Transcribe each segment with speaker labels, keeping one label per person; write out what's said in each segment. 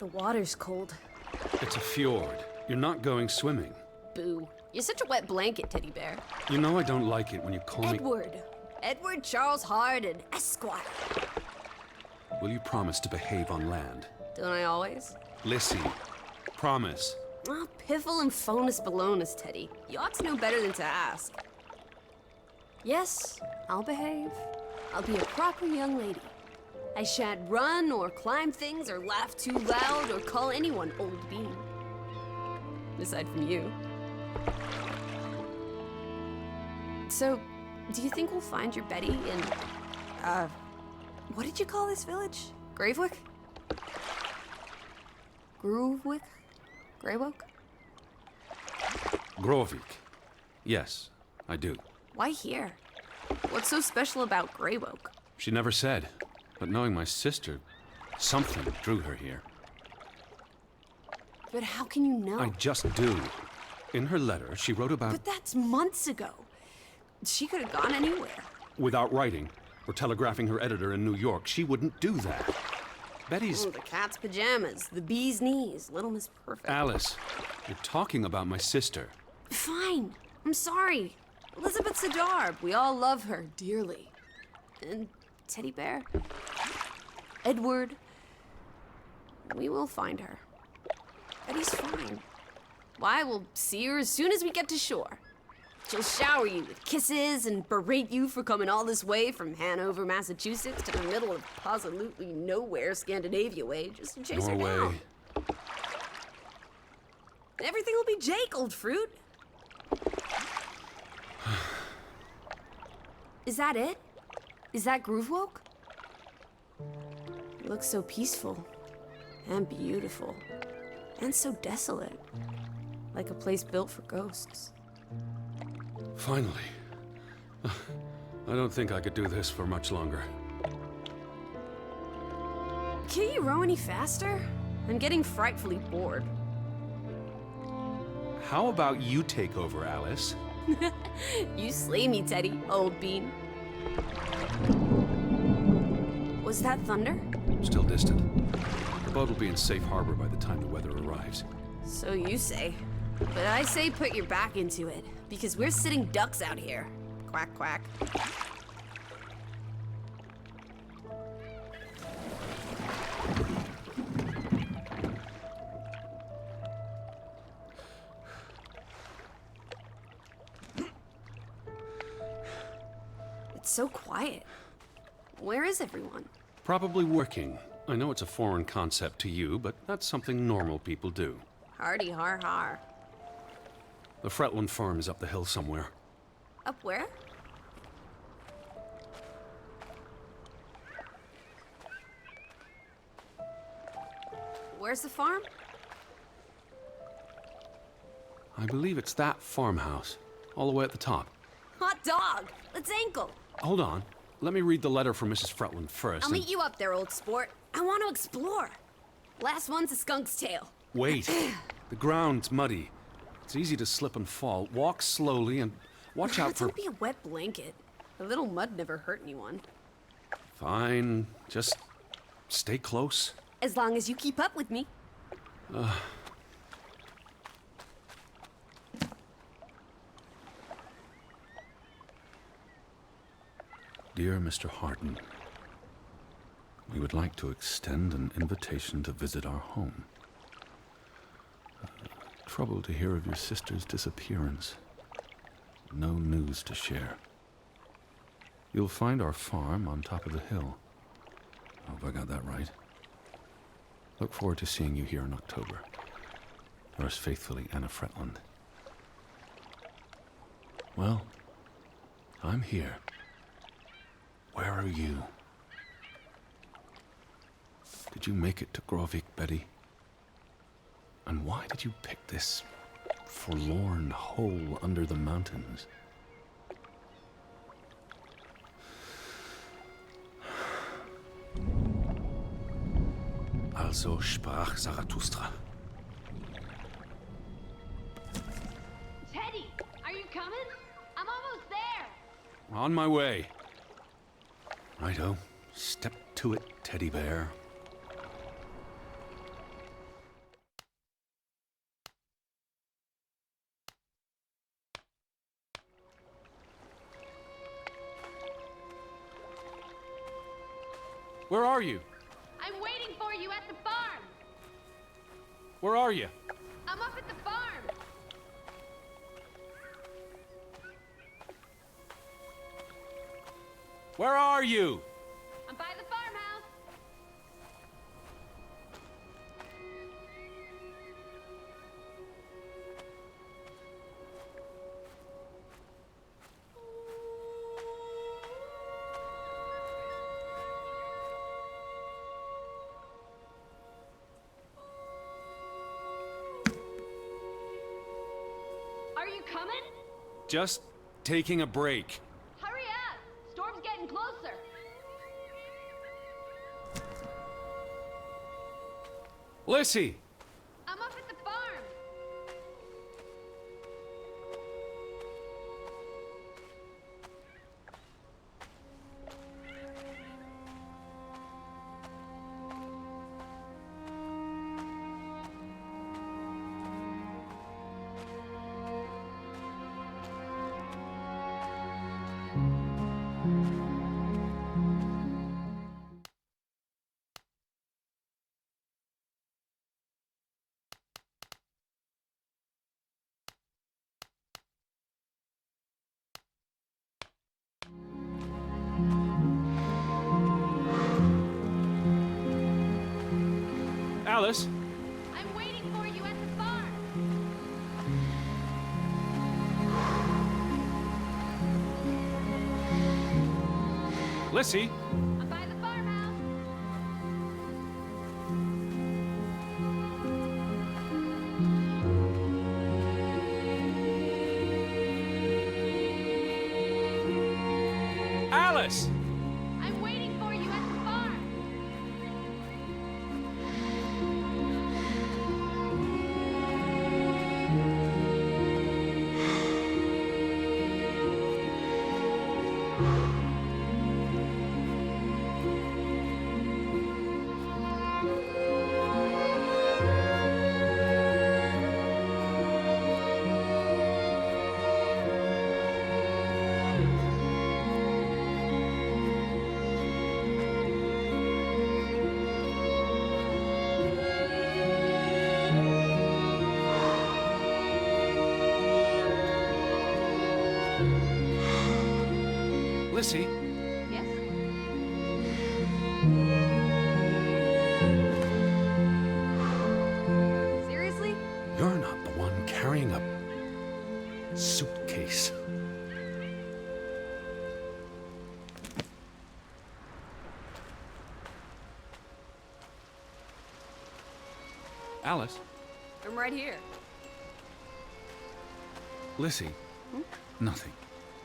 Speaker 1: The water's cold.
Speaker 2: It's a fjord. You're not going swimming.
Speaker 1: Boo. You're such a wet blanket, teddy bear.
Speaker 2: You know I don't like it when you call me...
Speaker 1: Edward Charles Hardin, Esquire.
Speaker 2: Will you promise to behave on land?
Speaker 1: Don't I always?
Speaker 2: Lissy, promise.
Speaker 1: Ah, piffle and phonus balonus, Teddy. You ought to know better than to ask. Yes, I'll behave. I'll be a proper young lady. I shan't run or climb things or laugh too loud or call anyone old bean. Aside from you. So, do you think we'll find your Betty in, what did you call this village? Gravewick? Groovewick? Greywoke?
Speaker 2: Grovik. Yes, I do.
Speaker 1: Why here? What's so special about Greywoke?
Speaker 2: She never said, but knowing my sister, something drew her here.
Speaker 1: But how can you know?
Speaker 2: I just do. In her letter, she wrote about...
Speaker 1: But that's months ago. She could have gone anywhere.
Speaker 2: Without writing, or telegraphing her editor in New York, she wouldn't do that. Betty's...
Speaker 1: Oh, the cat's pajamas, the bee's knees, Little Miss Perfect.
Speaker 2: Alice, you're talking about my sister.
Speaker 1: Fine. I'm sorry. Elizabeth Sidarb. We all love her dearly. And Teddy Bear? Edward. We will find her. Betty's fine. Why, we'll see her as soon as we get to shore. She'll shower you with kisses and berate you for coming all this way from Hanover, Massachusetts to the middle of absolutely nowhere Scandinavia way just to chase her down. And everything will be Jake, old fruit. Is that it? Is that Groovewoke? It looks so peaceful and beautiful and so desolate, like a place built for ghosts.
Speaker 2: Finally. I don't think I could do this for much longer.
Speaker 1: Can't you row any faster? I'm getting frightfully bored.
Speaker 2: How about you take over, Alice?
Speaker 1: You slay me, Teddy, old bean. Was that thunder?
Speaker 2: Still distant. The boat will be in safe harbor by the time the weather arrives.
Speaker 1: So you say. But I say put your back into it, because we're sitting ducks out here. Quack, quack. It's so quiet. Where is everyone?
Speaker 2: Probably working. I know it's a foreign concept to you, but that's something normal people do.
Speaker 1: Hardy har har.
Speaker 2: The Fretland farm is up the hill somewhere.
Speaker 1: Up where? Where's the farm?
Speaker 2: I believe it's that farmhouse, all the way at the top.
Speaker 1: Hot dog! Let's ankle!
Speaker 2: Hold on. Let me read the letter from Mrs. Fretland first.
Speaker 1: I'll meet you up there, old sport. I want to explore. Last one's a skunk's tail.
Speaker 2: Wait. The ground's muddy. It's easy to slip and fall. Walk slowly and watch out for...
Speaker 1: Don't be a wet blanket. A little mud never hurt anyone.
Speaker 2: Fine. Just stay close.
Speaker 1: As long as you keep up with me.
Speaker 2: Dear Mr. Hardin, we would like to extend an invitation to visit our home. Troubled to hear of your sister's disappearance. No news to share. You'll find our farm on top of the hill. I hope I got that right. Look forward to seeing you here in October. Yours faithfully, Anna Fretland. Well, I'm here. Where are you? Did you make it to Grovik, Betty? And why did you pick this forlorn hole under the mountains? Also sprach Zarathustra.
Speaker 3: Teddy, are you coming? I'm almost there.
Speaker 2: On my way. Righto. Step to it, teddy bear. Where are you?
Speaker 3: I'm waiting for you at the farm.
Speaker 2: Where are you?
Speaker 3: I'm up at the farm.
Speaker 2: Where are you?
Speaker 3: I'm by the farmhouse. Are you coming?
Speaker 2: Just taking a break.
Speaker 3: Hurry up! Storm's getting closer.
Speaker 2: Lissy!
Speaker 3: I'm up at the farm.
Speaker 2: Alice?
Speaker 3: I'm waiting for you at the farm.
Speaker 2: Lissy?
Speaker 3: I'm by the farmhouse.
Speaker 2: Alice!
Speaker 3: I'm waiting for you at the farm.
Speaker 2: Lissy?
Speaker 3: Yes?
Speaker 1: Seriously?
Speaker 2: You're not the one carrying a suitcase. Alice?
Speaker 1: I'm right here.
Speaker 2: Lissy? Nothing.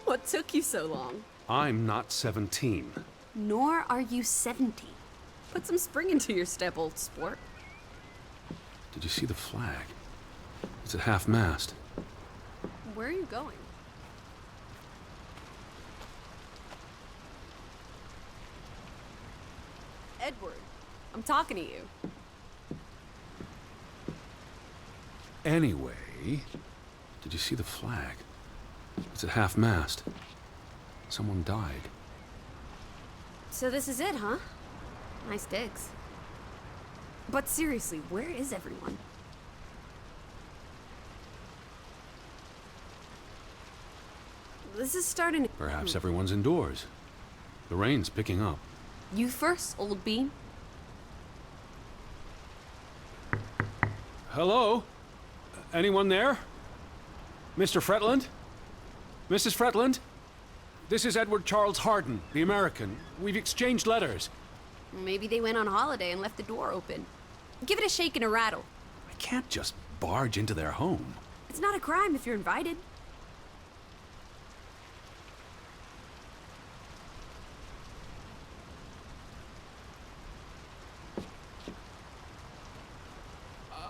Speaker 1: What took you so long?
Speaker 2: I'm not 17.
Speaker 1: Nor are you 70. Put some spring into your step, old sport.
Speaker 2: Did you see the flag? It's at half-mast.
Speaker 1: Where are you going? Edward, I'm talking to you.
Speaker 2: Anyway, did you see the flag? It's at half-mast. Someone died.
Speaker 1: So this is it, huh? Nice digs. But seriously, where is everyone? This is starting to...
Speaker 2: Perhaps everyone's indoors. The rain's picking up.
Speaker 1: You first, old bean.
Speaker 2: Hello? Anyone there? Mr. Fretland? Mrs. Fretland? This is Edward Charles Harden, the American. We've exchanged letters.
Speaker 1: Maybe they went on holiday and left the door open. Give it a shake and a rattle.
Speaker 2: I can't just barge into their home.
Speaker 1: It's not a crime if you're invited.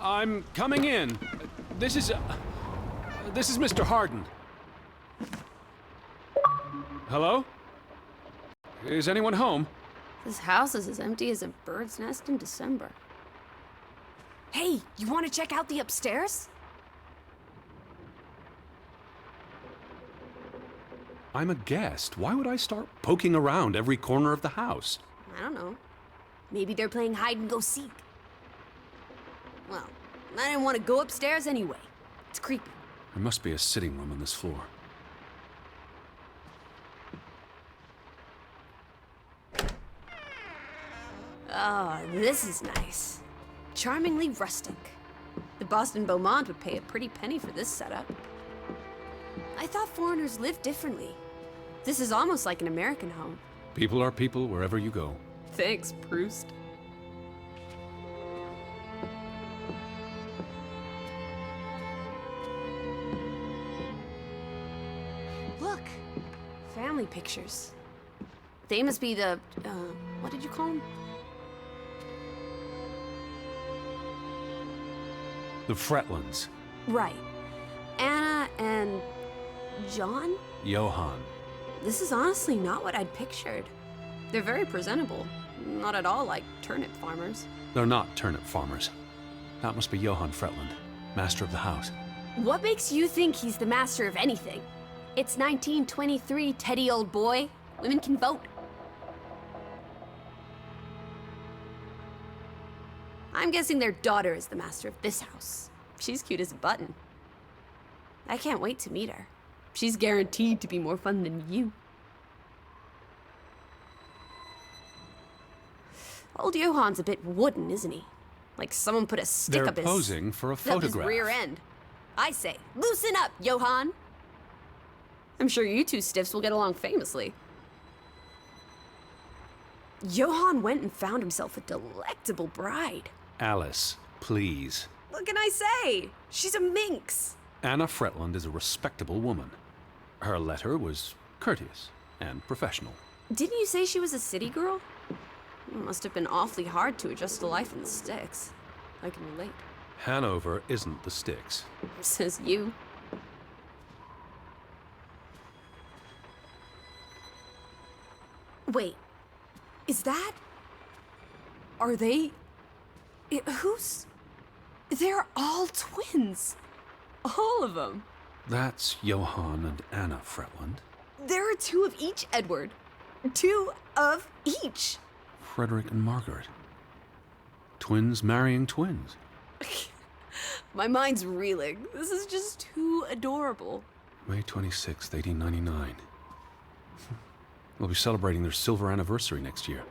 Speaker 2: I'm coming in. This is Mr. Harden. Hello? Is anyone home?
Speaker 1: This house is as empty as a bird's nest in December. Hey, you want to check out the upstairs?
Speaker 2: I'm a guest. Why would I start poking around every corner of the house?
Speaker 1: I don't know. Maybe they're playing hide and go seek. Well, I didn't want to go upstairs anyway. It's creepy.
Speaker 2: There must be a sitting room on this floor.
Speaker 1: Oh, this is nice. Charmingly rustic. The Boston Beaumont would pay a pretty penny for this setup. I thought foreigners lived differently. This is almost like an American home.
Speaker 2: People are people wherever you go.
Speaker 1: Thanks, Proust. Look, family pictures. They must be the, what did you call them?
Speaker 2: The Fretlands.
Speaker 1: Right. Anna and John?
Speaker 2: Johann.
Speaker 1: This is honestly not what I'd pictured. They're very presentable. Not at all like turnip farmers.
Speaker 2: They're not turnip farmers. That must be Johann Fretland, master of the house.
Speaker 1: What makes you think he's the master of anything? It's 1923, Teddy, old boy. Women can vote. I'm guessing their daughter is the master of this house. She's cute as a button. I can't wait to meet her. She's guaranteed to be more fun than you. Old Johann's a bit wooden, isn't he? Like someone put a stick
Speaker 2: They're
Speaker 1: up his...
Speaker 2: posing for a
Speaker 1: up his
Speaker 2: photograph.
Speaker 1: rear end. I say, loosen up, Johann. I'm sure you two stiffs will get along famously. Johann went and found himself a delectable bride.
Speaker 2: Alice, please.
Speaker 1: What can I say? She's a minx.
Speaker 2: Anna Fretland is a respectable woman. Her letter was courteous and professional.
Speaker 1: Didn't you say she was a city girl? It must have been awfully hard to adjust to life in the sticks. I can relate.
Speaker 2: Hanover isn't the sticks.
Speaker 1: Says you. Wait, is that... Are they... Who's... They're all twins. All of them.
Speaker 2: That's Johann and Anna Fretland.
Speaker 1: There are two of each, Edward. Two of each.
Speaker 2: Frederick and Margaret. Twins marrying twins.
Speaker 1: My mind's reeling. This is just too adorable.
Speaker 2: May 26th, 1899. We'll be celebrating their silver anniversary next year.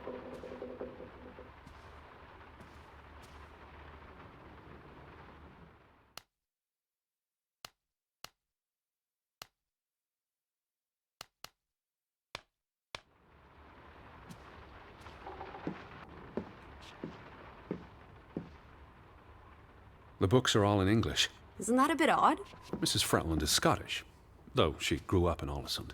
Speaker 2: The books are all in English.
Speaker 1: Isn't that a bit odd?
Speaker 2: Mrs. Fretland is Scottish, though she grew up in Aalesund.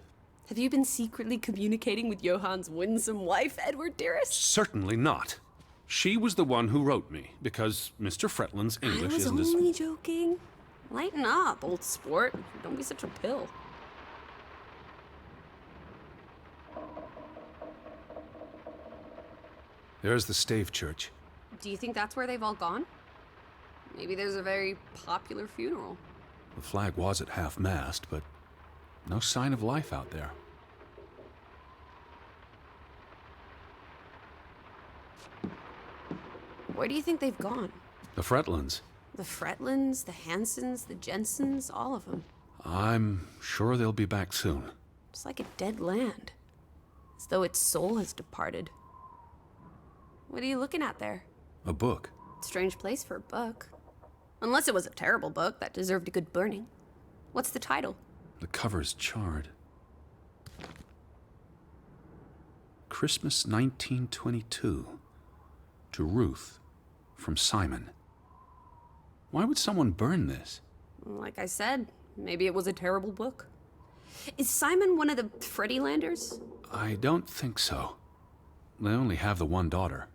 Speaker 1: Have you been secretly communicating with Johann's winsome wife, Edward, dearest?
Speaker 2: Certainly not. She was the one who wrote me, because Mr. Fretland's English
Speaker 1: I was
Speaker 2: isn't as...
Speaker 1: only joking. Lighten up, old sport. Don't be such a pill.
Speaker 2: There's the Stave Church.
Speaker 1: Do you think that's where they've all gone? Maybe there's a very popular funeral.
Speaker 2: The flag was at half-mast, but no sign of life out there.
Speaker 1: Where do you think they've gone?
Speaker 2: The Fretlands.
Speaker 1: The Fretlands, the Hansons, the Jensens, all of them.
Speaker 2: I'm sure they'll be back soon.
Speaker 1: It's like a dead land. As though its soul has departed. What are you looking at there?
Speaker 2: A book.
Speaker 1: Strange place for a book. Unless it was a terrible book that deserved a good burning. What's the title?
Speaker 2: The cover's charred. Christmas 1922. To Ruth, from Simon. Why would someone burn this?
Speaker 1: Like I said, maybe it was a terrible book. Is Simon one of the Freddylanders?
Speaker 2: I don't think so. They only have the one daughter.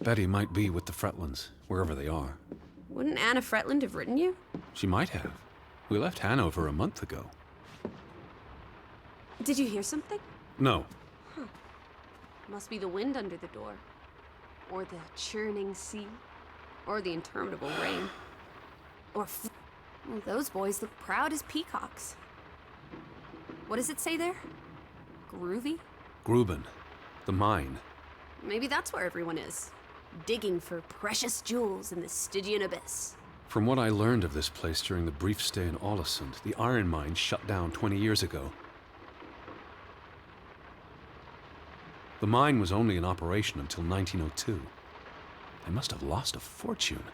Speaker 2: Betty might be with the Fretlands, wherever they are.
Speaker 1: Wouldn't Anna Fretland have written you?
Speaker 2: She might have. We left Hanover a month ago.
Speaker 1: Did you hear something?
Speaker 2: No.
Speaker 1: Must be the wind under the door. Or the churning sea. Or the interminable rain. Or well, those boys look proud as peacocks. What does it say there? Groovy?
Speaker 2: Gruben, the mine.
Speaker 1: Maybe that's where everyone is. Digging for precious jewels in the Stygian abyss.
Speaker 2: From what I learned of this place during the brief stay in Ålesund, the iron mine shut down 20 years ago. The mine was only in operation until 1902. They must have lost a fortune.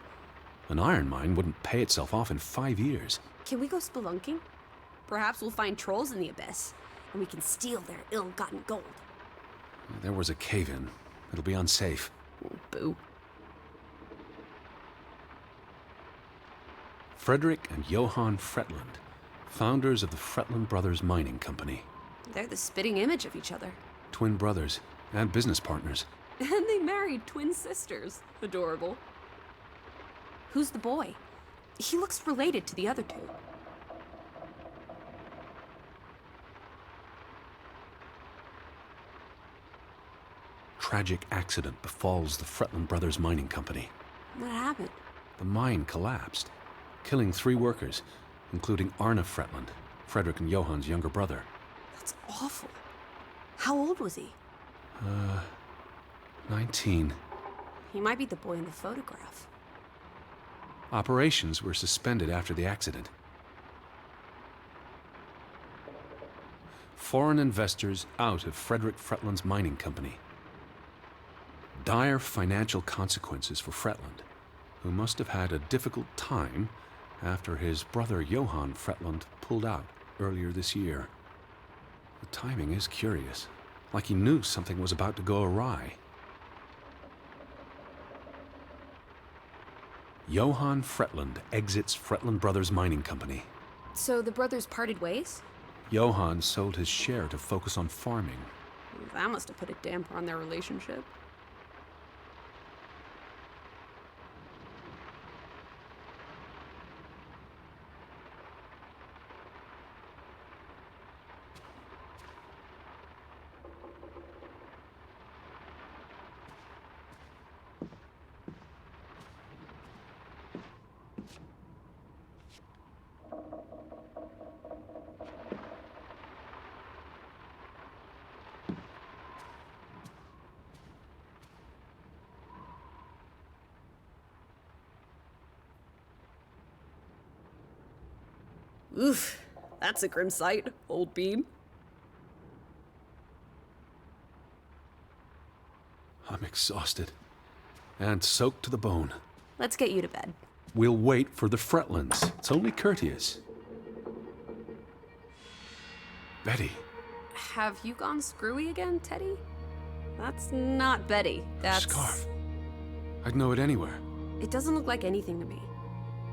Speaker 2: An iron mine wouldn't pay itself off in 5 years.
Speaker 1: Can we go spelunking? Perhaps we'll find trolls in the abyss, and we can steal their ill-gotten gold.
Speaker 2: There was a cave-in. It'll be unsafe.
Speaker 1: Boo.
Speaker 2: Frederick and Johann Fretland, founders of the Fretland Brothers Mining Company.
Speaker 1: They're the spitting image of each other.
Speaker 2: Twin brothers and business partners.
Speaker 1: And they married twin sisters. Adorable. Who's the boy? He looks related to the other two.
Speaker 2: Tragic accident befalls the Fretland Brothers Mining Company.
Speaker 1: What happened?
Speaker 2: The mine collapsed, killing 3 workers, including Arne Fretland, Frederick and Johann's younger brother.
Speaker 1: That's awful. How old was he?
Speaker 2: 19.
Speaker 1: He might be the boy in the photograph.
Speaker 2: Operations were suspended after the accident. Foreign investors out of Frederick Fretland's mining company. Dire financial consequences for Fretland, who must have had a difficult time after his brother Johann Fretland pulled out earlier this year. The timing is curious, like he knew something was about to go awry. Johann Fretland exits Fretland Brothers Mining Company.
Speaker 1: So the brothers parted ways?
Speaker 2: Johann sold his share to focus on farming.
Speaker 1: That must have put a damper on their relationship. Oof, that's a grim sight, old bean.
Speaker 2: I'm exhausted and soaked to the bone.
Speaker 1: Let's get you to bed.
Speaker 2: We'll wait for the Fretlands. It's only courteous. Betty.
Speaker 1: Have you gone screwy again, Teddy? That's not Betty. That's...
Speaker 2: Scarf. I'd know it anywhere.
Speaker 1: It doesn't look like anything to me.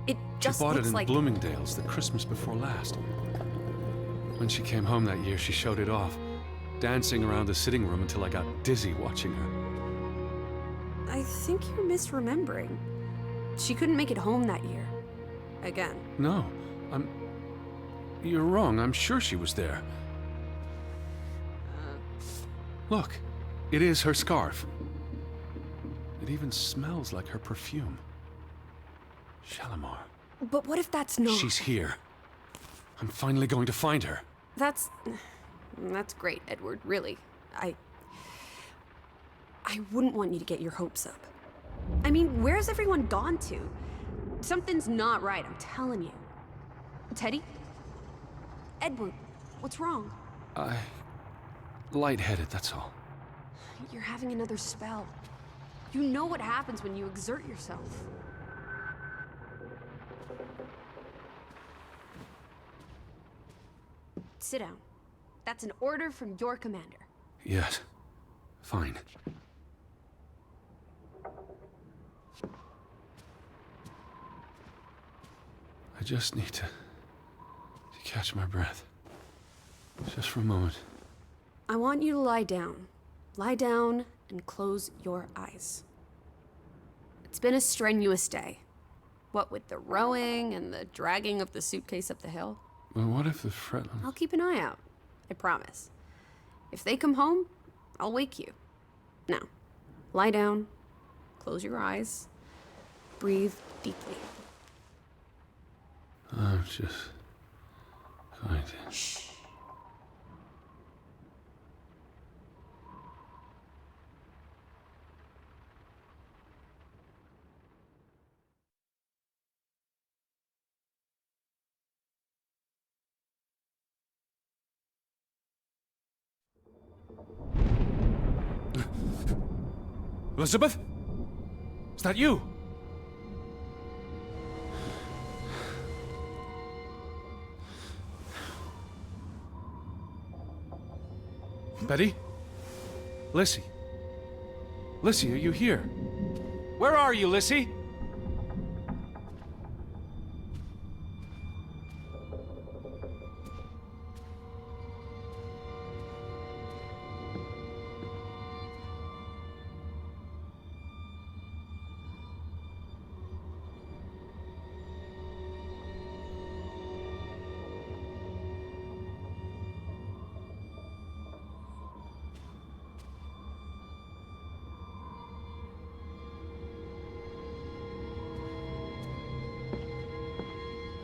Speaker 1: It just
Speaker 2: She bought
Speaker 1: looks
Speaker 2: it in
Speaker 1: like...
Speaker 2: Bloomingdale's the Christmas before last. When she came home that year, she showed it off, dancing around the sitting room until I got dizzy watching her.
Speaker 1: I think you're misremembering. She couldn't make it home that year. Again.
Speaker 2: No, You're wrong. I'm sure she was there. Look, it is her scarf. It even smells like her perfume. Shalimar.
Speaker 1: But what if that's not...
Speaker 2: She's here. I'm finally going to find her.
Speaker 1: That's great, Edward, really. I wouldn't want you to get your hopes up. I mean, where's everyone gone to? Something's not right, I'm telling you. Teddy? Edward, what's wrong?
Speaker 2: Lightheaded, that's all.
Speaker 1: You're having another spell. You know what happens when you exert yourself. Sit down. That's an order from your commander.
Speaker 2: Yes. Fine. I just need to catch my breath. Just for a moment.
Speaker 1: I want you to lie down. Lie down and close your eyes. It's been a strenuous day. What with the rowing and the dragging of the suitcase up the hill.
Speaker 2: Well, what if the Fretland...
Speaker 1: I'll keep an eye out. I promise. If they come home, I'll wake you. Now, lie down, close your eyes, breathe deeply.
Speaker 2: I'm just going to...
Speaker 1: Shh.
Speaker 4: Elizabeth? Is that you? Betty? Lissy? Lissy, are you here? Where are you, Lissy?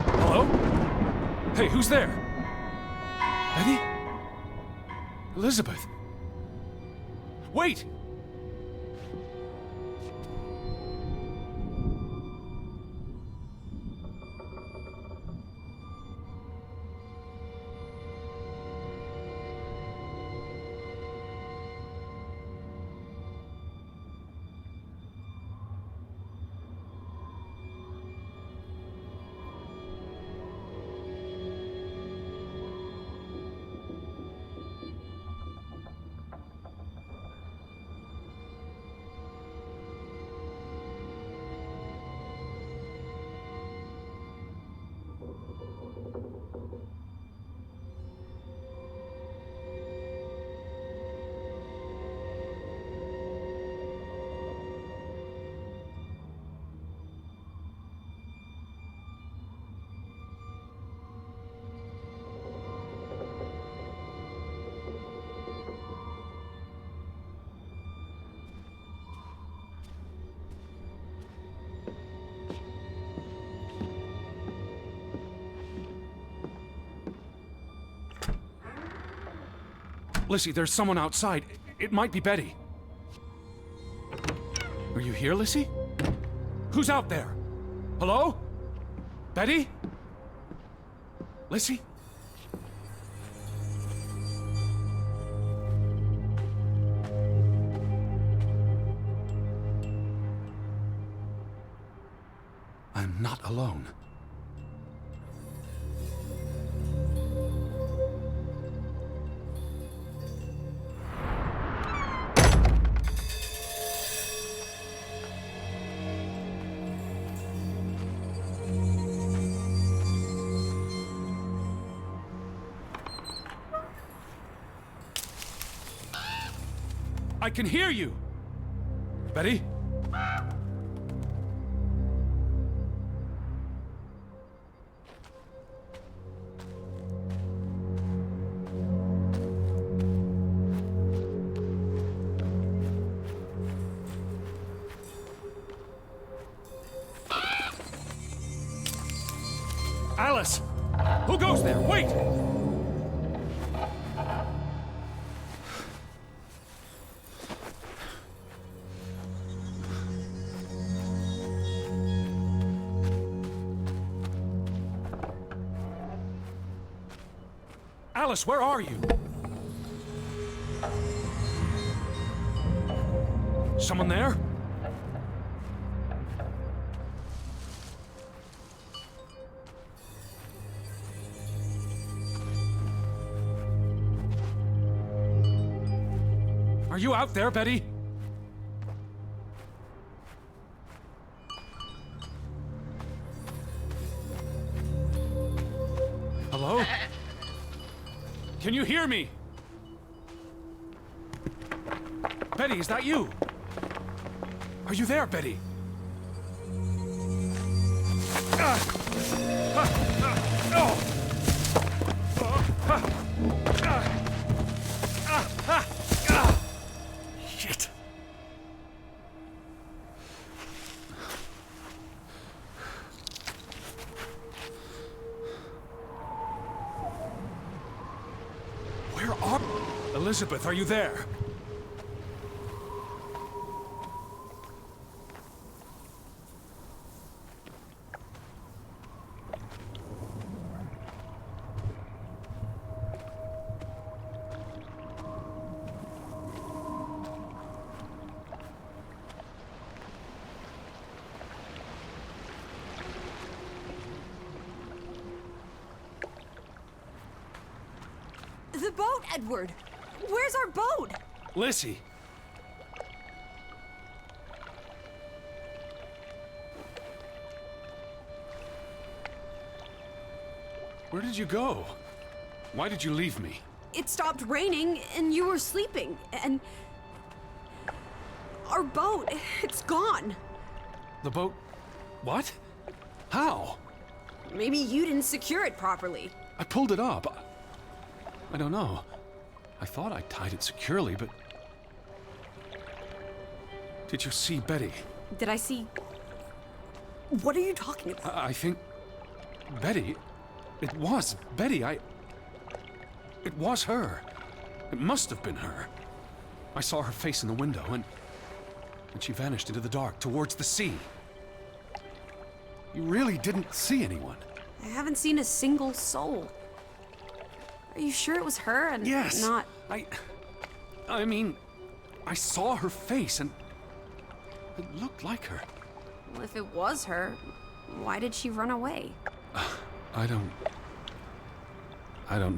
Speaker 4: Hello? Hey, who's there? Betty? Elizabeth? Wait! Lissy, there's someone outside. It might be Betty. Are you here, Lissy? Who's out there? Hello? Betty? Lissy? I'm not alone. I can hear you! Betty? Alice! Who goes there? Wait! Alice, where are you? Someone there? Are you out there, Betty? Hello? Can you hear me? Betty, is that you? Are you there, Betty? Shit. Where are... Elizabeth, are you there?
Speaker 1: boat, Edward! Where's our boat?
Speaker 4: Lissy! Where did you go? Why did you leave me?
Speaker 1: It stopped raining and you were sleeping, and our boat, it's gone.
Speaker 4: The boat... What? How?
Speaker 1: Maybe you didn't secure it properly.
Speaker 4: I pulled it up. I don't know. I thought I tied it securely, but... Did you see Betty?
Speaker 1: Did I see... What are you talking about?
Speaker 4: I think... Betty... It was Betty. It was her. It must have been her. I saw her face in the window, and she vanished into the dark towards the sea. You really didn't see anyone?
Speaker 1: I haven't seen a single soul. Are you sure it was her and
Speaker 4: Yes.
Speaker 1: not...
Speaker 4: I mean, I saw her face, and it looked like her.
Speaker 1: Well, if it was her, why did she run away?
Speaker 4: I don't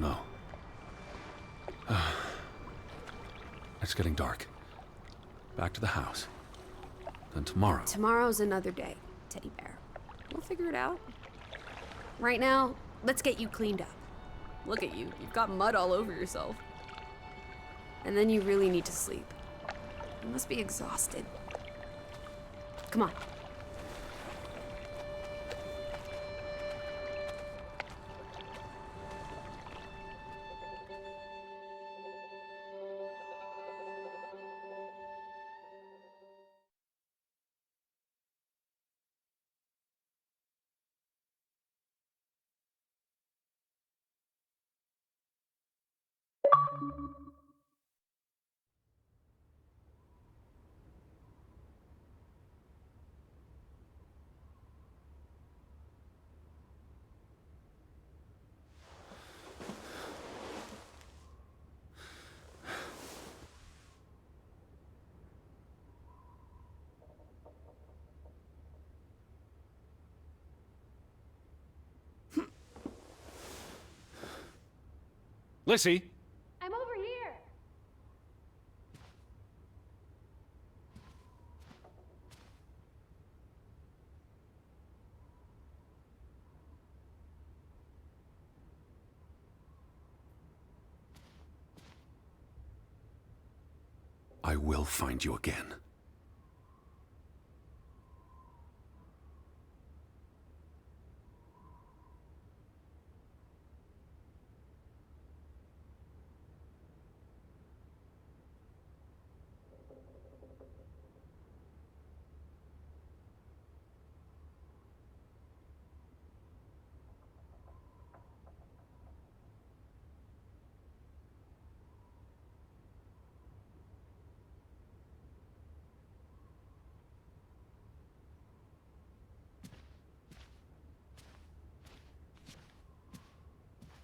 Speaker 4: know. It's getting dark. Back to the house. Then tomorrow.
Speaker 1: Tomorrow's another day, Teddy Bear. We'll figure it out. Right now, let's get you cleaned up. Look at you. You've got mud all over yourself. And then you really need to sleep. You must be exhausted. Come on.
Speaker 4: Lissy!
Speaker 3: I'm over here.
Speaker 4: I will find you again.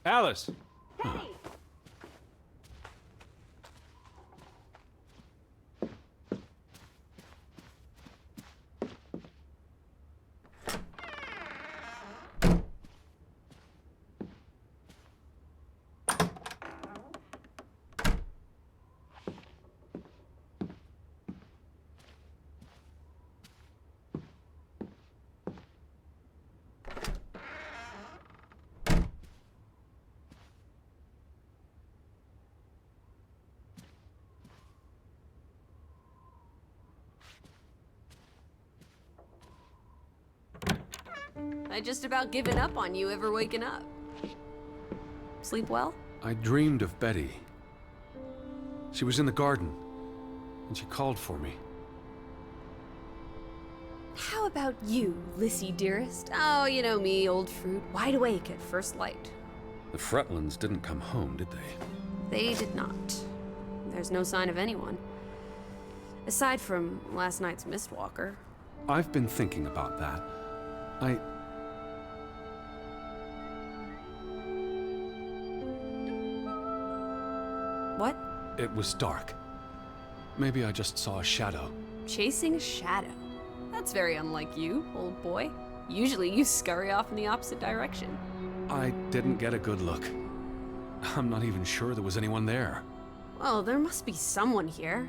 Speaker 4: Alice!
Speaker 3: Betty!
Speaker 1: I just about given up on you ever waking up. Sleep well?
Speaker 4: I dreamed of Betty. She was in the garden, and she called for me.
Speaker 1: How about you, Lissy dearest? Oh, you know me, old fruit, wide awake at first light.
Speaker 4: The Fretlands didn't come home, did they?
Speaker 1: They did not. There's no sign of anyone. Aside from last night's Mistwalker.
Speaker 4: I've been thinking about that.
Speaker 1: What?
Speaker 4: It was dark. Maybe I just saw a shadow.
Speaker 1: Chasing a shadow. That's very unlike you, old boy. Usually you scurry off in the opposite direction.
Speaker 4: I didn't get a good look. I'm not even sure there was anyone there.
Speaker 1: Well, there must be someone here.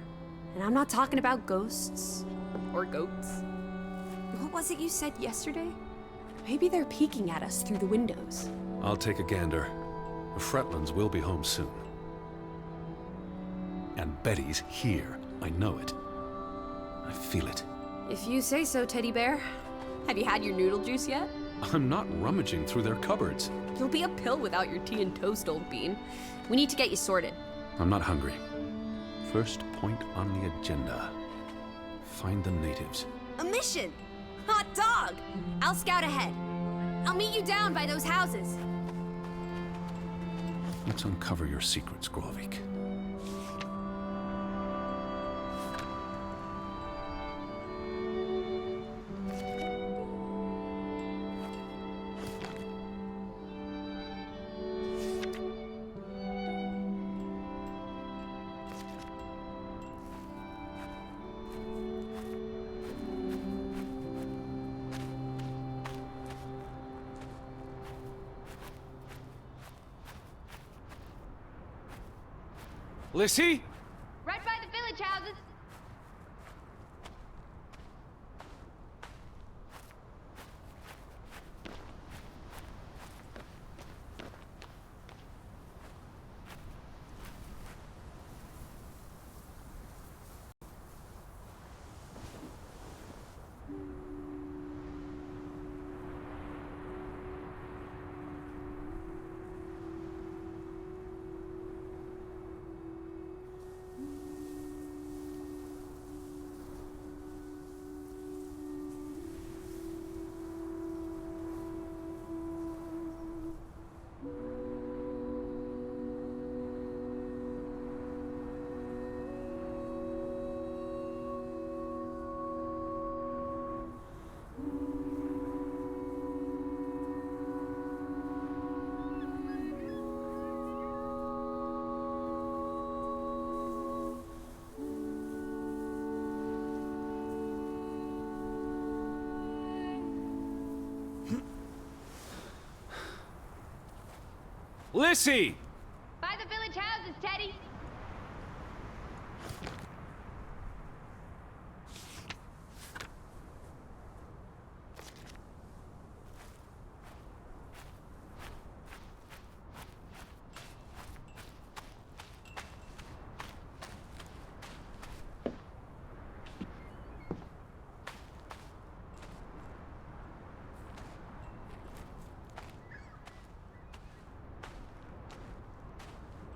Speaker 1: And I'm not talking about ghosts. Or goats. What was it you said yesterday? Maybe they're peeking at us through the windows.
Speaker 4: I'll take a gander. The Fretlands will be home soon. And Betty's here. I know it. I feel it.
Speaker 1: If you say so, Teddy Bear. Have you had your noodle juice yet?
Speaker 4: I'm not rummaging through their cupboards.
Speaker 1: You'll be a pill without your tea and toast, old bean. We need to get you sorted.
Speaker 4: I'm not hungry. First point on the agenda. Find the natives.
Speaker 1: A mission! Hot dog! I'll scout ahead. I'll meet you down by those houses.
Speaker 4: Let's uncover your secrets, Grovik. Lissy?
Speaker 3: Right by the village houses.
Speaker 4: Lissy!
Speaker 3: By the village houses, Teddy.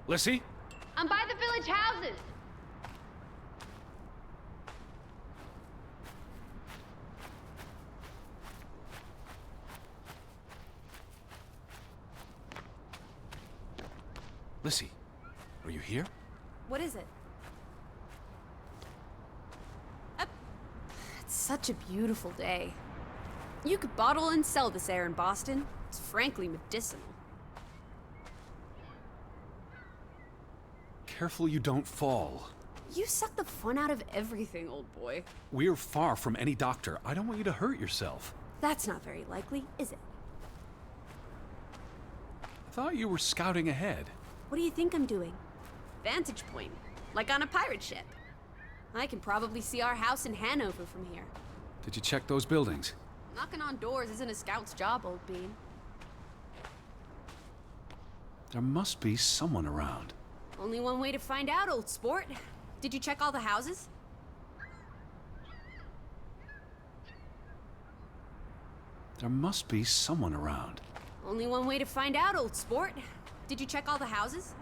Speaker 4: Lissy?
Speaker 3: I'm by the village houses.
Speaker 4: Lissy, are you here?
Speaker 1: What is it? It's such a beautiful day. You could bottle and sell this air in Boston. It's frankly medicinal.
Speaker 4: Careful you don't fall.
Speaker 1: You suck the fun out of everything, old boy.
Speaker 4: We're far from any doctor. I don't want you to hurt yourself.
Speaker 1: That's not very likely, is it?
Speaker 4: I thought you were scouting ahead.
Speaker 1: What do you think I'm doing? Vantage point, like on a pirate ship. I can probably see our house in Hanover from here.
Speaker 4: Did you check those buildings?
Speaker 1: Knocking on doors isn't a scout's job, old bean.
Speaker 4: There must be someone around.
Speaker 1: Only one way to find out, old sport. Did you check all the houses?
Speaker 4: There must be someone around.
Speaker 1: Only one way to find out, old sport. Did you check all the houses?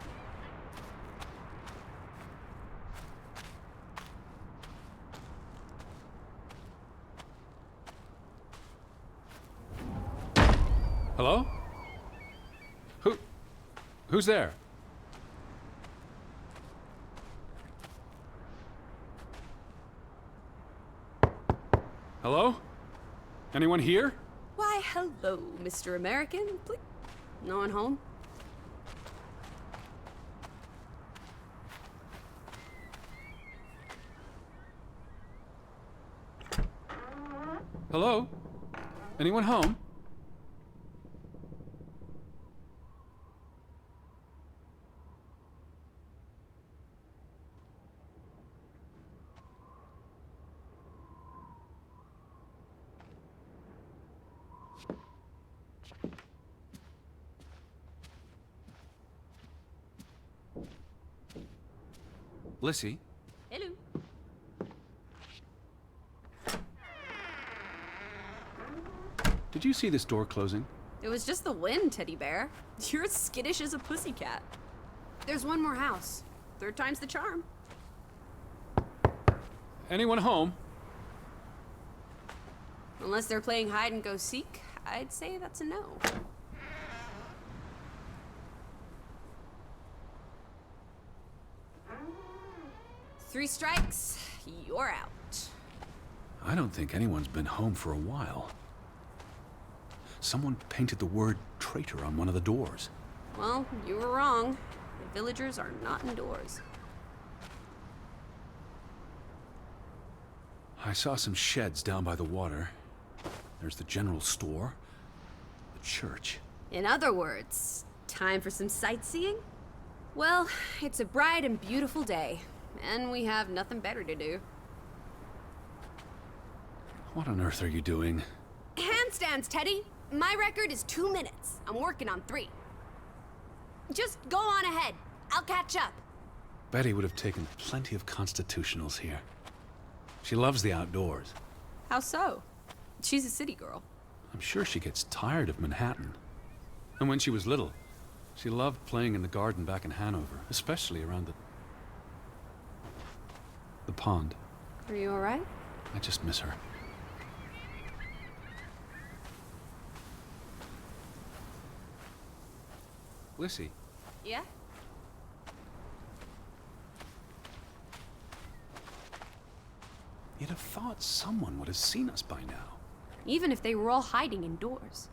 Speaker 4: Hello? Who's there? Hello? Anyone here?
Speaker 1: Why, hello, Mr. American. Please. No one home?
Speaker 4: Hello? Anyone home? Lissy,
Speaker 1: Hello.
Speaker 4: did you see this door closing?
Speaker 1: It was just the wind, Teddy Bear. You're as skittish as a pussycat. There's one more house. Third time's the charm.
Speaker 4: Anyone home?
Speaker 1: Unless they're playing hide and go seek, I'd say that's a no. Three strikes, you're out.
Speaker 4: I don't think anyone's been home for a while. Someone painted the word traitor on one of the doors.
Speaker 1: Well, you were wrong. The villagers are not indoors.
Speaker 4: I saw some sheds down by the water. There's the general store, the church.
Speaker 1: In other words, time for some sightseeing? Well, it's a bright and beautiful day, and we have nothing better to do.
Speaker 4: What on earth are you doing?
Speaker 1: Handstands, Teddy! My record is 2 minutes. I'm working on 3. Just go on ahead. I'll catch up.
Speaker 4: Betty would have taken plenty of constitutionals here. She loves the outdoors.
Speaker 1: How so? She's a city girl.
Speaker 4: I'm sure she gets tired of Manhattan. And when she was little, she loved playing in the garden back in Hanover, especially around the pond.
Speaker 1: Are you alright?
Speaker 4: I just miss her. Lissy,
Speaker 1: Yeah?
Speaker 4: you'd have thought someone would have seen us by now.
Speaker 1: Even if they were all hiding indoors.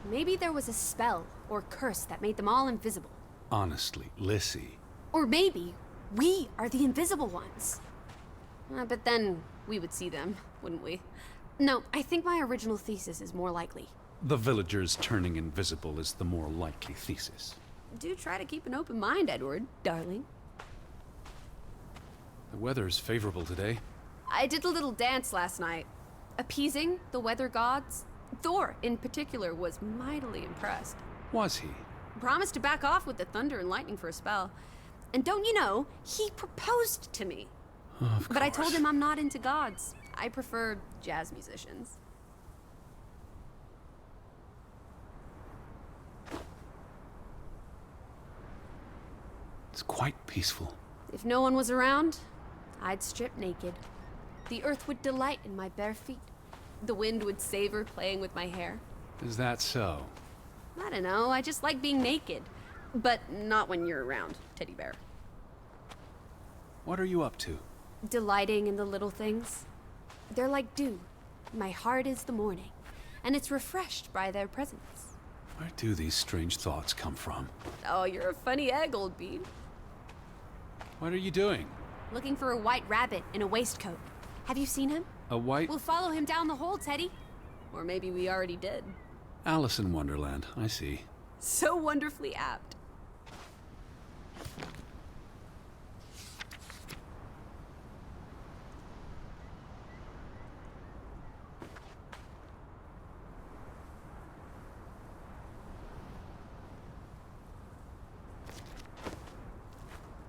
Speaker 1: Maybe there was a spell or curse that made them all invisible.
Speaker 4: Honestly, Lissy.
Speaker 1: Or maybe we are the invisible ones. But then we would see them, wouldn't we? No, I think my original thesis is more likely.
Speaker 4: The villagers turning invisible is the more likely thesis.
Speaker 1: Do try to keep an open mind, Edward, darling.
Speaker 4: The weather's favorable today.
Speaker 1: I did a little dance last night, appeasing the weather gods. Thor, in particular, was mightily impressed.
Speaker 4: Was he?
Speaker 1: Promised to back off with the thunder and lightning for a spell. And don't you know, he proposed to me.
Speaker 4: Of
Speaker 1: But I told
Speaker 4: course.
Speaker 1: him I'm not into gods. I prefer jazz musicians.
Speaker 4: It's quite peaceful.
Speaker 1: If no one was around, I'd strip naked. The earth would delight in my bare feet. The wind would savor playing with my hair.
Speaker 4: Is that so?
Speaker 1: I don't know, I just like being naked. But not when you're around, Teddy Bear.
Speaker 4: What are you up to?
Speaker 1: Delighting in the little things. They're like dew. My heart is the morning, and it's refreshed by their presence.
Speaker 4: Where do these strange thoughts come from?
Speaker 1: Oh, you're a funny egg, old bean.
Speaker 4: What are you doing?
Speaker 1: Looking for a white rabbit in a waistcoat. Have you seen him?
Speaker 4: A white
Speaker 1: We'll follow him down the hole, Teddy. Or maybe we already did.
Speaker 4: Alice in Wonderland, I see.
Speaker 1: So wonderfully apt.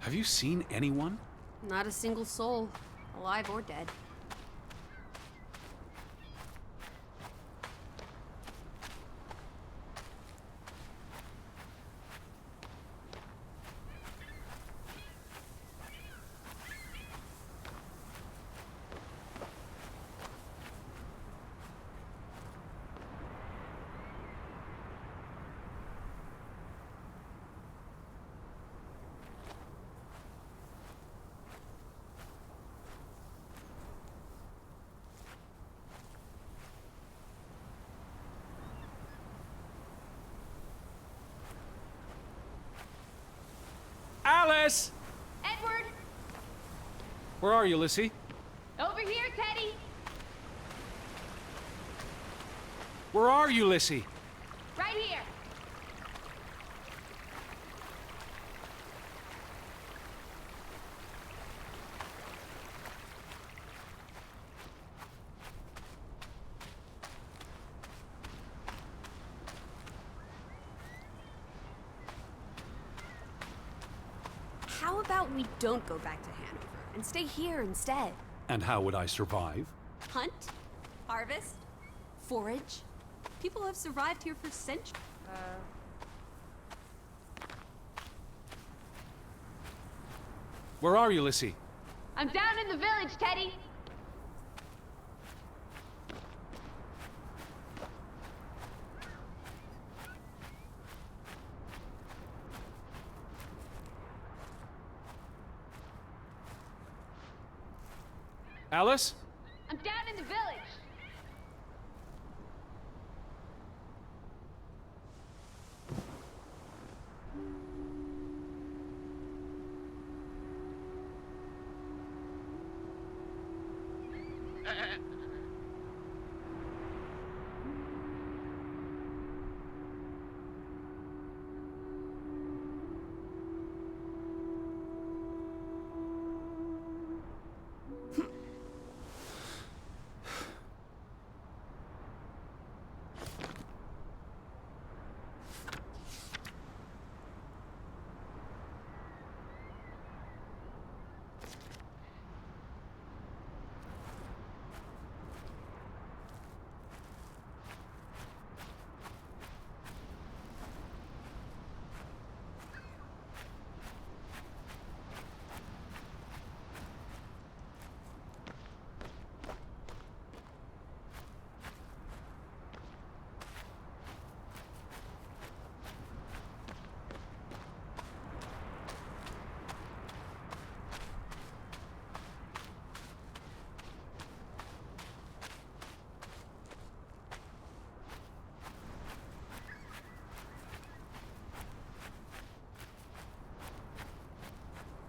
Speaker 4: Have you seen anyone?
Speaker 1: Not a single soul, alive or dead.
Speaker 4: Alice!
Speaker 3: Edward!
Speaker 4: Where are you, Lissy?
Speaker 3: Over here, Teddy!
Speaker 4: Where are you, Lissy?
Speaker 3: Right here!
Speaker 1: about we don't go back to Hanover and stay here instead?
Speaker 4: And how would I survive?
Speaker 1: Hunt? Harvest? Forage? People have survived here for centuries.
Speaker 4: Where are you, Lissy?
Speaker 3: I'm down in the village, Teddy.
Speaker 4: Alice?
Speaker 3: I'm down in the village.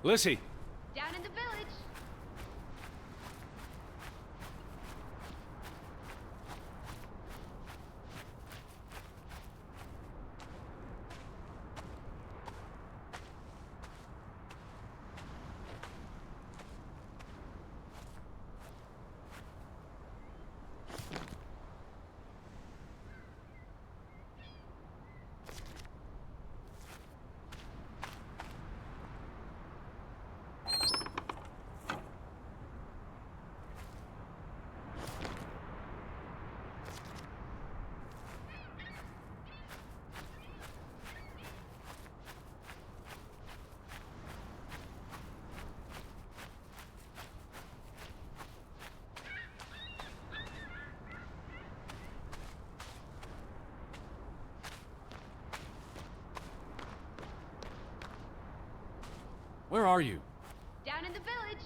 Speaker 4: Lissy!
Speaker 3: Down in the village.
Speaker 4: Where are you?
Speaker 3: Down in the village.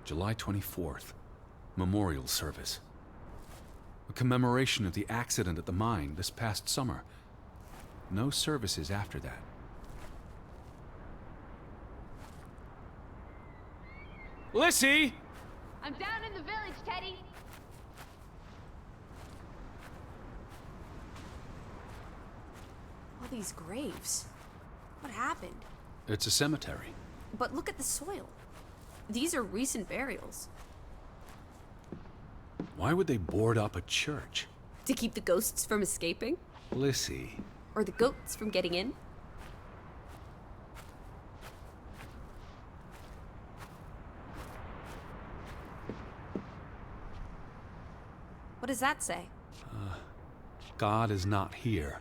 Speaker 2: July 24th. Memorial service. A commemoration of the accident at the mine this past summer. No services after that.
Speaker 4: Lissy!
Speaker 3: I'm down in the village, Teddy.
Speaker 1: All these graves. What happened?
Speaker 2: It's a cemetery.
Speaker 1: But look at the soil. These are recent burials.
Speaker 2: Why would they board up a church?
Speaker 1: To keep the ghosts from escaping?
Speaker 2: Lissy.
Speaker 1: Or the goats from getting in? What does that say?
Speaker 2: God is not here.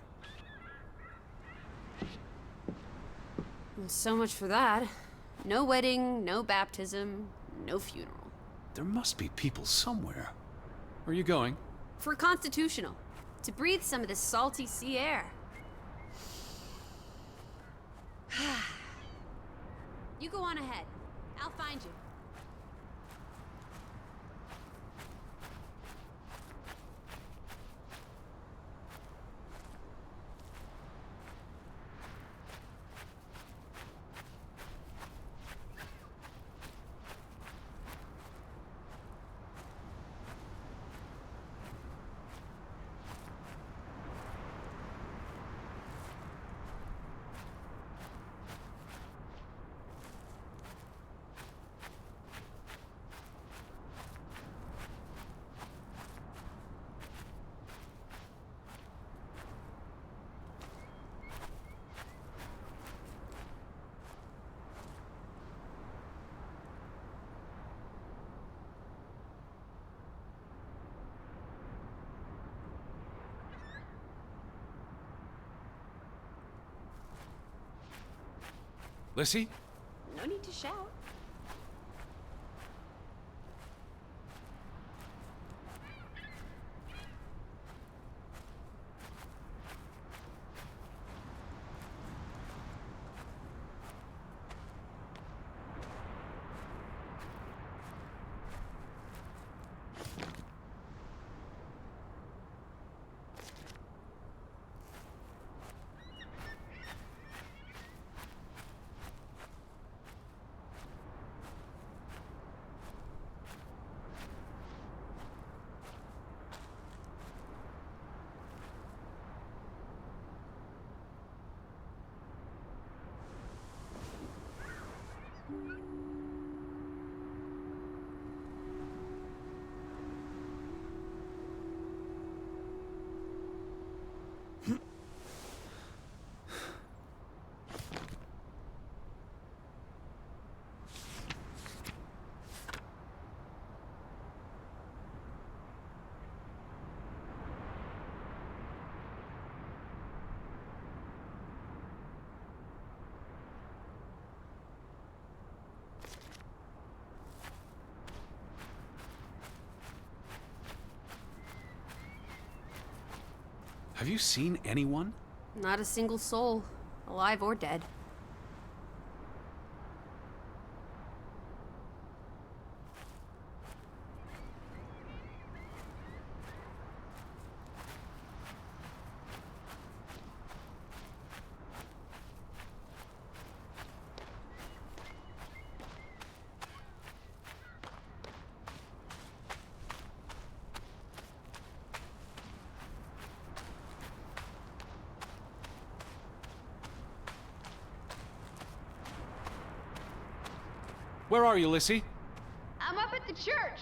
Speaker 1: Well, so much for that. No wedding, no baptism, no funeral.
Speaker 2: There must be people somewhere. Where are you going?
Speaker 1: For constitutional. To breathe some of this salty sea air. You go on ahead. I'll find you.
Speaker 4: Lissy?
Speaker 1: No need to shout.
Speaker 4: Have you seen anyone?
Speaker 1: Not a single soul, alive or dead.
Speaker 4: Where are you, Lissy?
Speaker 3: I'm up at the church.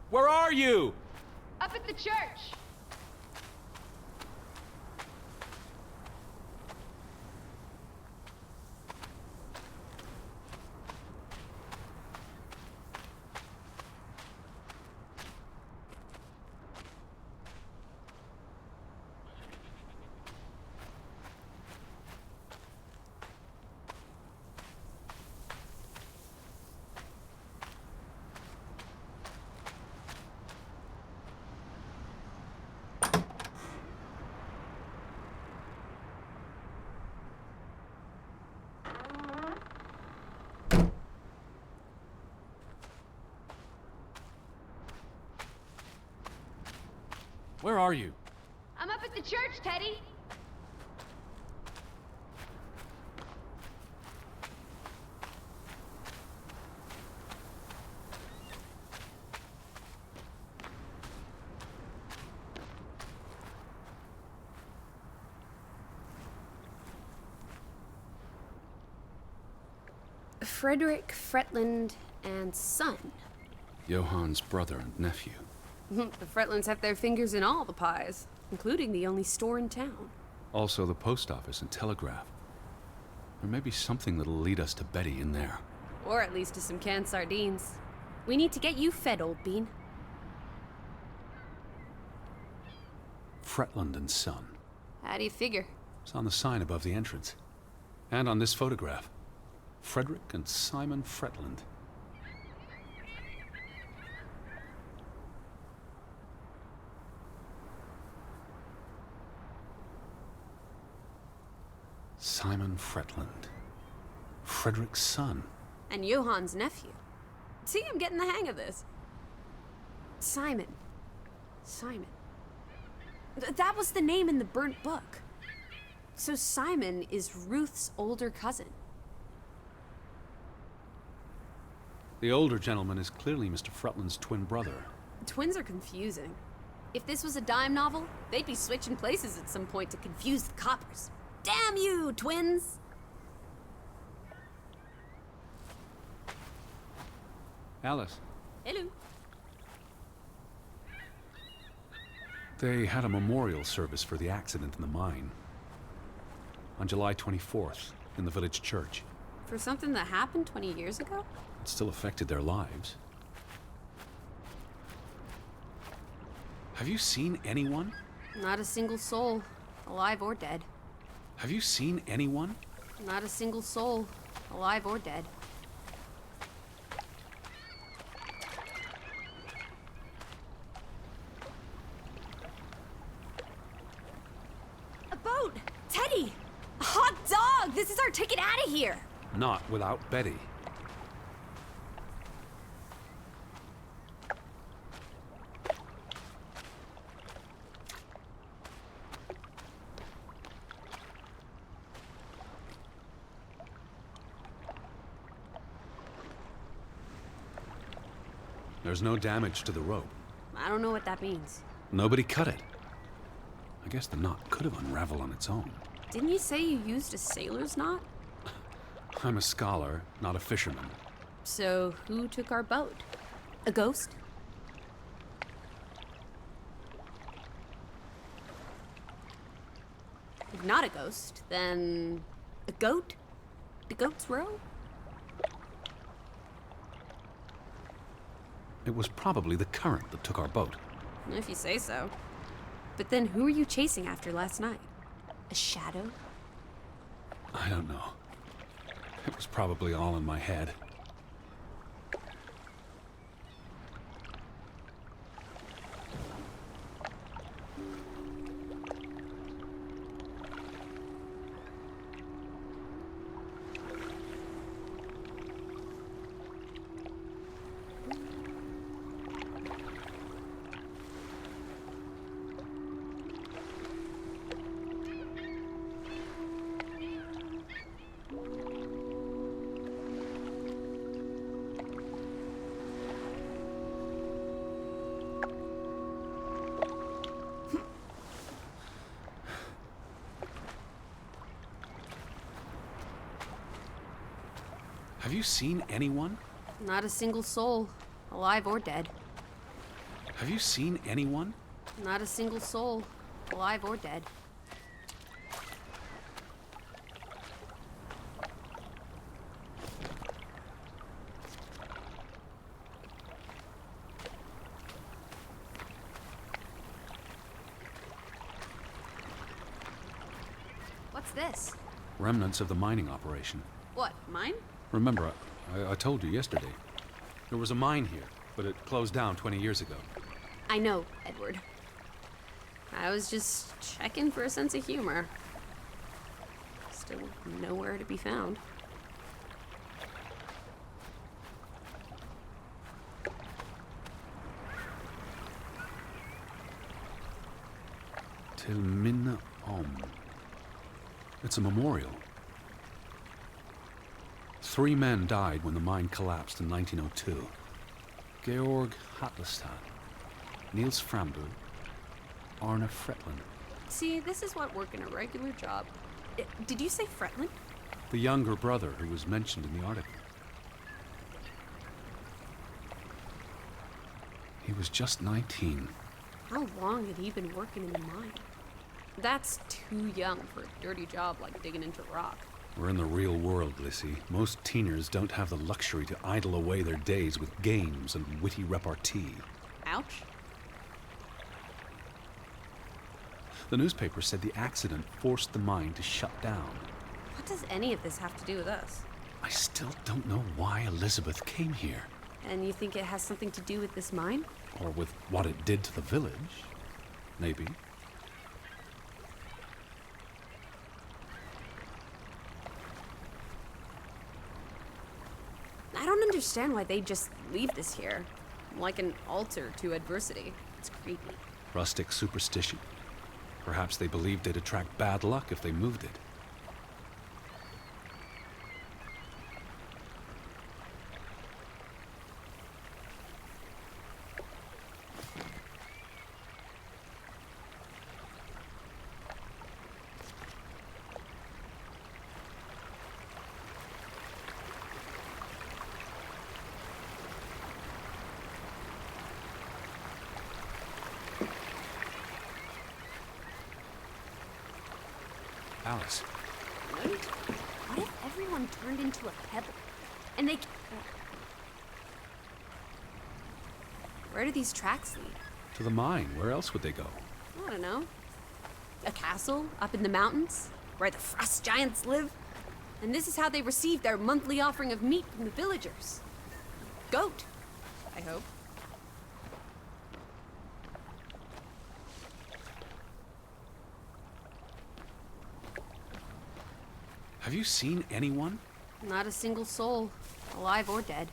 Speaker 4: Where are you?
Speaker 3: Up at the church.
Speaker 4: Where are you?
Speaker 3: I'm up at the church, Teddy.
Speaker 1: Frederick Fretland and son.
Speaker 2: Johann's brother and nephew.
Speaker 1: The Fretlands have their fingers in all the pies, including the only store in town.
Speaker 2: Also the post office and telegraph. There may be something that'll lead us to Betty in there.
Speaker 1: Or at least to some canned sardines. We need to get you fed, old bean.
Speaker 4: Fretland and Son.
Speaker 1: How do you figure?
Speaker 4: It's on the sign above the entrance. And on this photograph. Frederick and Simon Fretland. Simon Fretland. Frederick's son.
Speaker 1: And Johann's nephew. See, I'm getting the hang of this. Simon. Simon. That was the name in the burnt book. So Simon is Ruth's older cousin.
Speaker 4: The older gentleman is clearly Mr. Fretland's twin brother.
Speaker 1: Twins are confusing. If this was a dime novel, they'd be switching places at some point to confuse the coppers. Damn you, twins!
Speaker 4: Alice,
Speaker 1: Hello.
Speaker 4: they had a memorial service for the accident in the mine. On July 24th, in the village church.
Speaker 1: For something that happened 20 years ago?
Speaker 2: It still affected their lives.
Speaker 4: Have you seen anyone?
Speaker 1: Not a single soul, alive or dead.
Speaker 4: Have you seen anyone?
Speaker 1: Not a single soul, alive or dead. A boat! Teddy! A hot dog! This is our ticket out of here!
Speaker 4: Not without Betty. There's no damage to the rope.
Speaker 1: I don't know what that means.
Speaker 4: Nobody cut it. I guess the knot could have unraveled on its own.
Speaker 1: Didn't you say you used a sailor's knot?
Speaker 4: I'm a scholar, not a fisherman.
Speaker 1: So who took our boat? A ghost? If not a ghost, then a goat? The goat's row?
Speaker 4: It was probably the current that took our boat.
Speaker 1: If you say so. But then who were you chasing after last night? A shadow?
Speaker 4: I don't know. It was probably all in my head. Have you seen anyone?
Speaker 1: Not a single soul, alive or dead.
Speaker 4: Have you seen anyone?
Speaker 1: Not a single soul, alive or dead. What's this?
Speaker 4: Remnants of the mining operation.
Speaker 1: What, mine?
Speaker 4: Remember, I told you yesterday. There was a mine here, but it closed down 20 years ago.
Speaker 1: I know, Edward. I was just checking for a sense of humor. Still nowhere to be found.
Speaker 4: Til minne om. It's a memorial. 3 men died when the mine collapsed in 1902. Georg Hatlestad, Niels Frambu, Arne Fretland.
Speaker 1: See, this is what working a regular job. Did you say Fretland?
Speaker 4: The younger brother who was mentioned in the article. He was just 19.
Speaker 1: How long had he been working in the mine? That's too young for a dirty job like digging into rock.
Speaker 4: We're in the real world, Lissy. Most teeners don't have the luxury to idle away their days with games and witty repartee.
Speaker 1: Ouch.
Speaker 4: The newspaper said the accident forced the mine to shut down.
Speaker 1: What does any of this have to do with us?
Speaker 4: I still don't know why Elizabeth came here.
Speaker 1: And you think it has something to do with this mine?
Speaker 4: Or with what it did to the village. Maybe.
Speaker 1: I don't understand why they just leave this here. Like an altar to adversity. It's creepy.
Speaker 4: Rustic superstition. Perhaps they believed they'd attract bad luck if they moved it. Alice.
Speaker 1: Right? What if everyone turned into a pebble. And they... Where do these tracks lead?
Speaker 4: To the mine. Where else would they go?
Speaker 1: I don't know. A castle up in the mountains, where the frost giants live. And this is how they receive their monthly offering of meat from the villagers. Goat, I hope.
Speaker 4: Have you seen anyone?
Speaker 1: Not a single soul, alive or dead.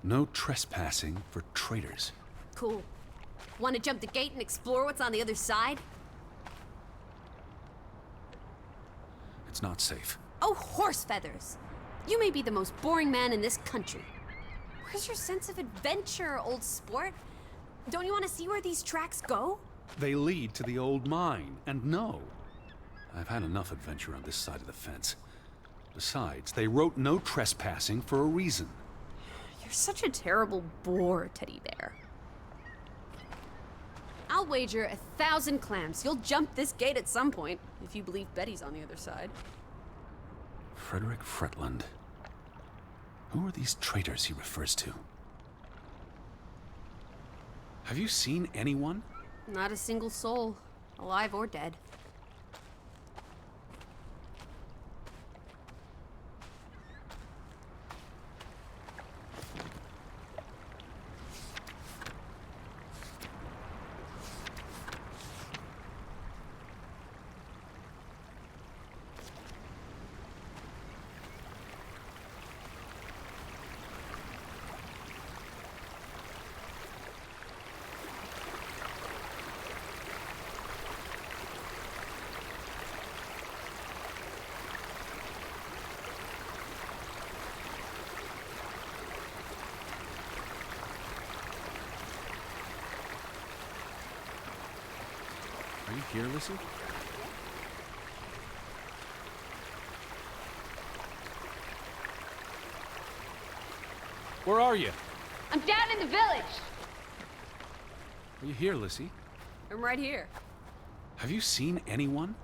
Speaker 4: No trespassing for traitors.
Speaker 1: Cool. Want to jump the gate and explore what's on the other side?
Speaker 4: It's not safe.
Speaker 1: Oh, horse feathers! You may be the most boring man in this country. Where's your sense of adventure, old sport? Don't you want to see where these tracks go?
Speaker 4: They lead to the old mine, and no. I've had enough adventure on this side of the fence. Besides, they wrote no trespassing for a reason.
Speaker 1: You're such a terrible bore, Teddy Bear. I'll wager 1,000 clams you'll jump this gate at some point, if you believe Betty's on the other side.
Speaker 4: Frederick Fretland. Who are these traitors he refers to? Have you seen anyone?
Speaker 1: Not a single soul, alive or dead.
Speaker 4: Are you here, Lissy? Where are you?
Speaker 3: I'm down in the village.
Speaker 4: Are you here, Lissy?
Speaker 1: I'm right here.
Speaker 4: Have you seen anyone?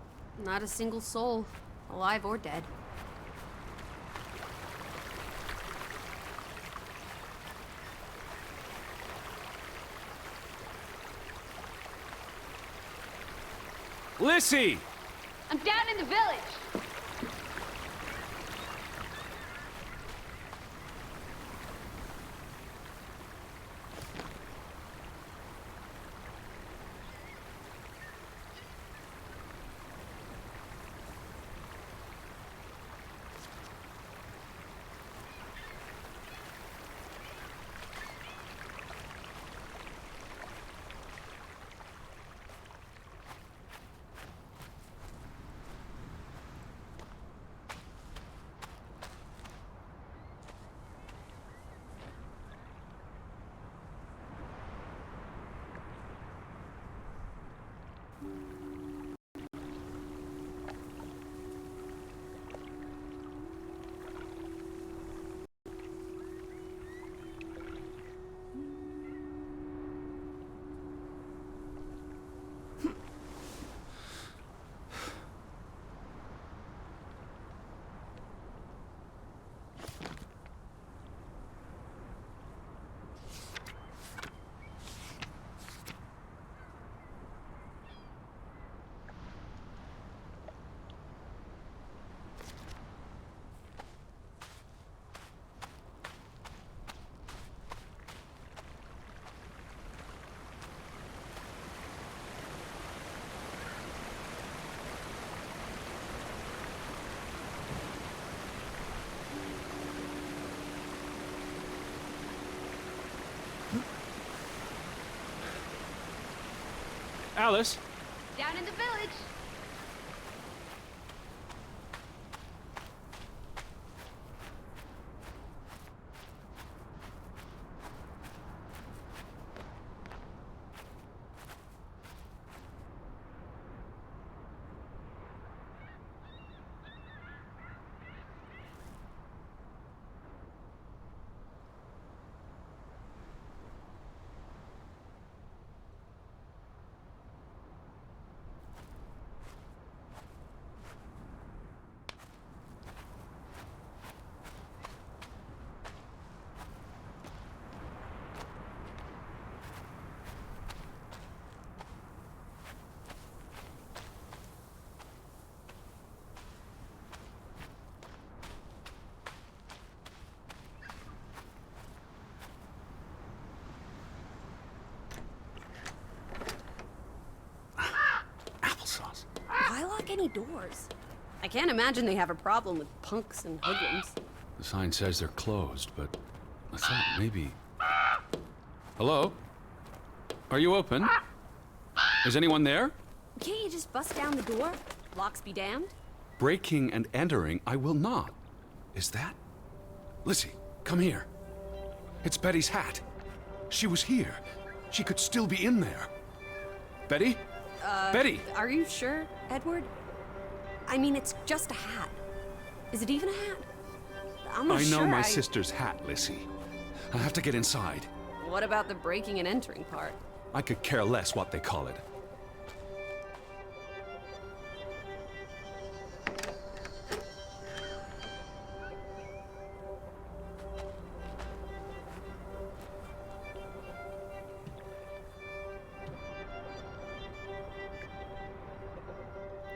Speaker 1: Not a single soul, alive or dead.
Speaker 4: Lissy!
Speaker 3: I'm down in the village.
Speaker 4: Alice?
Speaker 3: Down in the village.
Speaker 2: Applesauce.
Speaker 1: Why lock any doors? I can't imagine they have a problem with punks and hoodlums.
Speaker 2: The sign says they're closed, but I thought maybe... Hello? Are you open? Is anyone there?
Speaker 1: Can't you just bust down the door? Locks be damned.
Speaker 2: Breaking and entering, I will not. Is that?
Speaker 4: Lizzie, come here. It's Betty's hat. She was here. She could still be in there. Betty? Betty!
Speaker 1: Are you sure, Edward? I mean, it's just a hat. Is it even a hat? I'm not
Speaker 4: I know
Speaker 1: sure
Speaker 4: my sister's hat, Lizzie. I have to get inside.
Speaker 1: What about the breaking and entering part?
Speaker 4: I could care less what they call it.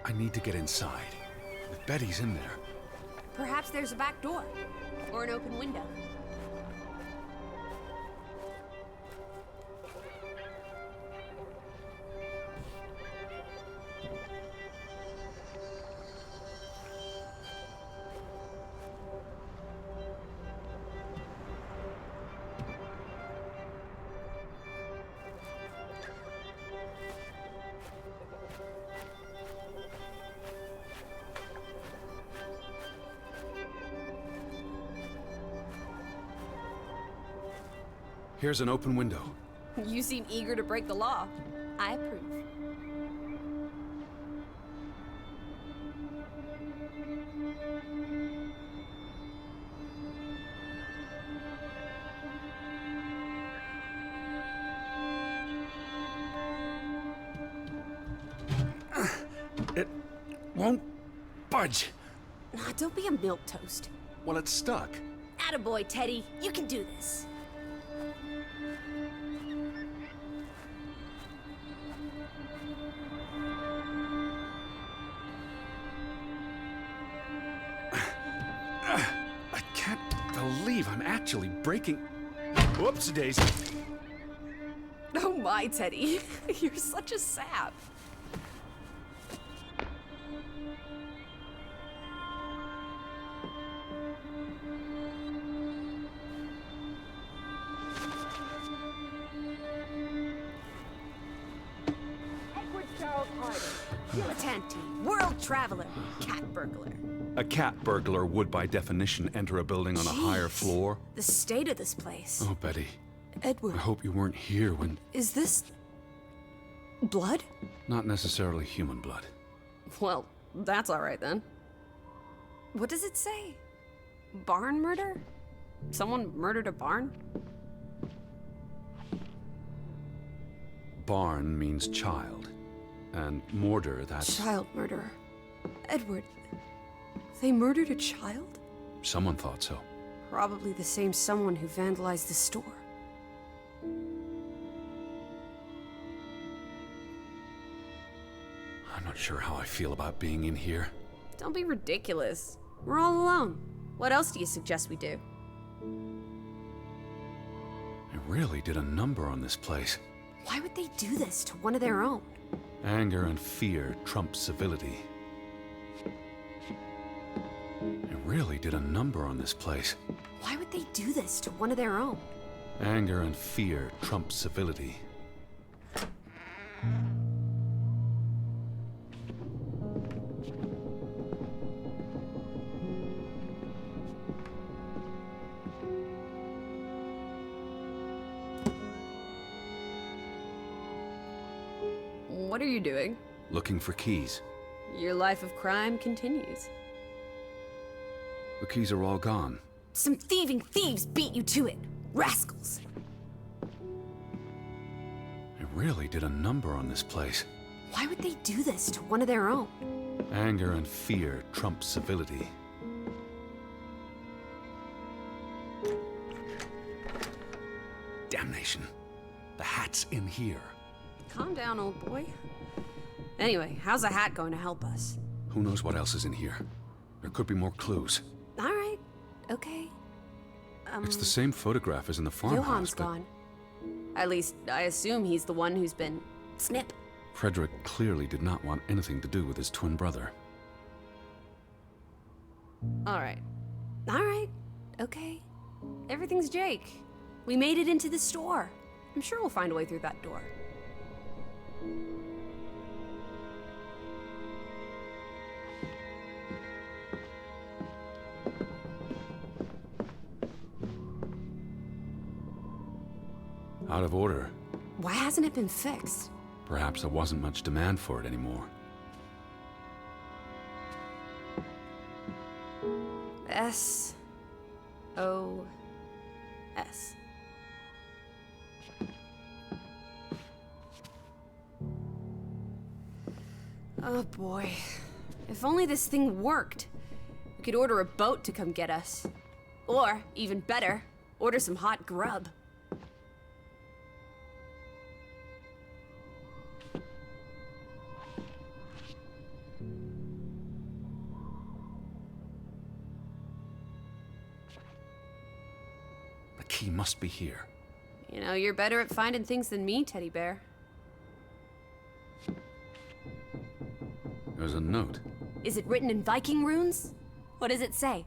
Speaker 4: I need to get inside. If Betty's in there.
Speaker 1: Perhaps there's a back door. Or an open window.
Speaker 4: Here's an open window.
Speaker 1: You seem eager to break the law. I approve.
Speaker 4: It won't budge.
Speaker 1: Nah, don't be a milquetoast.
Speaker 4: Well, it's stuck.
Speaker 1: Attaboy, Teddy. You can do this.
Speaker 4: I can't believe I'm actually breaking... Whoops, Daisy.
Speaker 1: Oh my, Teddy. You're such a sap. Dilettante, world traveler, cat burglar.
Speaker 2: A cat burglar would, by definition, enter a building on a higher
Speaker 1: Jeez.
Speaker 2: floor.
Speaker 1: The state of this place.
Speaker 2: Oh, Betty.
Speaker 1: Edward,
Speaker 2: I hope you weren't here when...
Speaker 1: is this... blood?
Speaker 2: Not necessarily human blood.
Speaker 1: Well, that's all right then. What does it say? Barn murder? Someone murdered a barn?
Speaker 2: Barn means child. And mortar, that's...
Speaker 1: Child murderer. Edward, they murdered a child?
Speaker 2: Someone thought so.
Speaker 1: Probably the same someone who vandalized the store.
Speaker 2: I'm not sure how I feel about being in here.
Speaker 1: Don't be ridiculous. We're all alone. What else do you suggest we do?
Speaker 2: It really did a number on this place.
Speaker 1: Why would they do this to one of their own?
Speaker 2: Anger and fear trump civility. It really did a number on this place.
Speaker 1: Why would they do this to one of their own?
Speaker 2: Anger and fear trump civility.
Speaker 1: What are you doing?
Speaker 2: Looking for keys.
Speaker 1: Your life of crime continues.
Speaker 2: The keys are all gone.
Speaker 1: Some thieving thieves beat you to it. Rascals.
Speaker 2: They really did a number on this place.
Speaker 1: Why would they do this to one of their own?
Speaker 2: Anger and fear trump civility. Damnation. The hat's in here.
Speaker 1: Calm down, old boy. Anyway, how's a hat going to help us?
Speaker 2: Who knows what else is in here? There could be more clues.
Speaker 1: All right. Okay.
Speaker 2: It's the same photograph as in the farmhouse,
Speaker 1: Johan's
Speaker 2: but
Speaker 1: gone. At least, I assume he's the one who's been... snip.
Speaker 2: Frederick clearly did not want anything to do with his twin brother.
Speaker 1: All right. All right. Okay. Everything's Jake. We made it into the store. I'm sure we'll find a way through that door.
Speaker 2: Out of order.
Speaker 1: Why hasn't it been fixed?
Speaker 2: Perhaps there wasn't much demand for it anymore.
Speaker 1: S-O-S. Oh boy. If only this thing worked. We could order a boat to come get us. Or, even better, order some hot grub.
Speaker 2: The key must be here.
Speaker 1: You know, you're better at finding things than me, Teddy Bear.
Speaker 2: There's a note.
Speaker 1: Is it written in Viking runes? What does it say?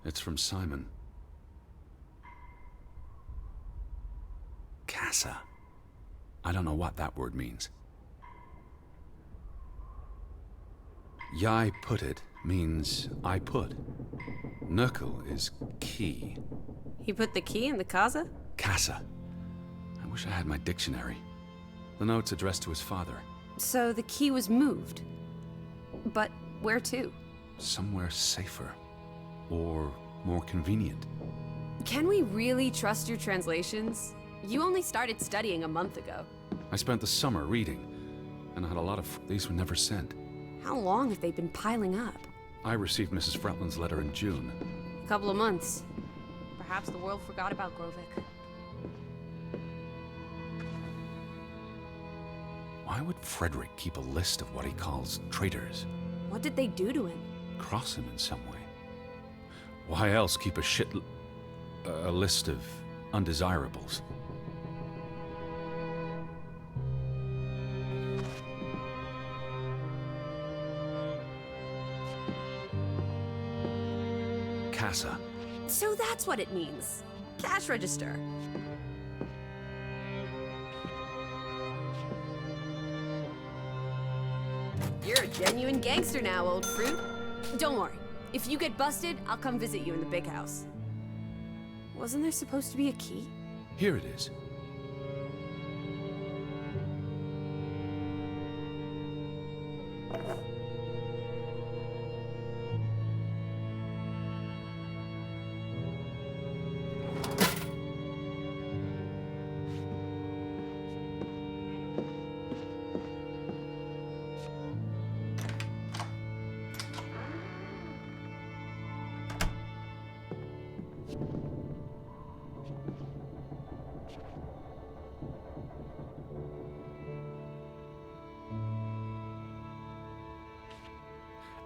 Speaker 2: It's from Simon. Casa. I don't know what that word means. Yai put it means I put. Nurkel is key.
Speaker 1: He put the key in the casa?
Speaker 2: Casa. I wish I had my dictionary. The note's addressed to his father.
Speaker 1: So the key was moved. But where to?
Speaker 2: Somewhere safer. Or more convenient.
Speaker 1: Can we really trust your translations? You only started studying a month ago.
Speaker 2: I spent the summer reading, and I had a lot of... These were never sent.
Speaker 1: How long have they been piling up?
Speaker 2: I received Mrs. Fretland's letter in June.
Speaker 1: A couple of months. Perhaps the world forgot about Grovik.
Speaker 2: Why would Frederick keep a list of what he calls traitors?
Speaker 1: What did they do to him?
Speaker 2: Cross him in some way? Why else keep a list of undesirables? Casa.
Speaker 1: So that's what it means. Cash register. You're a genuine gangster now, old fruit. Don't worry. If you get busted, I'll come visit you in the big house. Wasn't there supposed to be a key?
Speaker 2: Here it is.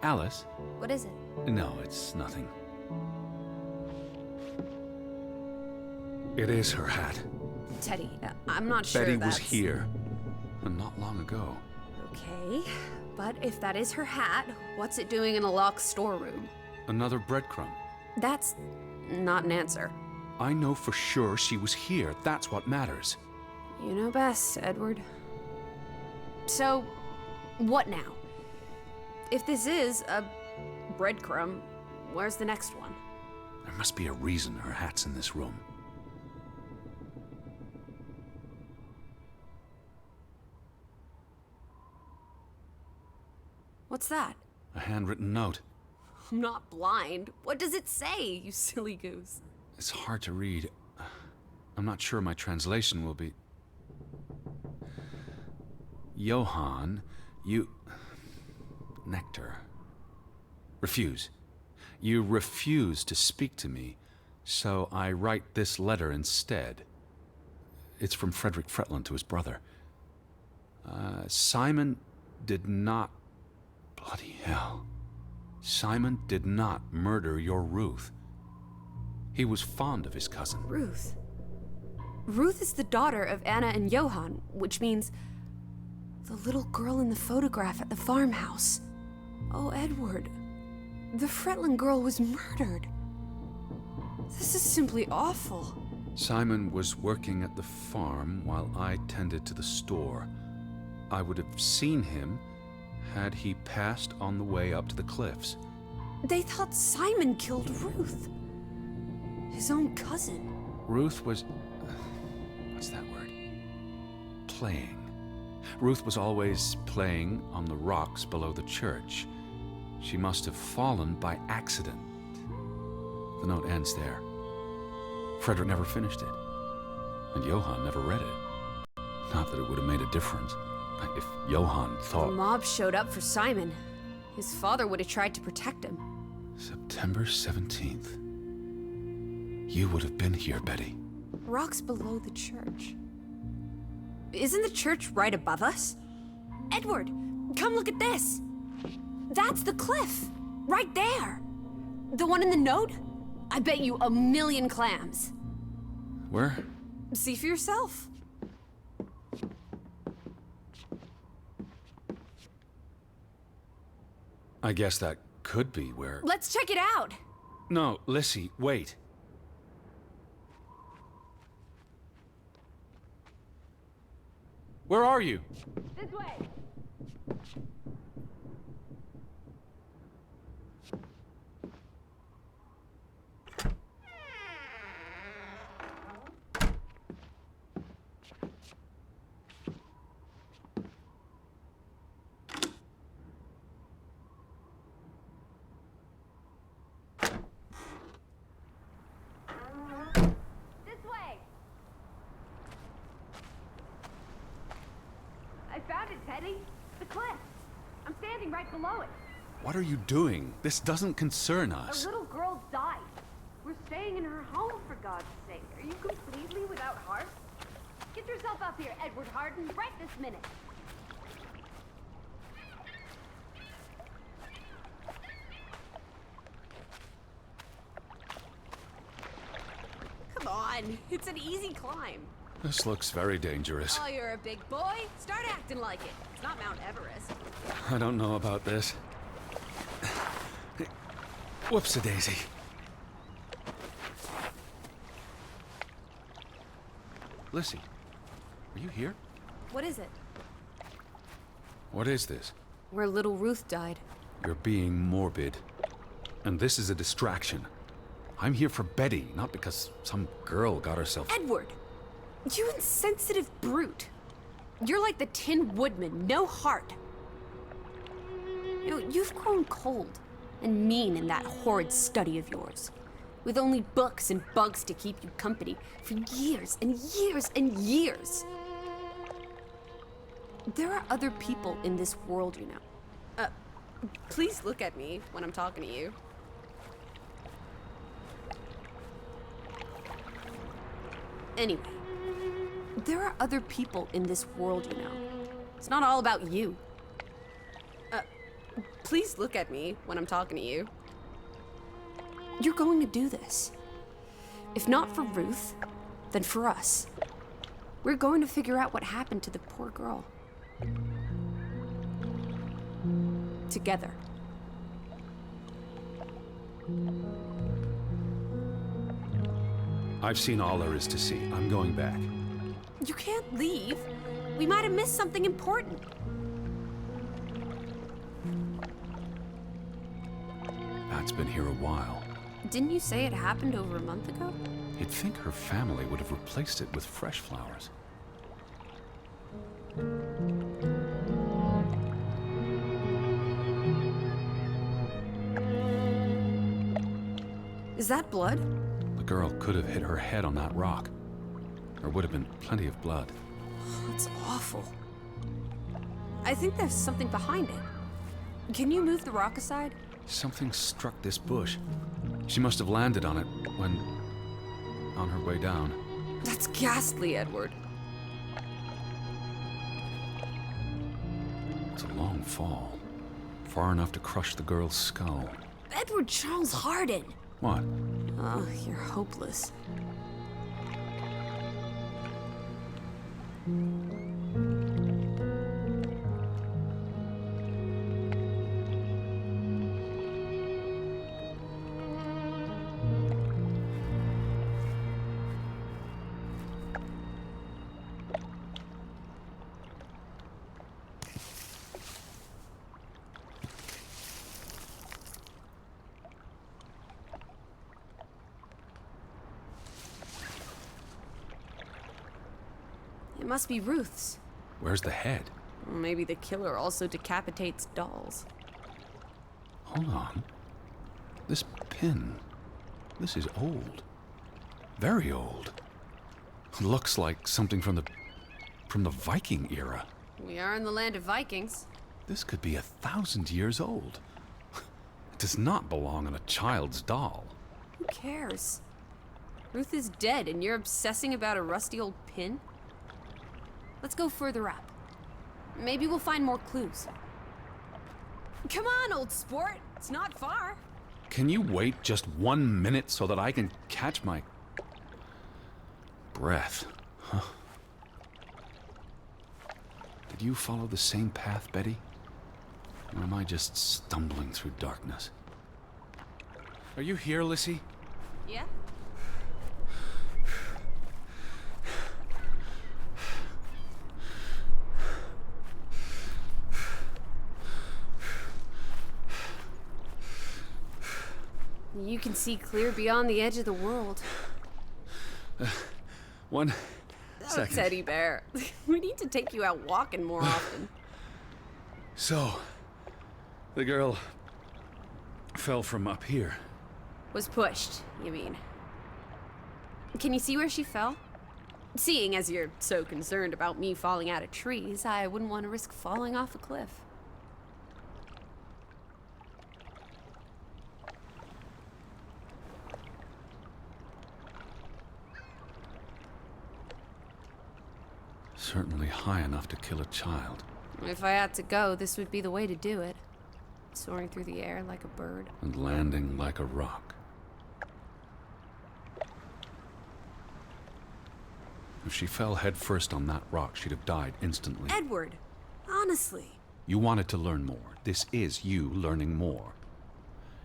Speaker 2: Alice?
Speaker 1: What is it?
Speaker 2: No, it's nothing. It is her hat.
Speaker 1: Teddy, I'm not sure
Speaker 2: Betty
Speaker 1: that's...
Speaker 2: was here. And not long ago.
Speaker 1: Okay, but if that is her hat, what's it doing in a locked storeroom?
Speaker 2: Another breadcrumb.
Speaker 1: That's not an answer.
Speaker 2: I know for sure she was here. That's what matters.
Speaker 1: You know best, Edward. So, what now? If this is a breadcrumb, where's the next one?
Speaker 2: There must be a reason her hat's in this room.
Speaker 1: What's that?
Speaker 2: A handwritten note.
Speaker 1: I'm not blind. What does it say, you silly goose?
Speaker 2: It's hard to read. I'm not sure my translation will be... Johann, you... Nectar. Refuse. You refuse to speak to me, so I write this letter instead. It's from Frederick Fretland to his brother. Simon did not... Bloody hell. Simon did not murder your Ruth. He was fond of his cousin.
Speaker 1: Ruth. Ruth is the daughter of Anna and Johann, which means the little girl in the photograph at the farmhouse. Oh, Edward. The Fretland girl was murdered. This is simply awful.
Speaker 2: Simon was working at the farm while I tended to the store. I would have seen him had he passed on the way up to the cliffs.
Speaker 1: They thought Simon killed Ruth. His own cousin.
Speaker 2: Ruth was... what's that word? Playing. Ruth was always playing on the rocks below the church. She must have fallen by accident. The note ends there. Frederick never finished it. And Johann never read it. Not that it would have made a difference. If Johann thought...
Speaker 1: The mob showed up for Simon. His father would have tried to protect him.
Speaker 2: September 17th. You would have been here, Betty.
Speaker 1: Rocks below the church. Isn't the church right above us? Edward, come look at this. That's the cliff. Right there. The one in the note? I bet you 1,000,000 clams.
Speaker 2: Where?
Speaker 1: See for yourself.
Speaker 2: I guess that could be where...
Speaker 1: Let's check it out.
Speaker 2: No, Lissy, wait. Where are you?
Speaker 3: This way. This way. I found it, Teddy. The cliff. I'm standing right below it.
Speaker 2: What are you doing? This doesn't concern
Speaker 3: A
Speaker 2: us.
Speaker 3: little girl died. We're staying in her home, for God's sake. Are you completely without heart? Get yourself up here, Edward Harden, right this minute.
Speaker 1: Come on, it's an easy climb.
Speaker 2: This looks very dangerous.
Speaker 1: Oh, you're a big boy. Start acting like it. It's not Mount Everest.
Speaker 2: I don't know about this. Whoops-a-daisy. Lissy, are you here?
Speaker 1: What is it?
Speaker 2: What is this?
Speaker 1: Where little Ruth died.
Speaker 2: You're being morbid. And this is a distraction. I'm here for Betty, not because some girl got herself...
Speaker 1: Edward! You insensitive brute. You're like the Tin Woodman, no heart. You know, you've grown cold and mean in that horrid study of yours, with only books and bugs to keep you company for years and years and years. There are other people in this world, you know. Please look at me when I'm talking to you. Anyway, there are other people in this world, you know. It's not all about you. Please look at me when I'm talking to you. You're going to do this. If not for Ruth, then for us. We're going to figure out what happened to the poor girl. Together.
Speaker 2: I've seen all there is to see. I'm going back.
Speaker 1: You can't leave. We might have missed something important.
Speaker 2: Pat's been here a while.
Speaker 1: Didn't you say it happened over a month ago?
Speaker 2: You'd think her family would have replaced it with fresh flowers.
Speaker 1: Is that blood?
Speaker 2: The girl could have hit her head on that rock. There would have been plenty of blood.
Speaker 1: That's awful. I think there's something behind it. Can you move the rock aside?
Speaker 2: Something struck this bush. She must have landed on it when... on her way down.
Speaker 1: That's ghastly, Edward.
Speaker 2: It's a long fall. Far enough to crush the girl's skull.
Speaker 1: Edward Charles Hardin!
Speaker 2: What?
Speaker 1: Oh, you're hopeless. It must be Ruth's.
Speaker 2: Where's the head?
Speaker 1: Maybe the killer also decapitates dolls.
Speaker 2: Hold on. This pin. This is old. Very old. Looks like something from the Viking era.
Speaker 1: We are in the land of Vikings.
Speaker 2: This could be 1,000 years old. It does not belong on a child's doll.
Speaker 1: Who cares? Ruth is dead and you're obsessing about a rusty old pin? Let's go further up. Maybe we'll find more clues. Come on, old sport. It's not far.
Speaker 2: Can you wait just 1 minute so that I can catch my breath? Huh. Did you follow the same path, Betty? Or am I just stumbling through darkness?
Speaker 4: Are you here, Lissy?
Speaker 1: Yeah? You can see clear beyond the edge of the world.
Speaker 2: One
Speaker 1: Oh,
Speaker 2: second.
Speaker 1: Teddy Bear. We need to take you out walking more often.
Speaker 4: So, the girl fell from up here.
Speaker 1: Was pushed, you mean? Can you see where she fell? Seeing as you're so concerned about me falling out of trees, I wouldn't want to risk falling off a cliff.
Speaker 2: Certainly high enough to kill a child.
Speaker 1: If I had to go, this would be the way to do it. Soaring through the air like a bird.
Speaker 2: And landing like a rock. If she fell headfirst on that rock, she'd have died instantly.
Speaker 1: Edward, honestly.
Speaker 2: You wanted to learn more. This is you learning more.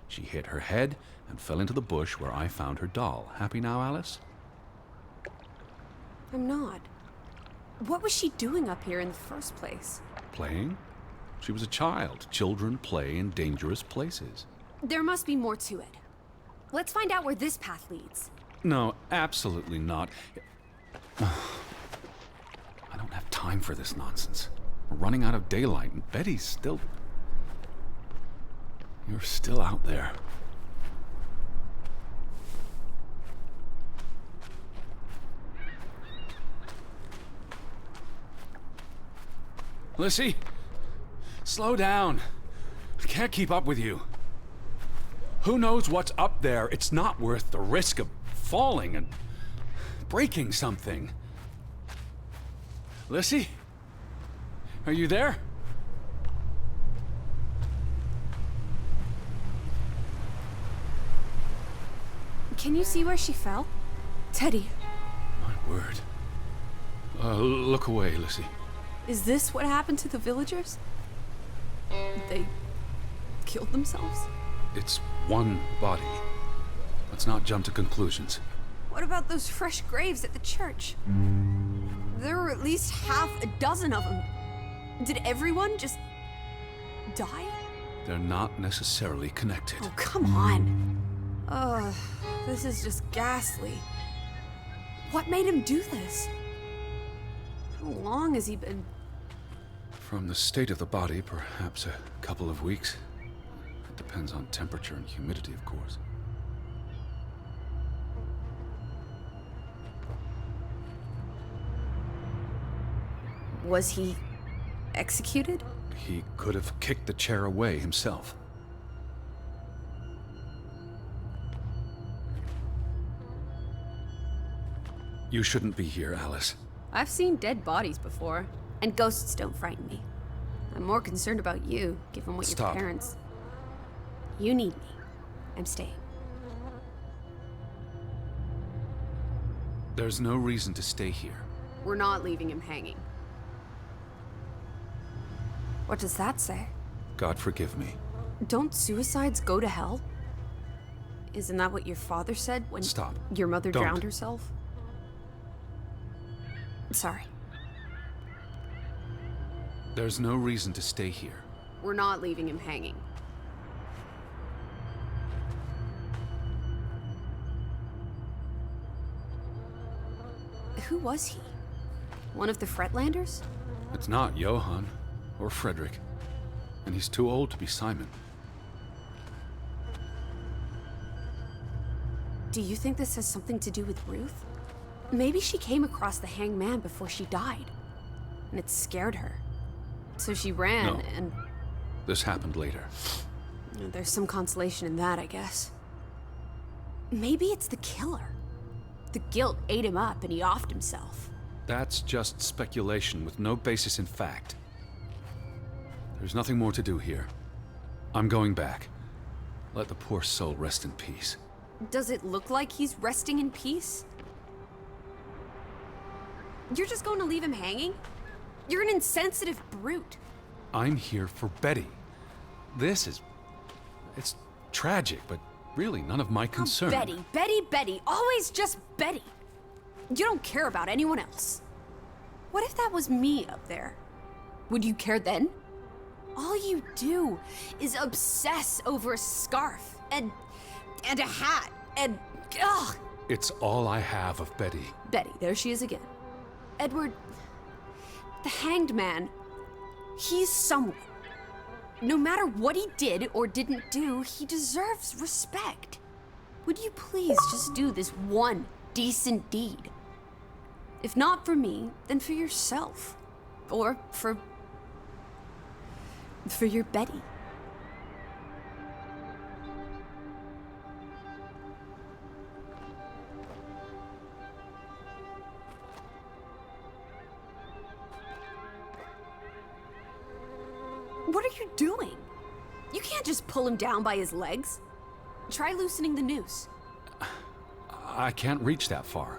Speaker 2: She hit her head and fell into the bush where I found her doll. Happy now, Alice?
Speaker 1: I'm not. What was she doing up here in the first place?
Speaker 2: Playing? She was a child. Children play in dangerous places.
Speaker 1: There must be more to it. Let's find out where this path leads.
Speaker 2: No, absolutely not. I don't have time for this nonsense. We're running out of daylight, and Betty's still... You're still out there.
Speaker 4: Lissy, slow down. I can't keep up with you. Who knows what's up there? It's not worth the risk of falling and breaking something. Lissy? Are you there?
Speaker 1: Can you see where she fell? Teddy,
Speaker 2: My word. Look away, Lissy.
Speaker 1: is this what happened to the villagers? They killed themselves?
Speaker 2: It's one body. Let's not jump to conclusions.
Speaker 1: What about those fresh graves at the church? There were at least half a dozen of them. Did everyone just die?
Speaker 2: They're not necessarily connected.
Speaker 1: Oh, come on. Ugh, this is just ghastly. What made him do this? How long has he been...
Speaker 2: From the state of the body, perhaps a couple of weeks. It depends on temperature and humidity, of course.
Speaker 1: Was he executed?
Speaker 4: He could have kicked the chair away himself. You shouldn't be here, Alice.
Speaker 1: I've seen dead bodies before, and ghosts don't frighten me. I'm more concerned about you, given what
Speaker 4: Stop.
Speaker 1: your parents... You need me. I'm staying.
Speaker 4: There's no reason to stay here.
Speaker 1: We're not leaving him hanging. What does that say?
Speaker 4: God forgive me.
Speaker 1: Don't suicides go to hell? Isn't that what your father said when
Speaker 4: Stop.
Speaker 1: your mother
Speaker 4: Don't.
Speaker 1: drowned herself? Sorry.
Speaker 4: There's no reason to stay here.
Speaker 1: We're not leaving him hanging. Who was he? One of the Fretlanders?
Speaker 4: It's not Johann or Frederick, and he's too old to be Simon.
Speaker 1: Do you think this has something to do with Ruth? Maybe she came across the hanged man before she died, and it scared her. So she ran,
Speaker 4: No.
Speaker 1: and
Speaker 4: This happened later.
Speaker 1: there's some consolation in that, I guess. Maybe it's the killer. The guilt ate him up, and he offed himself.
Speaker 4: That's just speculation with no basis in fact. There's nothing more to do here. I'm going back. Let the poor soul rest in peace.
Speaker 1: Does it look like he's resting in peace? You're just going to leave him hanging? You're an insensitive brute.
Speaker 4: I'm here for Betty. It's tragic, but really none of my concern.
Speaker 1: Oh, Betty, always just Betty. You don't care about anyone else. What if that was me up there? Would you care then? All you do is obsess over a scarf and a hat and ugh.
Speaker 4: It's all I have of Betty.
Speaker 1: Betty, there she is again. Edward, the hanged man, he's someone. No matter what he did or didn't do, he deserves respect. Would you please just do this one decent deed? If not for me, then for yourself. Or for your Betty. What are you doing? You can't just pull him down by his legs. Try loosening the noose.
Speaker 4: I can't reach that far.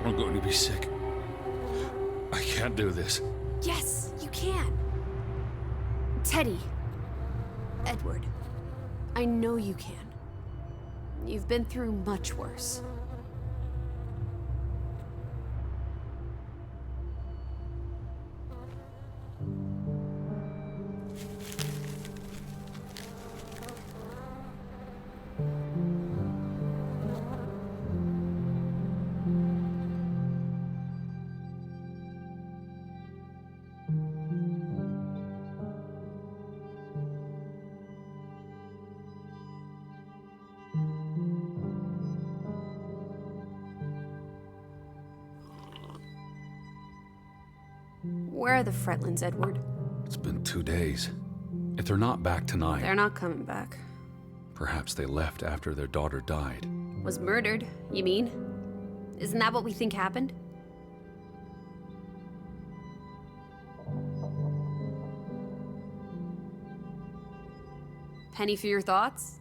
Speaker 4: I'm going to be sick. I can't do this.
Speaker 1: Yes, you can. Teddy. Edward. I know you can. You've been through much worse. Where are the Fretlands, Edward?
Speaker 4: It's been 2 days. If they're not back tonight,
Speaker 1: They're not coming back.
Speaker 4: perhaps they left after their daughter died.
Speaker 1: Was murdered, you mean? Isn't that what we think happened? Penny for your thoughts?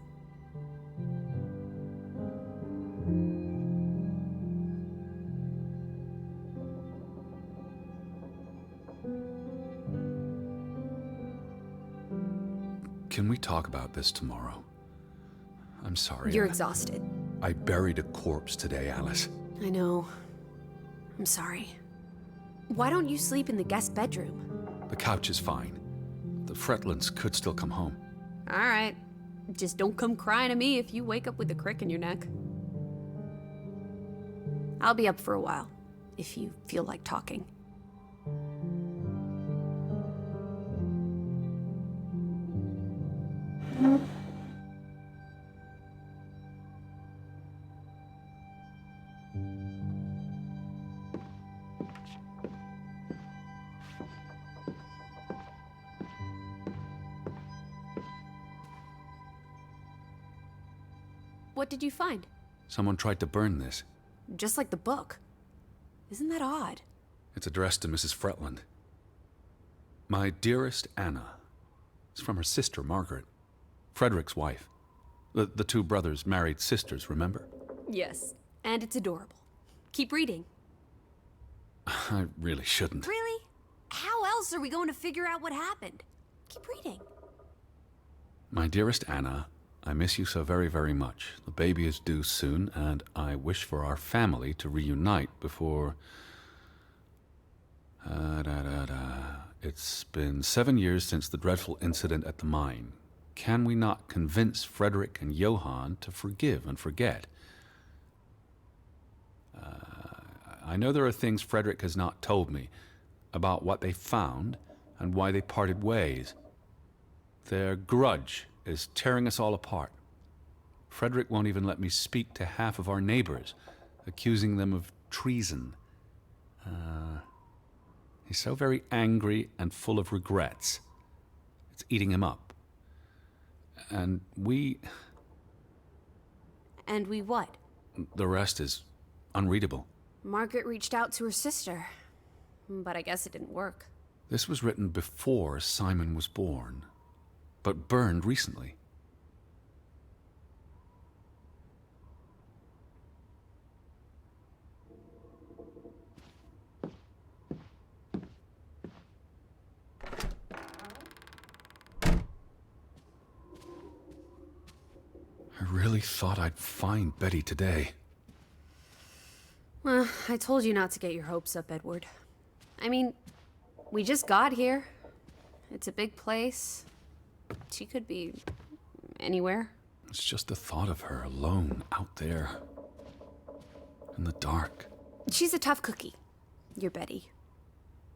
Speaker 4: Can we talk about this tomorrow? I'm sorry.
Speaker 1: You're exhausted.
Speaker 4: I buried a corpse today, Alice.
Speaker 1: I know. I'm sorry. Why don't you sleep in the guest bedroom?
Speaker 4: The couch is fine. The Fretlands could still come home.
Speaker 1: All right. Just don't come crying to me if you wake up with a crick in your neck. I'll be up for a while, if you feel like talking. What did you find?
Speaker 4: Someone tried to burn this.
Speaker 1: Just like the book. Isn't that odd?
Speaker 4: It's addressed to Mrs. Fretland. My dearest Anna. It's from her sister, Margaret. Frederick's wife. The two brothers married sisters, remember?
Speaker 1: Yes, and it's adorable. Keep reading.
Speaker 4: I really shouldn't.
Speaker 1: Really? How else are we going to figure out what happened? Keep reading.
Speaker 4: My dearest Anna, I miss you so very, very much. The baby is due soon, and I wish for our family to reunite before... It's been 7 years since the dreadful incident at the mine. Can we not convince Frederick and Johann to forgive and forget? I know there are things Frederick has not told me about what they found and why they parted ways. Their grudge is tearing us all apart. Frederick won't even let me speak to half of our neighbors, accusing them of treason. He's so very angry and full of regrets. It's eating him up. And we...
Speaker 1: And we what?
Speaker 4: The rest is unreadable.
Speaker 1: Margaret reached out to her sister, but I guess it didn't work.
Speaker 4: This was written before Simon was born, but burned recently. I really thought I'd find Betty today.
Speaker 1: Well, I told you not to get your hopes up, Edward. I mean, we just got here. It's a big place. She could be anywhere.
Speaker 4: It's just the thought of her alone out there in the dark.
Speaker 1: She's a tough cookie, your Betty.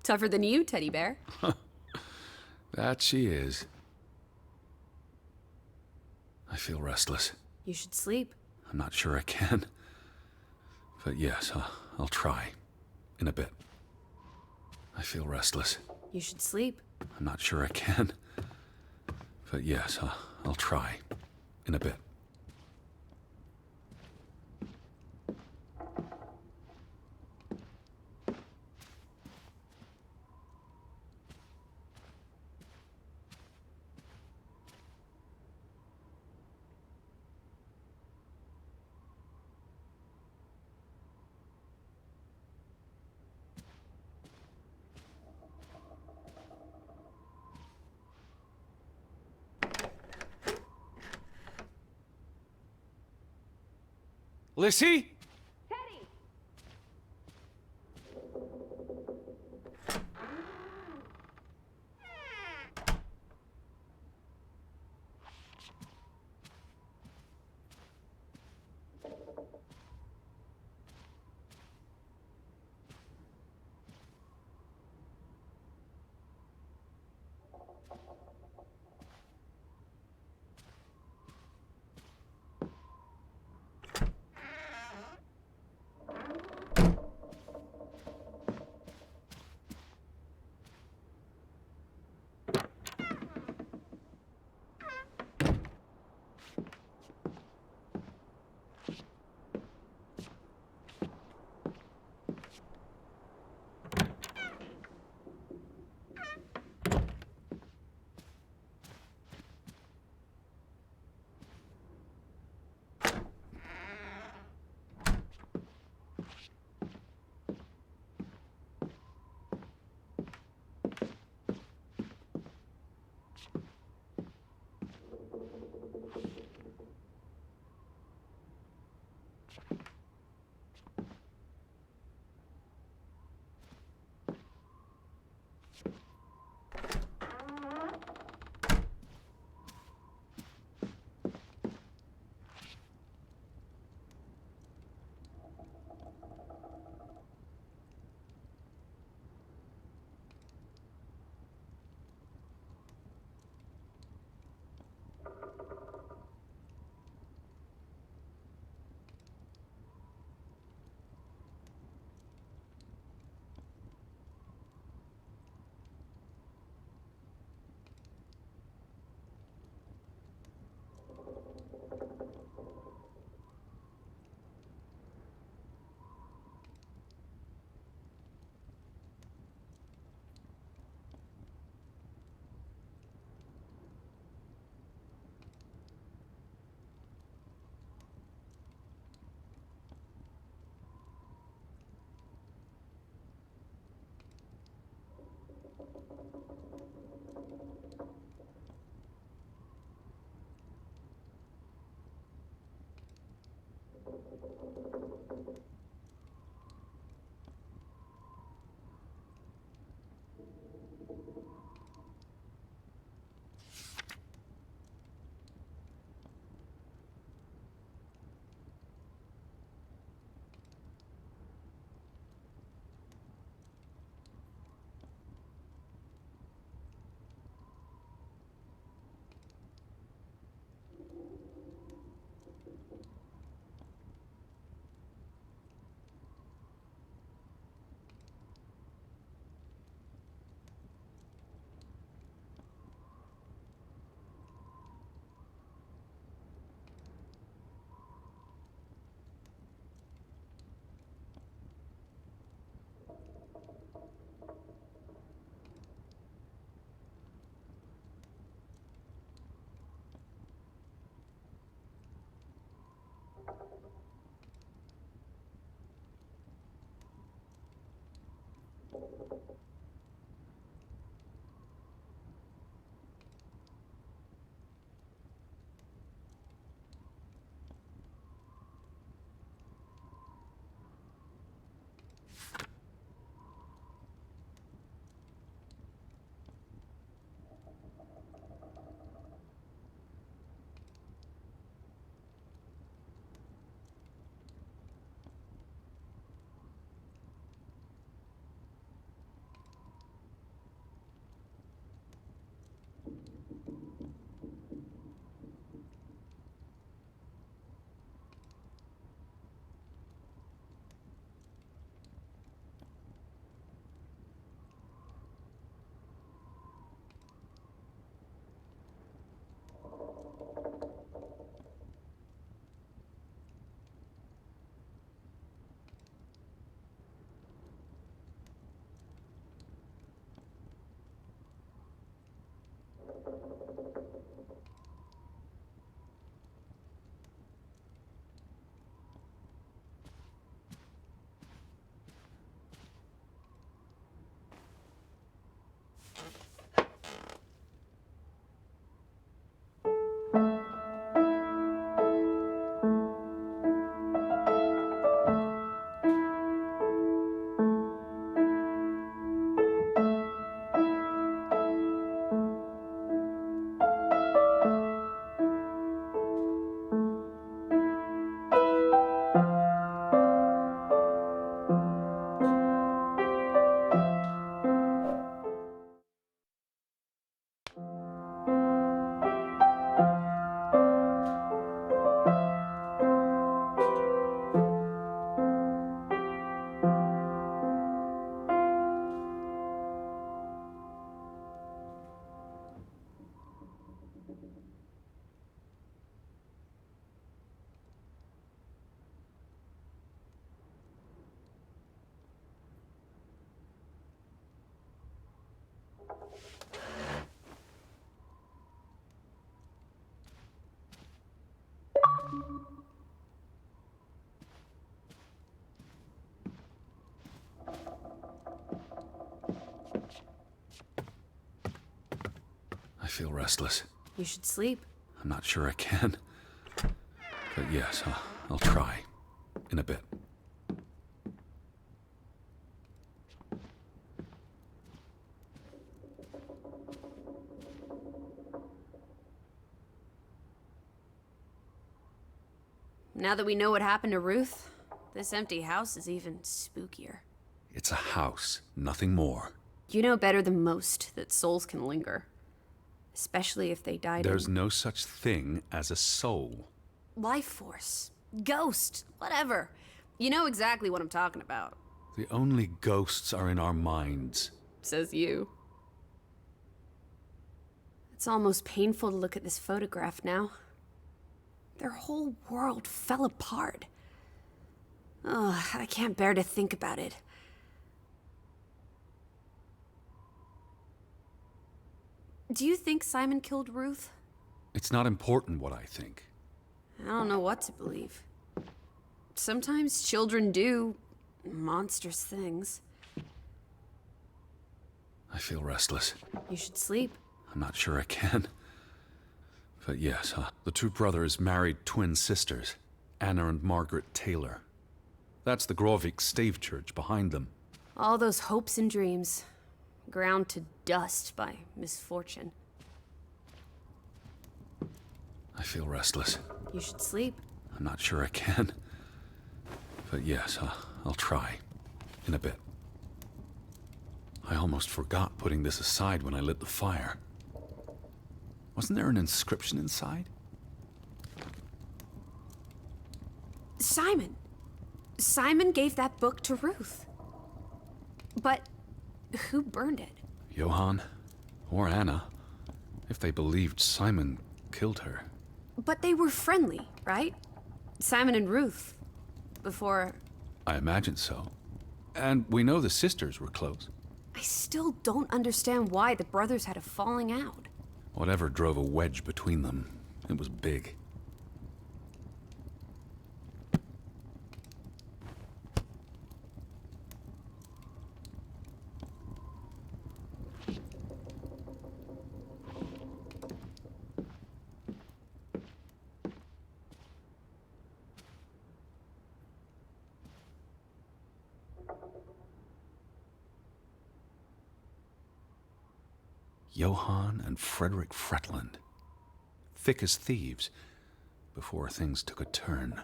Speaker 1: Tougher than you, teddy bear.
Speaker 4: That she is. I feel restless.
Speaker 1: You should sleep.
Speaker 4: I'm not sure I can. But yes, I'll try. In a bit. I feel restless.
Speaker 1: You should sleep.
Speaker 4: I'm not sure I can. But yes, I'll try. In a bit. Lissy?
Speaker 3: Teddy!
Speaker 2: feel restless.
Speaker 1: You should sleep.
Speaker 2: I'm not sure I can. But yes, I'll try. In a bit.
Speaker 1: Now that we know what happened to Ruth, this empty house is even spookier.
Speaker 2: It's a house, nothing more.
Speaker 1: You know better than most that souls can linger. Especially if they died
Speaker 2: There's no such thing as a soul.
Speaker 1: life force, ghost, whatever. You know exactly what I'm talking about.
Speaker 2: The only ghosts are in our minds.
Speaker 1: Says you. It's almost painful to look at this photograph now. Their whole world fell apart. Ugh, I can't bear to think about it. Do you think Simon killed Ruth?
Speaker 2: It's not important what I think.
Speaker 1: I don't know what to believe. Sometimes children do monstrous things.
Speaker 2: I feel restless.
Speaker 1: You should sleep.
Speaker 2: I'm not sure I can. But yes, the two brothers married twin sisters, Anna and Margaret Taylor. That's the Grovik stave church behind them.
Speaker 1: All those hopes and dreams, ground to dust by misfortune.
Speaker 2: I feel restless.
Speaker 1: You should sleep.
Speaker 2: I'm not sure I can. But yes, I'll try. In a bit. I almost forgot putting this aside when I lit the fire. Wasn't there an inscription inside?
Speaker 1: Simon. Simon gave that book to Ruth. But who burned it?
Speaker 2: Johann? Or Anna? If they believed Simon killed her.
Speaker 1: But they were friendly, right? Simon and Ruth. Before...
Speaker 2: I imagine so. And we know the sisters were close.
Speaker 1: I still don't understand why the brothers had a falling out.
Speaker 2: Whatever drove a wedge between them, it was big. Johann and Frederick Fretland. Thick as thieves, before things took a turn.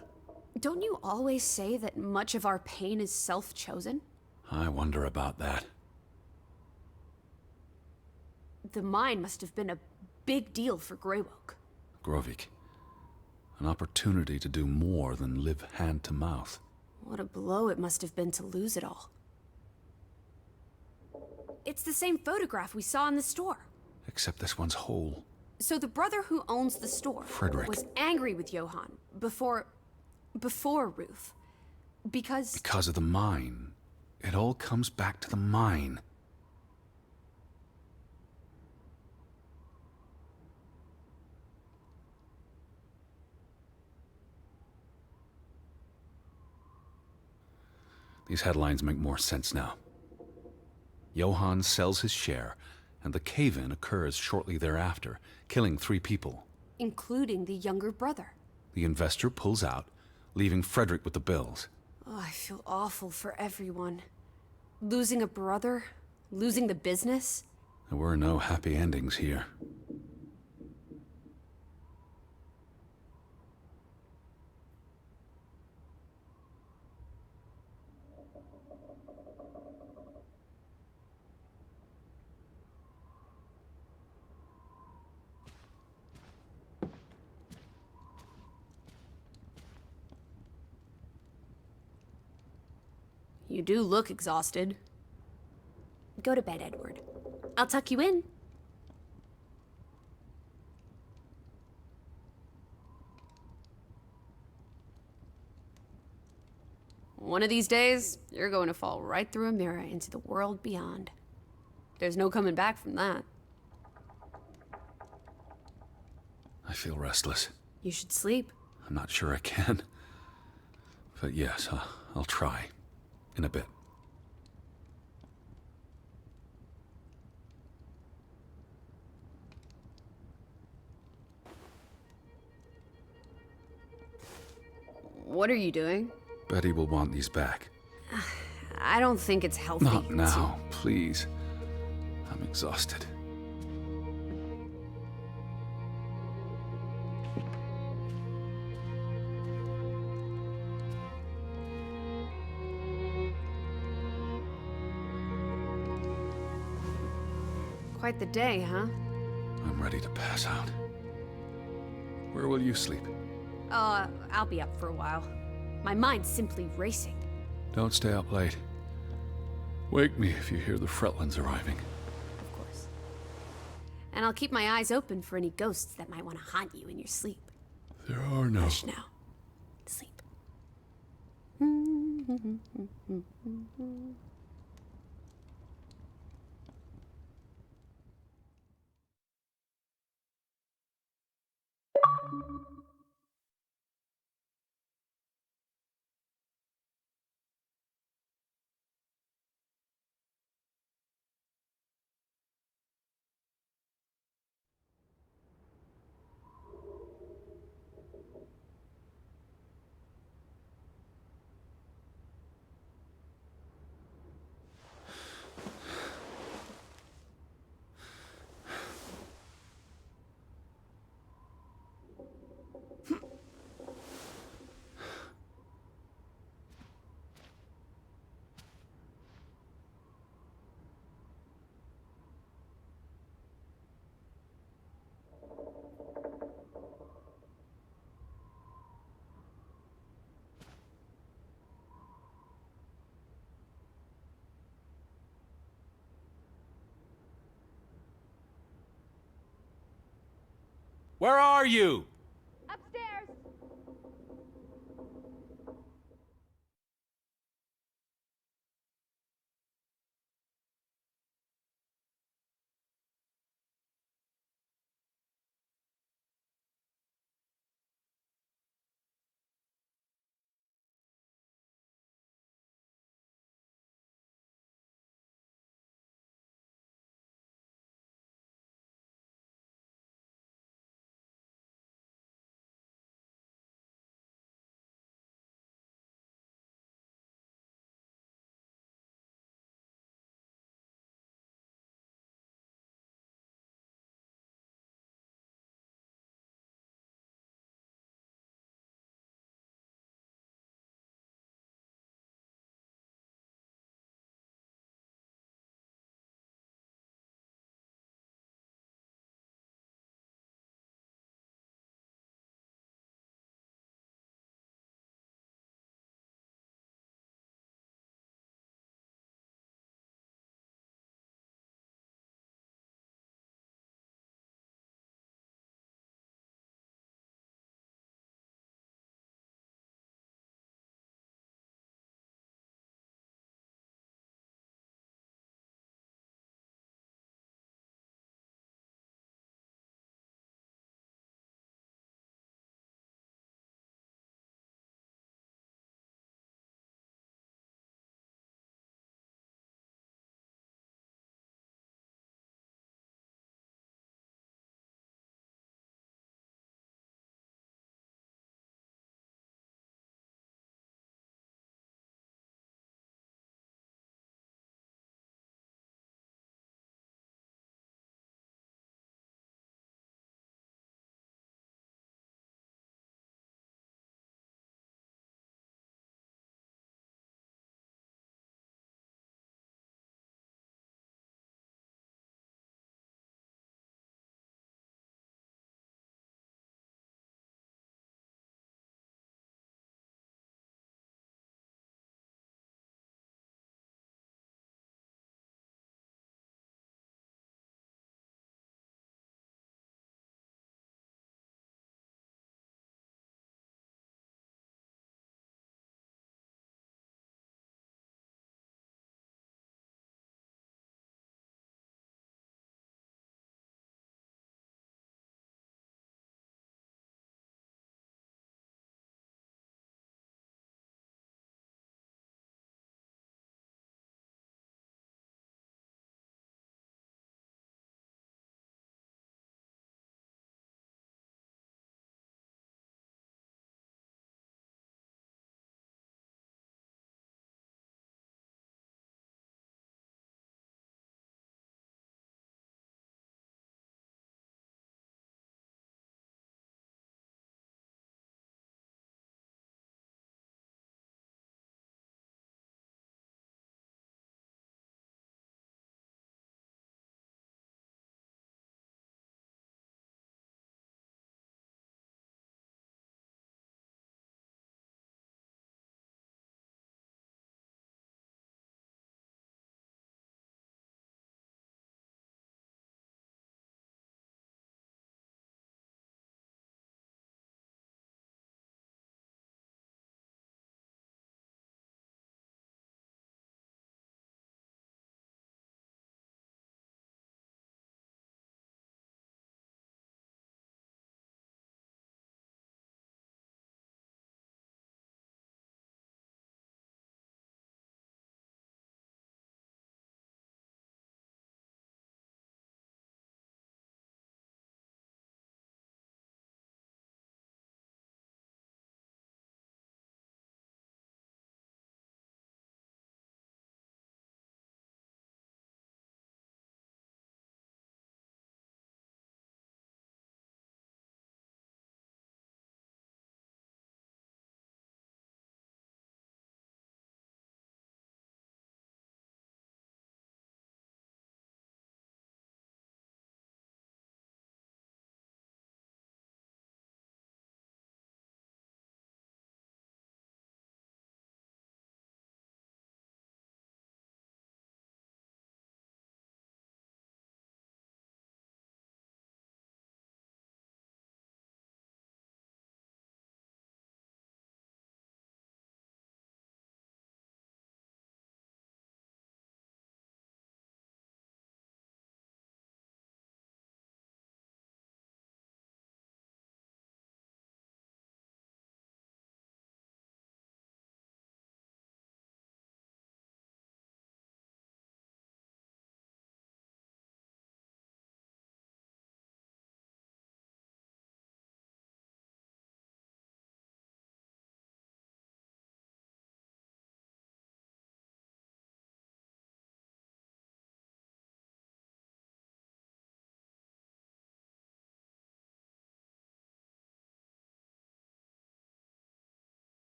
Speaker 1: Don't you always say that much of our pain is self-chosen?
Speaker 2: I wonder about that.
Speaker 1: The mine must have been a big deal for Greywoke.
Speaker 2: Grovik. An opportunity to do more than live hand to mouth.
Speaker 1: What a blow it must have been to lose it all. It's the same photograph we saw in the store.
Speaker 2: Except this one's whole.
Speaker 1: So the brother who owns the store
Speaker 2: Frederick.
Speaker 1: was angry with Johann before Ruth. Because
Speaker 2: of the mine. It all comes back to the mine. These headlines make more sense now. Johann sells his share, and the cave-in occurs shortly thereafter, killing 3 people.
Speaker 1: including the younger brother.
Speaker 2: The investor pulls out, leaving Frederick with the bills.
Speaker 1: Oh, I feel awful for everyone. Losing a brother, losing the business.
Speaker 2: There were no happy endings here.
Speaker 1: You do look exhausted. Go to bed, Edward. I'll tuck you in. One of these days, you're going to fall right through a mirror into the world beyond. There's no coming back from that.
Speaker 2: I feel restless.
Speaker 1: You should sleep.
Speaker 2: I'm not sure I can. But yes, I'll try. In a bit.
Speaker 1: What are you doing?
Speaker 2: Betty will want these back.
Speaker 1: I don't think it's healthy.
Speaker 2: Not now, please. I'm exhausted.
Speaker 1: Quite the day, huh?
Speaker 2: I'm ready to pass out. Where will you sleep?
Speaker 1: I'll be up for a while. My mind's simply racing.
Speaker 2: Don't stay up late. Wake me if you hear the Fretlands arriving.
Speaker 1: Of course. And I'll keep my eyes open for any ghosts that might want to haunt you in your sleep.
Speaker 2: There are no...
Speaker 1: Hush now. Sleep.
Speaker 4: Where are you?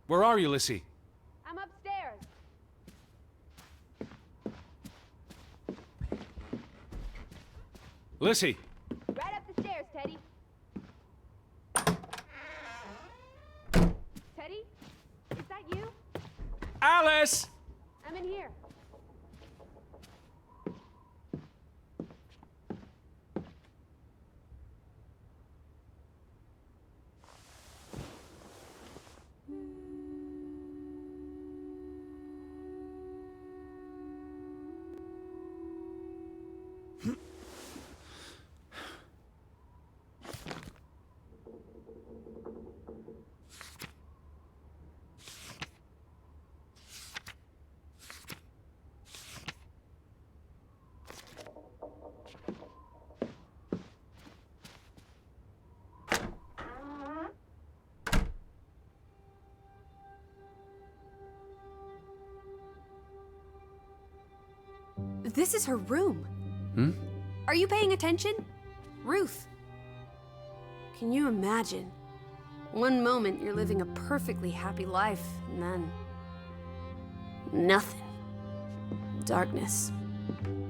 Speaker 4: Where are you, Lissy?
Speaker 3: I'm upstairs.
Speaker 4: Lissy!
Speaker 3: Right up the stairs, Teddy. Teddy? Is that you?
Speaker 4: Alice!
Speaker 3: I'm in here.
Speaker 1: This is her room. Are you paying attention? Ruth. Can you imagine? One moment you're living a perfectly happy life, and then... nothing. Darkness.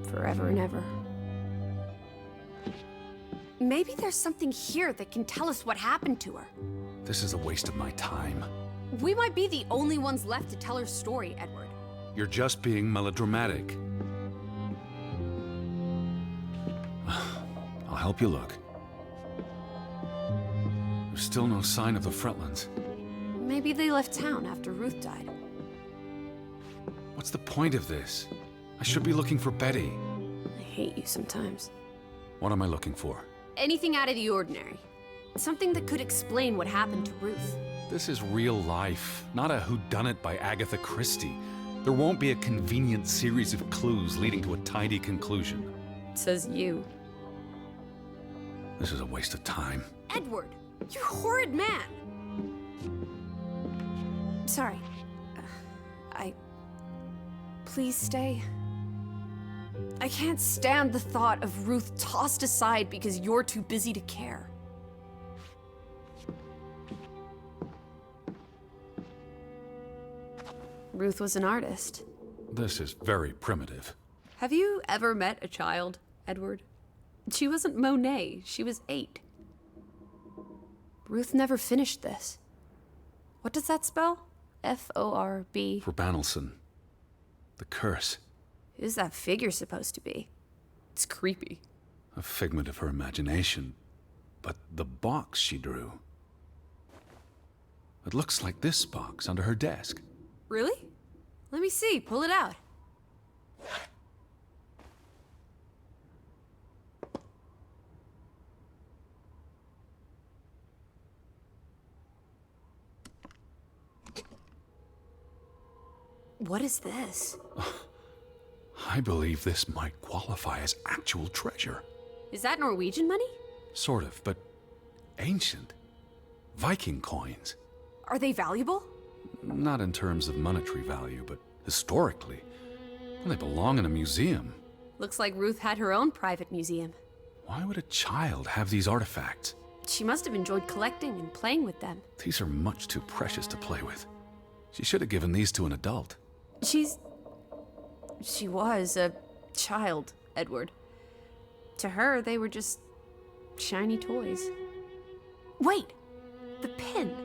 Speaker 1: Forever and ever. Maybe there's something here that can tell us what happened to her.
Speaker 4: This is a waste of my time.
Speaker 1: We might be the only ones left to tell her story, Edward.
Speaker 4: You're just being melodramatic. I'll help you look. There's still no sign of the Fretlands.
Speaker 1: Maybe they left town after Ruth died.
Speaker 4: What's the point of this? I should be looking for Betty.
Speaker 1: I hate you sometimes.
Speaker 4: What am I looking for?
Speaker 1: Anything out of the ordinary. Something that could explain what happened to Ruth.
Speaker 4: This is real life, not a whodunit by Agatha Christie. There won't be a convenient series of clues leading to a tidy conclusion.
Speaker 1: Says you.
Speaker 4: This is a waste of time.
Speaker 1: Edward, you horrid man! Sorry. Please stay. I can't stand the thought of Ruth tossed aside because you're too busy to care. Ruth was an artist.
Speaker 4: This is very primitive.
Speaker 1: Have you ever met a child, Edward? She wasn't Monet, she was 8. Ruth never finished this. What does that spell? F-O-R-B.
Speaker 4: For Banelson. The curse.
Speaker 1: Who's that figure supposed to be? It's creepy.
Speaker 4: A figment of her imagination. But the box she drew. It looks like this box under her desk.
Speaker 1: Really? Let me see, pull it out. What is this?
Speaker 4: I believe this might qualify as actual treasure.
Speaker 1: Is that Norwegian money?
Speaker 4: Sort of, but ancient. Viking coins.
Speaker 1: Are they valuable?
Speaker 4: Not in terms of monetary value, but historically. Well, they belong in a museum.
Speaker 1: Looks like Ruth had her own private museum.
Speaker 4: Why would a child have these artifacts?
Speaker 1: She must have enjoyed collecting and playing with them.
Speaker 4: These are much too precious to play with. She should have given these to an adult.
Speaker 1: She was a child, Edward. To her, they were just shiny toys. Wait! The pin!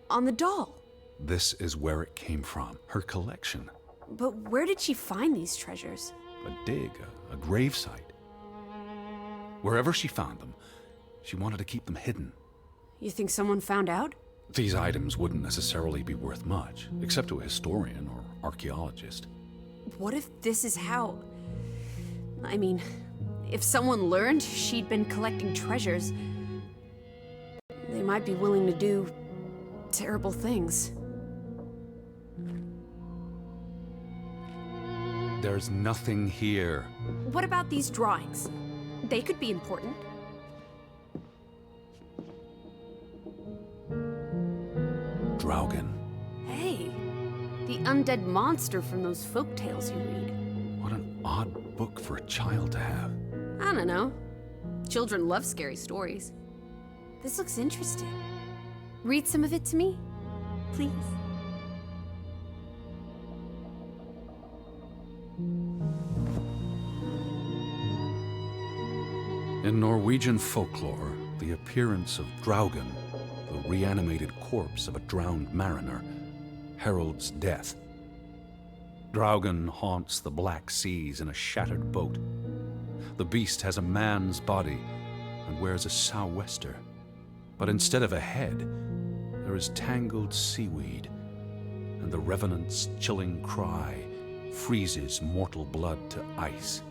Speaker 1: On the doll!
Speaker 4: This is where it came from, her collection.
Speaker 1: But where did she find these treasures?
Speaker 4: A dig, a grave site. Wherever she found them, she wanted to keep them hidden.
Speaker 1: You think someone found out?
Speaker 4: These items wouldn't necessarily be worth much, except to a historian or archaeologist.
Speaker 1: What if this is how... I mean, if someone learned she'd been collecting treasures, they might be willing to do terrible things.
Speaker 4: There's nothing here.
Speaker 1: What about these drawings? They could be important.
Speaker 4: Draugen.
Speaker 1: Hey, the undead monster from those folk tales you read.
Speaker 4: What an odd book for a child to have.
Speaker 1: I don't know. Children love scary stories. This looks interesting. Read some of it to me, please.
Speaker 2: In Norwegian folklore, the appearance of Draugen, the reanimated corpse of a drowned mariner, heralds death. Draugen haunts the Black Seas in a shattered boat. The beast has a man's body and wears a sou'wester. But instead of a head, there is tangled seaweed, and the revenant's chilling cry freezes mortal blood to ice.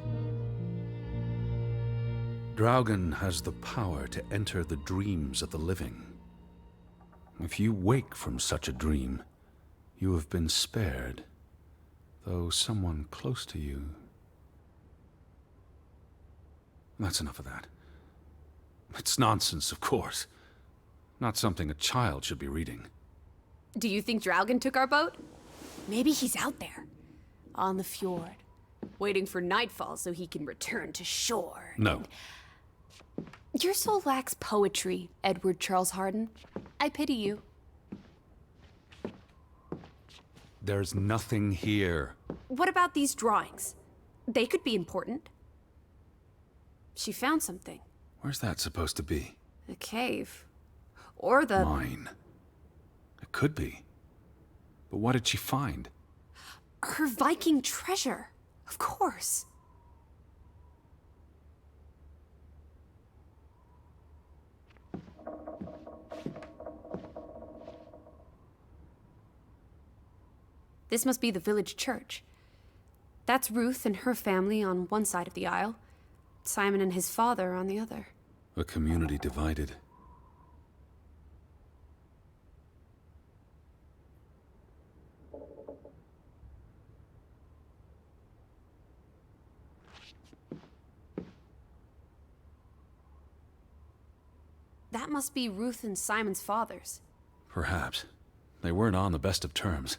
Speaker 2: Draugen has the power to enter the dreams of the living. If you wake from such a dream, you have been spared, though someone close to you... That's enough of that. It's nonsense, of course. Not something a child should be reading.
Speaker 1: Do you think Draugen took our boat? Maybe he's out there, on the fjord, waiting for nightfall so he can return to shore.
Speaker 2: No.
Speaker 1: Your soul lacks poetry, Edward Charles Harden. I pity you.
Speaker 2: There's nothing here.
Speaker 1: What about these drawings? They could be important. She found something.
Speaker 2: Where's that supposed to be?
Speaker 1: A cave. Or the...
Speaker 2: Mine. It could be. But what did she find?
Speaker 1: Her Viking treasure. Of course. This must be the village church. That's Ruth and her family on one side of the aisle, Simon and his father on the other.
Speaker 2: A community divided.
Speaker 1: That must be Ruth and Simon's fathers.
Speaker 2: Perhaps. They weren't on the best of terms.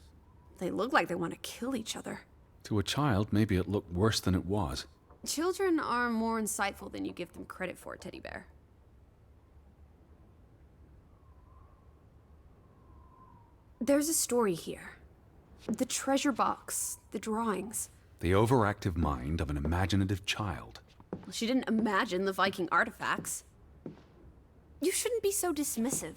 Speaker 1: They look like they want to kill each other.
Speaker 2: To a child, maybe it looked worse than it was.
Speaker 1: Children are more insightful than you give them credit for, Teddy Bear. There's a story here. The treasure box, the drawings.
Speaker 2: The overactive mind of an imaginative child.
Speaker 1: Well, she didn't imagine the Viking artifacts. You shouldn't be so dismissive.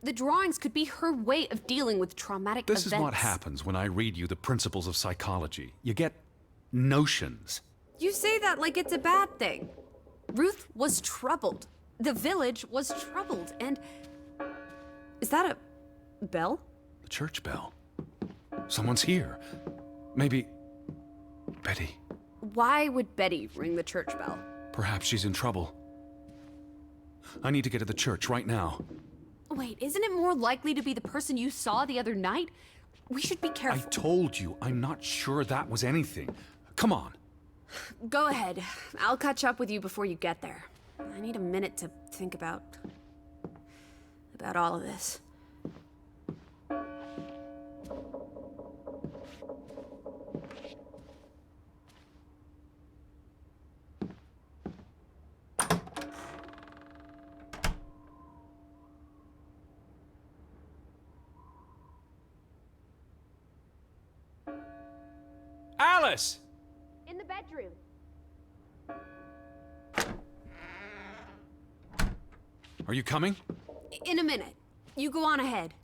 Speaker 1: The drawings could be her way of dealing with traumatic events.
Speaker 2: This is what happens when I read you the principles of psychology. You get notions.
Speaker 1: You say that like it's a bad thing. Ruth was troubled. The village was troubled, and... Is that a bell?
Speaker 2: The church bell. Someone's here. Maybe... Betty.
Speaker 1: Why would Betty ring the church bell?
Speaker 2: Perhaps she's in trouble. I need to get to the church right now.
Speaker 1: Wait, isn't it more likely to be the person you saw the other night? We should be
Speaker 2: I
Speaker 1: careful.
Speaker 2: told you, I'm not sure that was anything. Come on.
Speaker 1: Go ahead. I'll catch up with you before you get there. I need a minute to think about all of this.
Speaker 4: Alice!
Speaker 3: In the bedroom.
Speaker 2: Are you coming?
Speaker 1: In a minute. You go on ahead.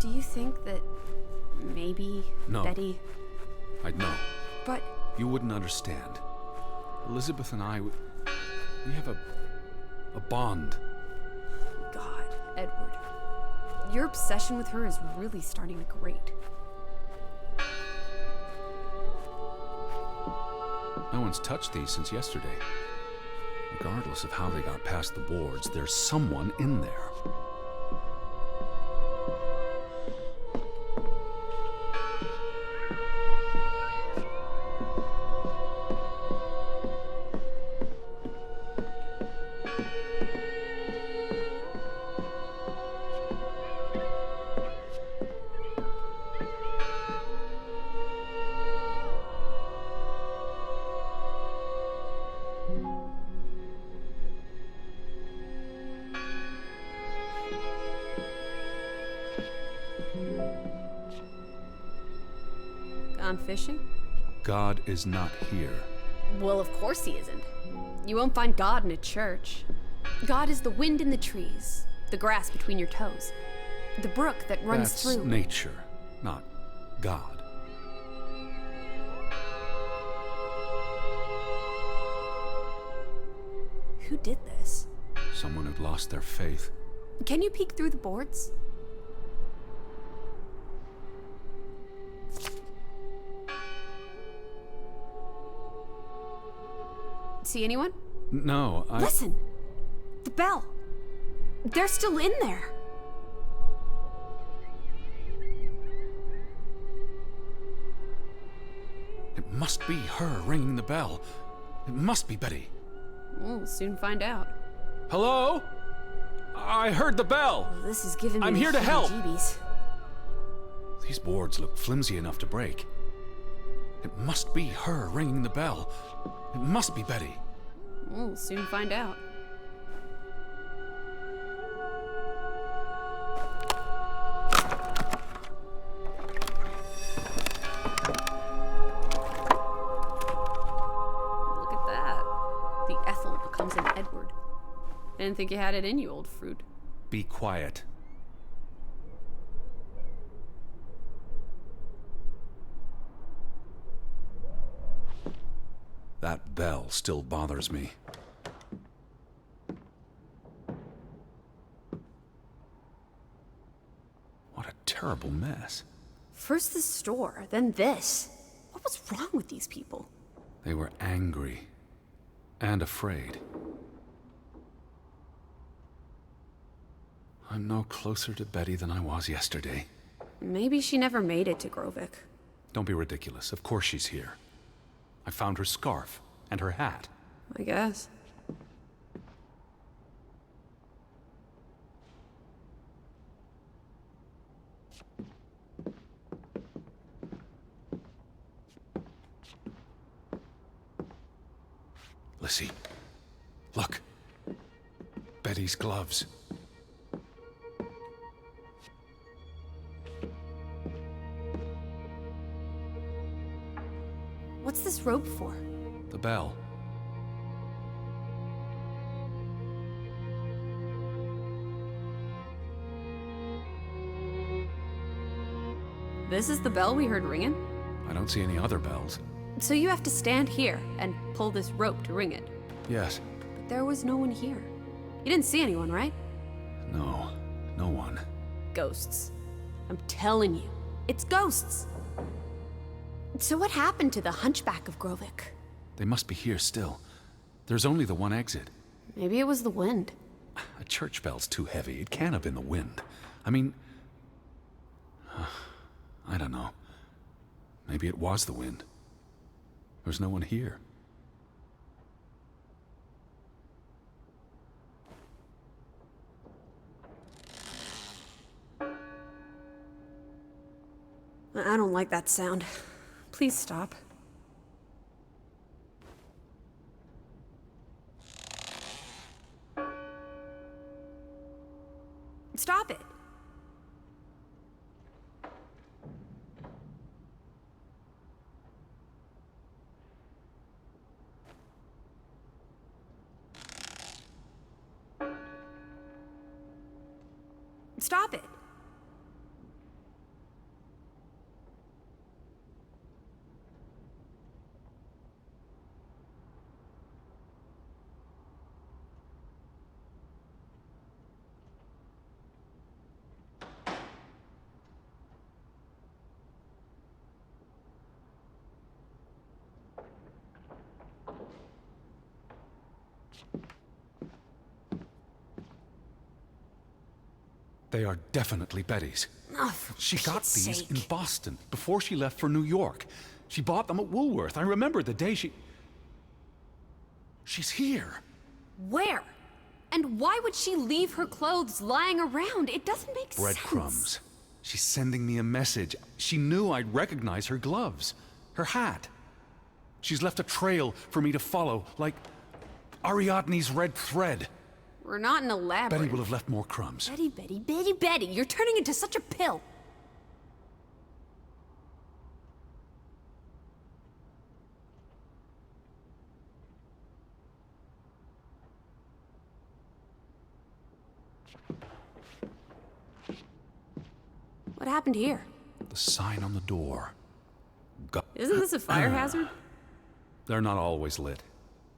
Speaker 1: Do you think that maybe
Speaker 2: No.
Speaker 1: Betty...
Speaker 2: I'd know.
Speaker 1: But
Speaker 2: You wouldn't understand. Elizabeth and I, we have a bond.
Speaker 1: God, Edward. Your obsession with her is really starting to grate.
Speaker 2: No one's touched these since yesterday. Regardless of how they got past the boards, there's someone in there.
Speaker 1: Gone fishing?
Speaker 2: God is not here.
Speaker 1: Well, of course he isn't. You won't find God in a church. God is the wind in the trees, the grass between your toes, the brook that runs
Speaker 2: That's
Speaker 1: through.
Speaker 2: nature, not God.
Speaker 1: Who did this?
Speaker 2: Someone who'd lost their faith.
Speaker 1: Can you peek through the boards? See anyone?
Speaker 2: No, I...
Speaker 1: Listen! The bell! They're still in there!
Speaker 2: It must be her ringing the bell. It must be Betty.
Speaker 1: We'll soon find out.
Speaker 2: Hello? I heard the bell.
Speaker 1: This is giving me
Speaker 2: I'm
Speaker 1: the
Speaker 2: here to help.
Speaker 1: heebie-jeebies.
Speaker 2: These boards look flimsy enough to break. It must be her ringing the bell. It must be Betty.
Speaker 1: We'll soon find out. Look at that. The Ethel becomes an Edward. Didn't think you had it in you, old fruit.
Speaker 2: Be quiet. That bell still bothers me. What a terrible mess.
Speaker 1: First the store, then this. What was wrong with these people?
Speaker 2: They were angry and afraid. I'm no closer to Betty than I was yesterday.
Speaker 1: Maybe she never made it to Grovik.
Speaker 2: Don't be ridiculous. Of course she's here. I found her scarf and her hat.
Speaker 1: I guess.
Speaker 2: Lissy, look. Betty's gloves.
Speaker 1: What's this rope for?
Speaker 2: The bell.
Speaker 1: This is the bell we heard ringing?
Speaker 2: I don't see any other bells.
Speaker 1: So you have to stand here and pull this rope to ring it.
Speaker 2: Yes.
Speaker 1: But there was no one here. You didn't see anyone, right?
Speaker 2: No. No one.
Speaker 1: Ghosts. I'm telling you, it's ghosts. So what happened to the hunchback of Grovik?
Speaker 2: They must be here still. There's only the one exit.
Speaker 1: Maybe it was the wind.
Speaker 2: A church bell's too heavy. It can't have been the wind. I mean... I don't know. Maybe it was the wind. There's no one here.
Speaker 1: I don't like that sound. Please stop. Stop it. Stop it.
Speaker 4: They are definitely Betty's.
Speaker 1: Oh, for
Speaker 4: She got
Speaker 1: Pete's
Speaker 4: these
Speaker 1: sake.
Speaker 4: in Boston before she left for New York. She bought them at Woolworth. I remember the day She's here.
Speaker 1: Where? And why would she leave her clothes lying around? It doesn't make sense.
Speaker 4: Breadcrumbs. She's sending me a message. She knew I'd recognize her gloves, her hat. She's left a trail for me to follow, like Ariadne's red thread.
Speaker 1: We're not in a labyrinth.
Speaker 4: Betty will have left more crumbs.
Speaker 1: Betty. You're turning into such a pill. What happened here?
Speaker 4: The sign on the door.
Speaker 1: Isn't this a fire hazard?
Speaker 4: They're not always lit.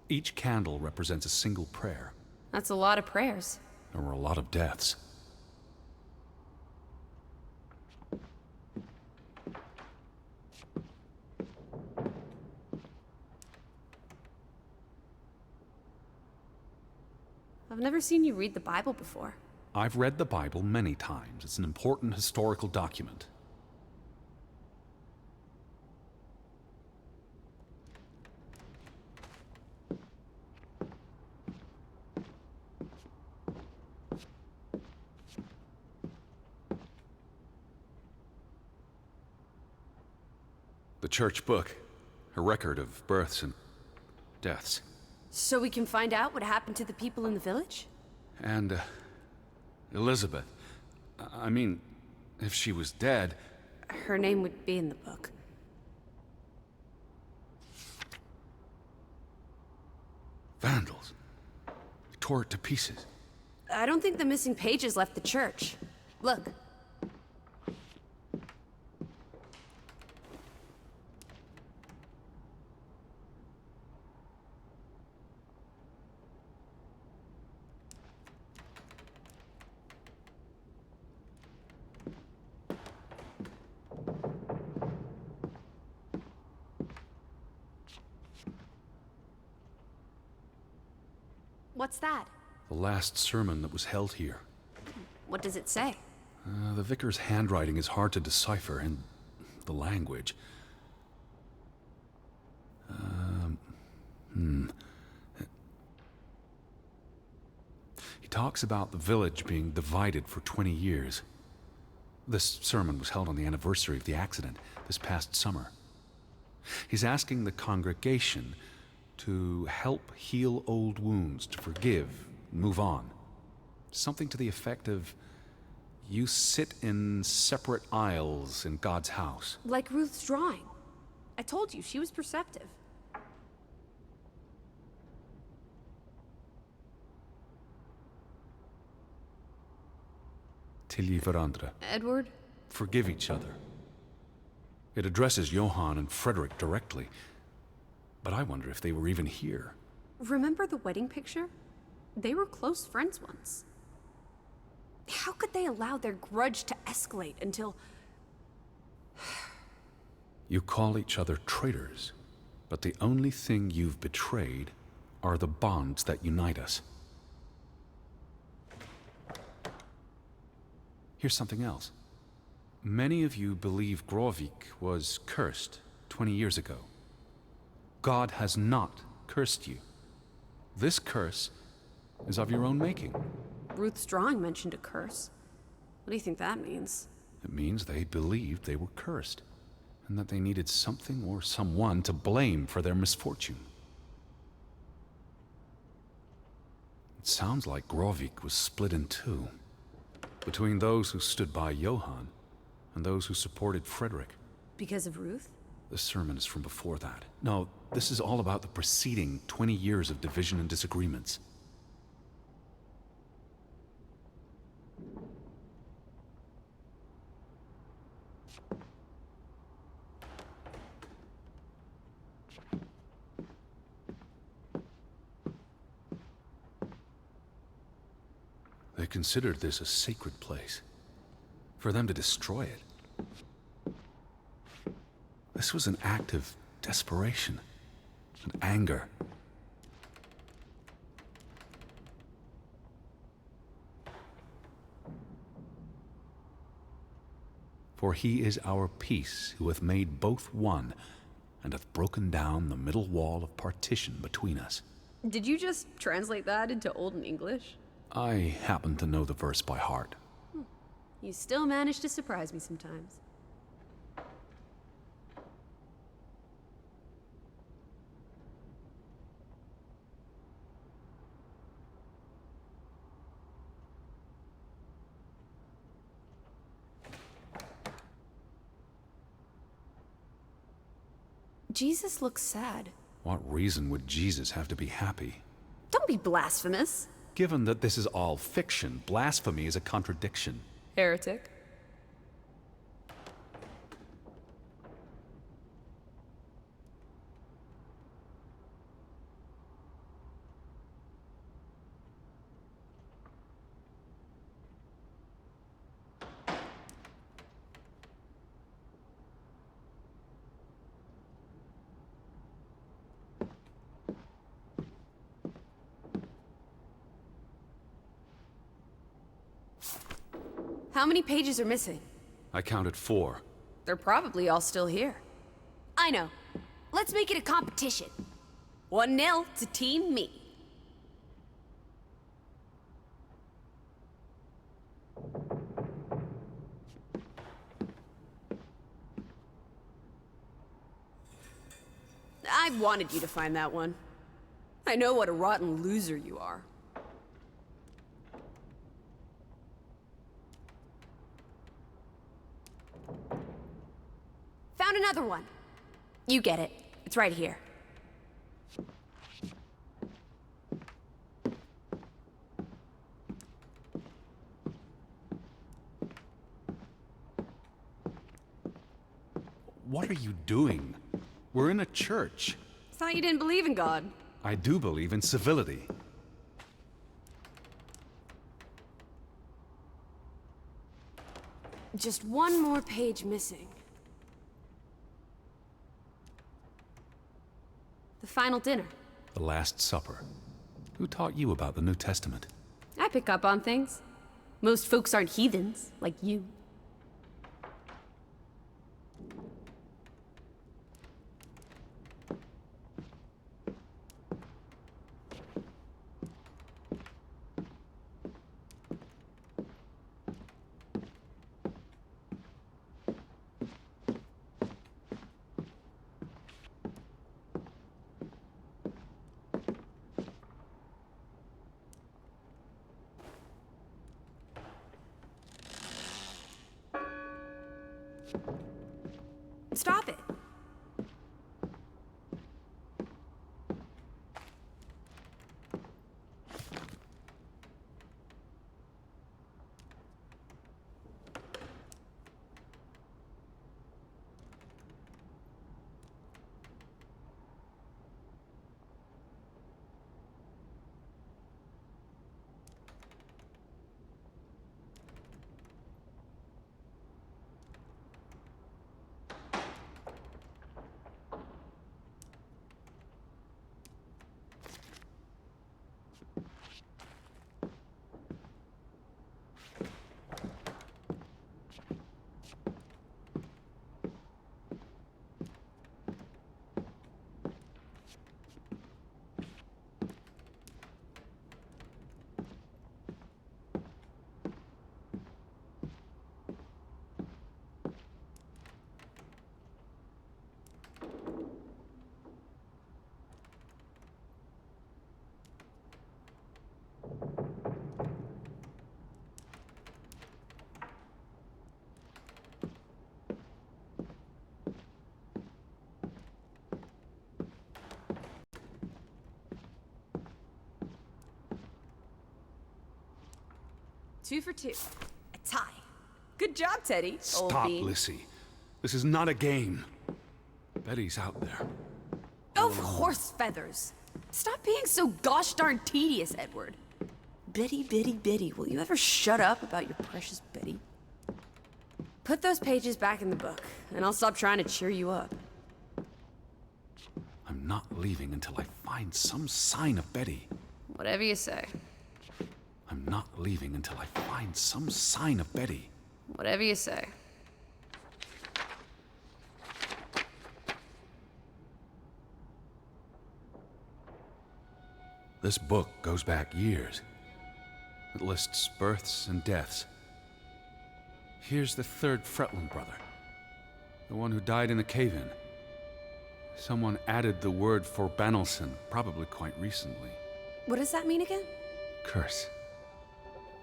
Speaker 4: Each candle represents a single prayer.
Speaker 1: That's a lot of prayers.
Speaker 4: There were a lot of deaths.
Speaker 1: I've never seen you read the Bible before.
Speaker 4: I've read the Bible many times. It's an important historical document. The church book, a record of births and deaths.
Speaker 1: So we can find out what happened to the people in the village?
Speaker 4: And, Elizabeth. I mean, if she was dead...
Speaker 1: Her name would be in the book.
Speaker 4: Vandals. They tore it to pieces.
Speaker 1: I don't think the missing pages left the church. Look. What's that?
Speaker 4: The last sermon that was held here.
Speaker 1: What does it say?
Speaker 4: The vicar's handwriting is hard to decipher, and the language. He talks about the village being divided for 20 years. This sermon was held on the anniversary of the accident this past summer. He's asking the congregation to help heal old wounds, to forgive, move on. Something to the effect of, you sit in separate aisles in God's house.
Speaker 1: Like Ruth's drawing. I told you, she was perceptive.
Speaker 4: Tilgi varandra.
Speaker 1: Edward?
Speaker 4: Forgive each other. It addresses Johann and Frederick directly. But I wonder if they were even here.
Speaker 1: Remember the wedding picture? They were close friends once. How could they allow their grudge to escalate until...
Speaker 4: You call each other traitors, but the only thing you've betrayed are the bonds that unite us. Here's something else. Many of you believe Grovik was cursed 20 years ago. God has not cursed you. This curse is of your own making.
Speaker 1: Ruth's drawing mentioned a curse. What do you think that means?
Speaker 4: It means they believed they were cursed, and that they needed something or someone to blame for their misfortune. It sounds like Grovik was split in two, between those who stood by Johann and those who supported Frederick.
Speaker 1: Because of Ruth?
Speaker 4: The sermon is from before that. No, this is all about the preceding 20 years of division and disagreements. They considered this a sacred place. For them to destroy it. This was an act of desperation and anger.
Speaker 2: For he is our peace, who hath made both one, and hath broken down the middle wall of partition between us.
Speaker 1: Did you just translate that into Olden English?
Speaker 2: I happen to know the verse by heart.
Speaker 1: You still manage to surprise me sometimes. Jesus looks sad.
Speaker 2: What reason would Jesus have to be happy?
Speaker 1: Don't be blasphemous.
Speaker 2: Given that this is all fiction, blasphemy is a contradiction.
Speaker 1: Heretic. How many pages are missing?
Speaker 2: I counted 4.
Speaker 1: They're probably all still here. I know. Let's make it a competition. 1-0 to Team Me. I wanted you to find that one. I know what a rotten loser you are. Found another one. You get it. It's right here.
Speaker 2: What are you doing? We're in a church.
Speaker 1: Thought you didn't believe in God.
Speaker 2: I do believe in civility.
Speaker 1: Just one more page missing. The final dinner.
Speaker 2: The Last Supper. Who taught you about the New Testament?
Speaker 1: I pick up on things. Most folks aren't heathens, like you. Stop it. Two for two. A tie. Good job, Teddy. Old
Speaker 2: Stop,
Speaker 1: bean.
Speaker 2: Lissy. This is not a game. Betty's out there.
Speaker 1: Of horse feathers. Stop being so gosh darn tedious, Edward. Betty, Betty, Betty, will you ever shut up about your precious Betty? Put those pages back in the book, and I'll stop trying to cheer you up.
Speaker 2: I'm not leaving until I find some sign of Betty.
Speaker 1: Whatever you say.
Speaker 2: I'm not leaving until I find some sign of Betty.
Speaker 1: Whatever you say.
Speaker 4: This book goes back years. It lists births and deaths. Here's the third Fretland brother. The one who died in a cave-in. Someone added the word for Banelson, probably quite recently.
Speaker 1: What does that mean again?
Speaker 4: Curse.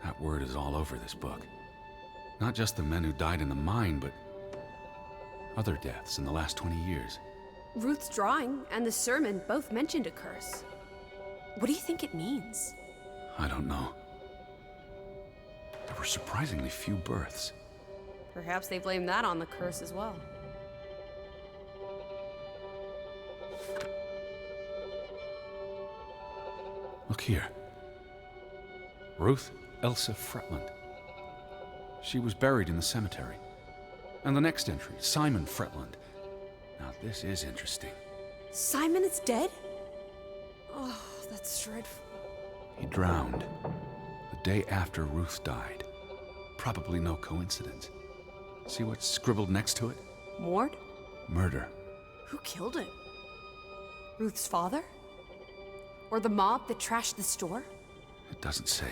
Speaker 4: That word is all over this book. Not just the men who died in the mine, but other deaths in the last 20 years.
Speaker 1: Ruth's drawing and the sermon both mentioned a curse. What do you think it means?
Speaker 4: I don't know. There were surprisingly few births.
Speaker 1: Perhaps they blame that on the curse as well.
Speaker 4: Look here. Ruth Elsa Fretland. She was buried in the cemetery. And the next entry, Simon Fretland. Now this is interesting.
Speaker 1: Simon is dead? Oh, that's dreadful.
Speaker 4: He drowned the day after Ruth died. Probably no coincidence. See what's scribbled next to it?
Speaker 1: Mord?
Speaker 4: Murder.
Speaker 1: Who killed him? Ruth's father? Or the mob that trashed the store?
Speaker 4: It doesn't say.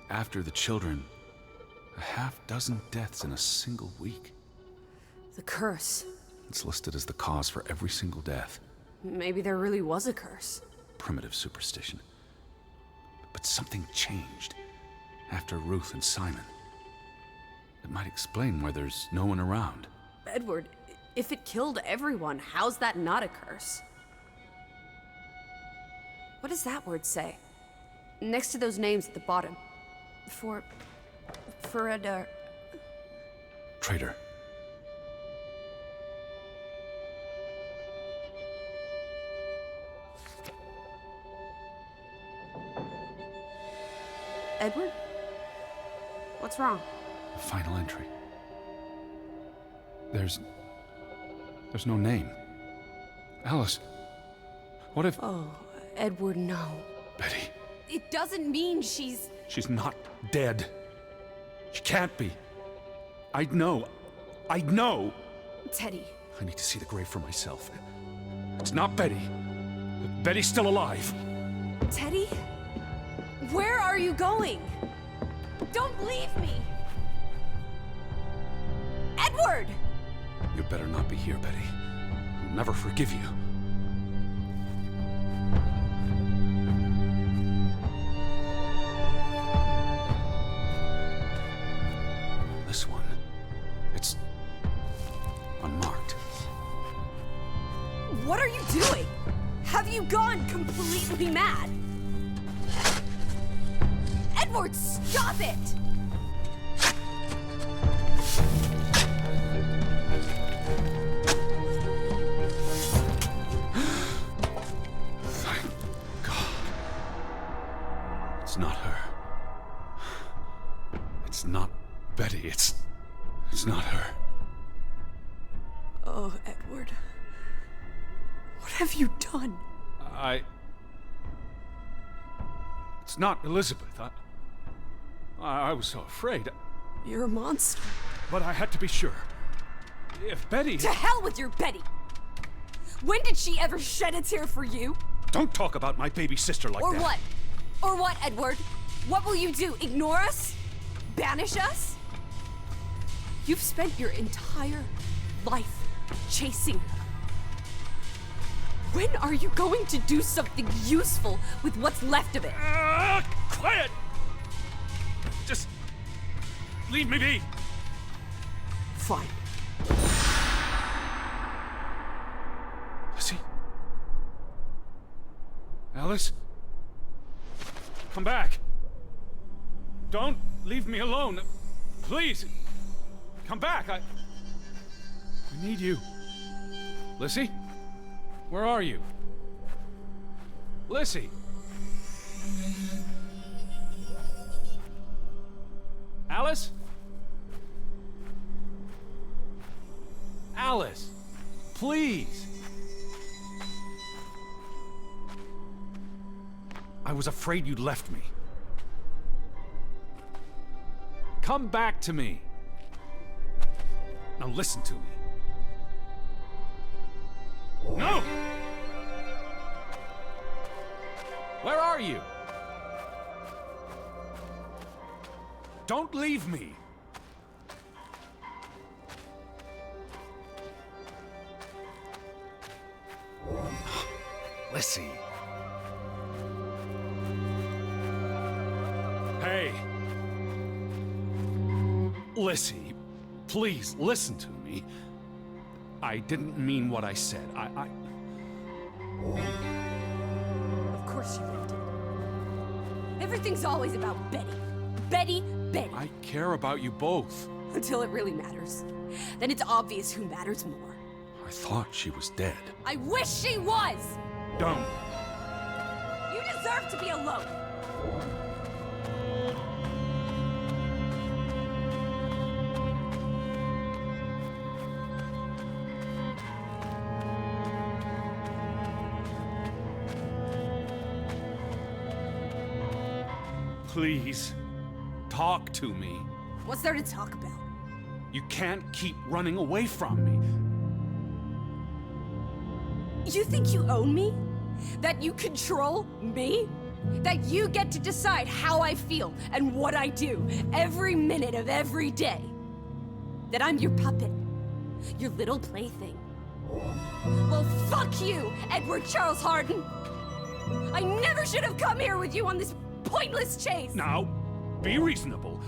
Speaker 4: After the children, a half-dozen deaths in a single week.
Speaker 1: The curse.
Speaker 4: It's listed as the cause for every single death.
Speaker 1: Maybe there really was a curse.
Speaker 4: Primitive superstition. But something changed after Ruth and Simon. It might explain why there's no one around.
Speaker 1: Edward, if it killed everyone, how's that not a curse? What does that word say? Next to those names at the bottom. For
Speaker 4: Traitor.
Speaker 1: Edward? What's wrong?
Speaker 4: The final entry. There's no name. Alice, what if...
Speaker 1: Oh, Edward, no.
Speaker 4: Betty,
Speaker 1: It doesn't mean she's
Speaker 4: not dead. She can't be. I know.
Speaker 1: Teddy.
Speaker 4: I need to see the grave for myself. It's not Betty. Betty's still alive.
Speaker 1: Teddy? Where are you going? Don't leave me! Edward!
Speaker 4: You better not be here, Betty. I'll never forgive you. This one, it's unmarked.
Speaker 1: What are you doing? Have you gone completely mad? Edward, stop it!
Speaker 4: Thank God. It's not her. It's not Betty. It's not her.
Speaker 1: Oh, Edward. What have you done?
Speaker 4: It's not Elizabeth. I was so afraid.
Speaker 1: You're a monster.
Speaker 4: But I had to be sure. If Betty...
Speaker 1: To hell with your Betty! When did she ever shed a tear for you?
Speaker 4: Don't talk about my baby sister like
Speaker 1: Or
Speaker 4: that.
Speaker 1: what? Or what, Edward? What will you do? Ignore us? Banish us? You've spent your entire life chasing her. When are you going to do something useful with what's left of it?
Speaker 4: Quiet! Just leave me be.
Speaker 1: Fine.
Speaker 4: Lizzie? Alice? Come back. Don't leave me alone. Please. Come back. I need you. Lizzie? Where are you? Lizzie? Alice? Alice, please. I was afraid you'd left me. Come back to me. Now listen to me. No! Where are you? Don't leave me! Lissy. Hey. Lissy, please listen to me. I didn't mean what I said.
Speaker 1: Of course you left it. Everything's always about Betty. Betty, Betty.
Speaker 4: I care about you both.
Speaker 1: Until it really matters. Then it's obvious who matters more.
Speaker 4: I thought she was dead.
Speaker 1: I wish she was!
Speaker 4: Don't.
Speaker 1: You deserve to be alone!
Speaker 4: Please, talk to me.
Speaker 1: What's there to talk about?
Speaker 4: You can't keep running away from me.
Speaker 1: You think you own me? That you control me? That you get to decide how I feel and what I do every minute of every day? That I'm your puppet? Your little plaything? Well, fuck you, Edward Charles Harden! I never should have come here with you on this pointless chase!
Speaker 4: Now, be reasonable.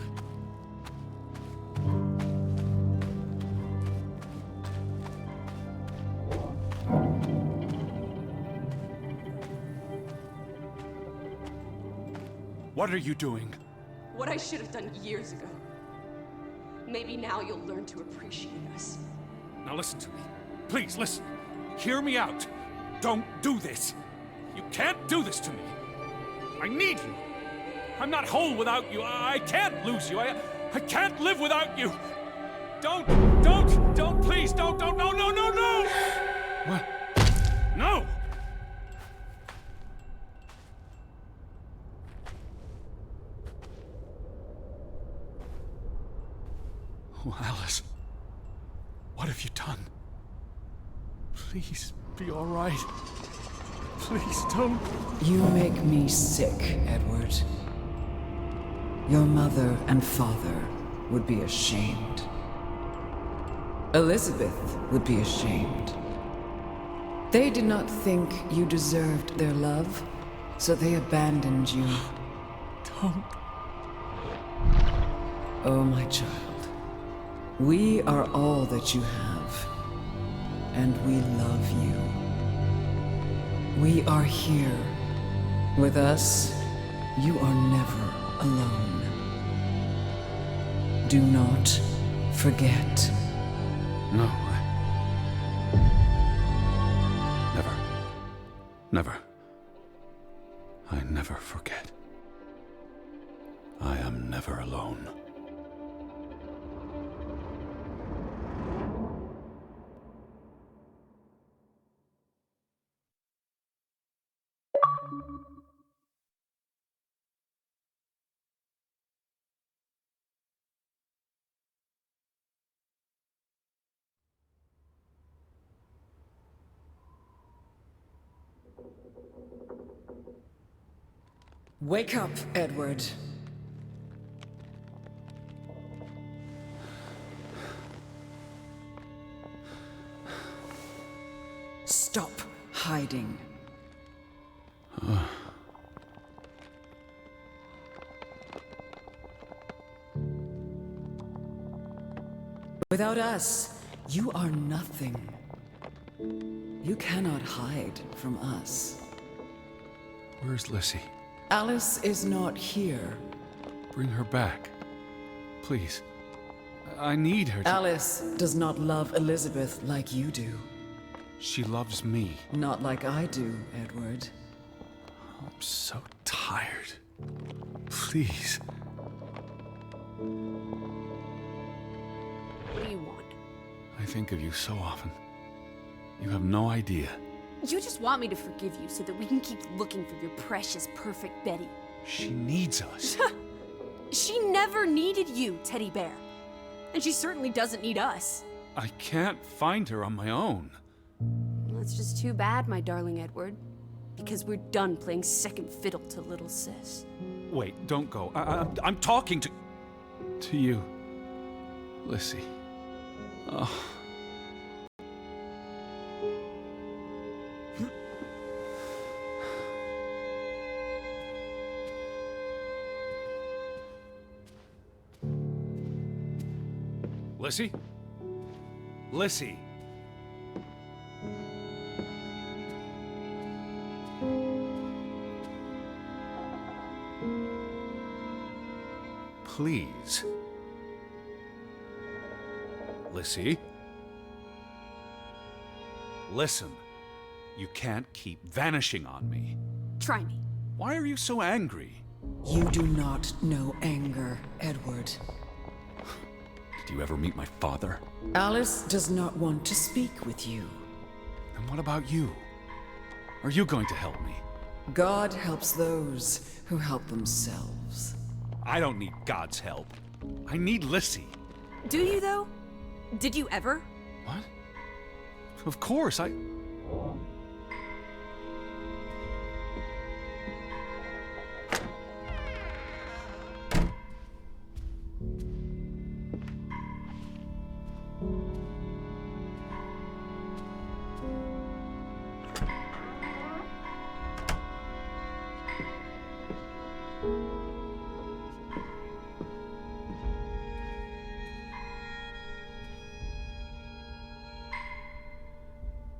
Speaker 4: What are you doing?
Speaker 1: What I should have done years ago. Maybe now you'll learn to appreciate us.
Speaker 4: Now listen to me. Please, listen. Hear me out. Don't do this. You can't do this to me. I need you. I'm not whole without you. I can't lose you. I can't live without you. Don't, please, don't, no. What? No! Oh, Alice. What have you done? Please, be all right. Please, don't.
Speaker 5: You make me sick, Edward. Your mother and father would be ashamed. Elizabeth would be ashamed. They did not think you deserved their love, so they abandoned you.
Speaker 4: Don't.
Speaker 5: Oh, my child. We are all that you have, and we love you. We are here. With us, you are never alone. Do not forget.
Speaker 4: No, Never. I never forget. I am never alone.
Speaker 5: Wake up, Edward. Stop hiding. Without us, you are nothing. You cannot hide from us.
Speaker 4: Where's Lissy?
Speaker 5: Alice is not here.
Speaker 4: Bring her back. Please. I need her to...
Speaker 5: Alice does not love Elizabeth like you do.
Speaker 4: She loves me.
Speaker 5: Not like I do, Edward.
Speaker 4: I'm so tired. Please.
Speaker 1: What do you want?
Speaker 2: I think of you so often. You have no idea.
Speaker 1: You just want me to forgive you so that we can keep looking for your precious, perfect Betty.
Speaker 4: She needs us.
Speaker 1: She never needed you, Teddy Bear. And she certainly doesn't need us.
Speaker 4: I can't find her on my own.
Speaker 1: Well, that's just too bad, my darling Edward. Because we're done playing second fiddle to little sis.
Speaker 4: Wait, don't go. I'm talking to...
Speaker 2: To you, Lissy. Oh.
Speaker 4: Lissy? Lissy! Please. Lissy? Listen. You can't keep vanishing on me.
Speaker 1: Try me.
Speaker 4: Why are you so angry?
Speaker 5: You do not know anger, Edward.
Speaker 4: Did you ever meet my father?
Speaker 5: Alice does not want to speak with you.
Speaker 4: And what about you? Are you going to help me?
Speaker 5: God helps those who help themselves.
Speaker 4: I don't need God's help. I need Lissy.
Speaker 1: Do you, though? Did you ever?
Speaker 4: What? Of course, I...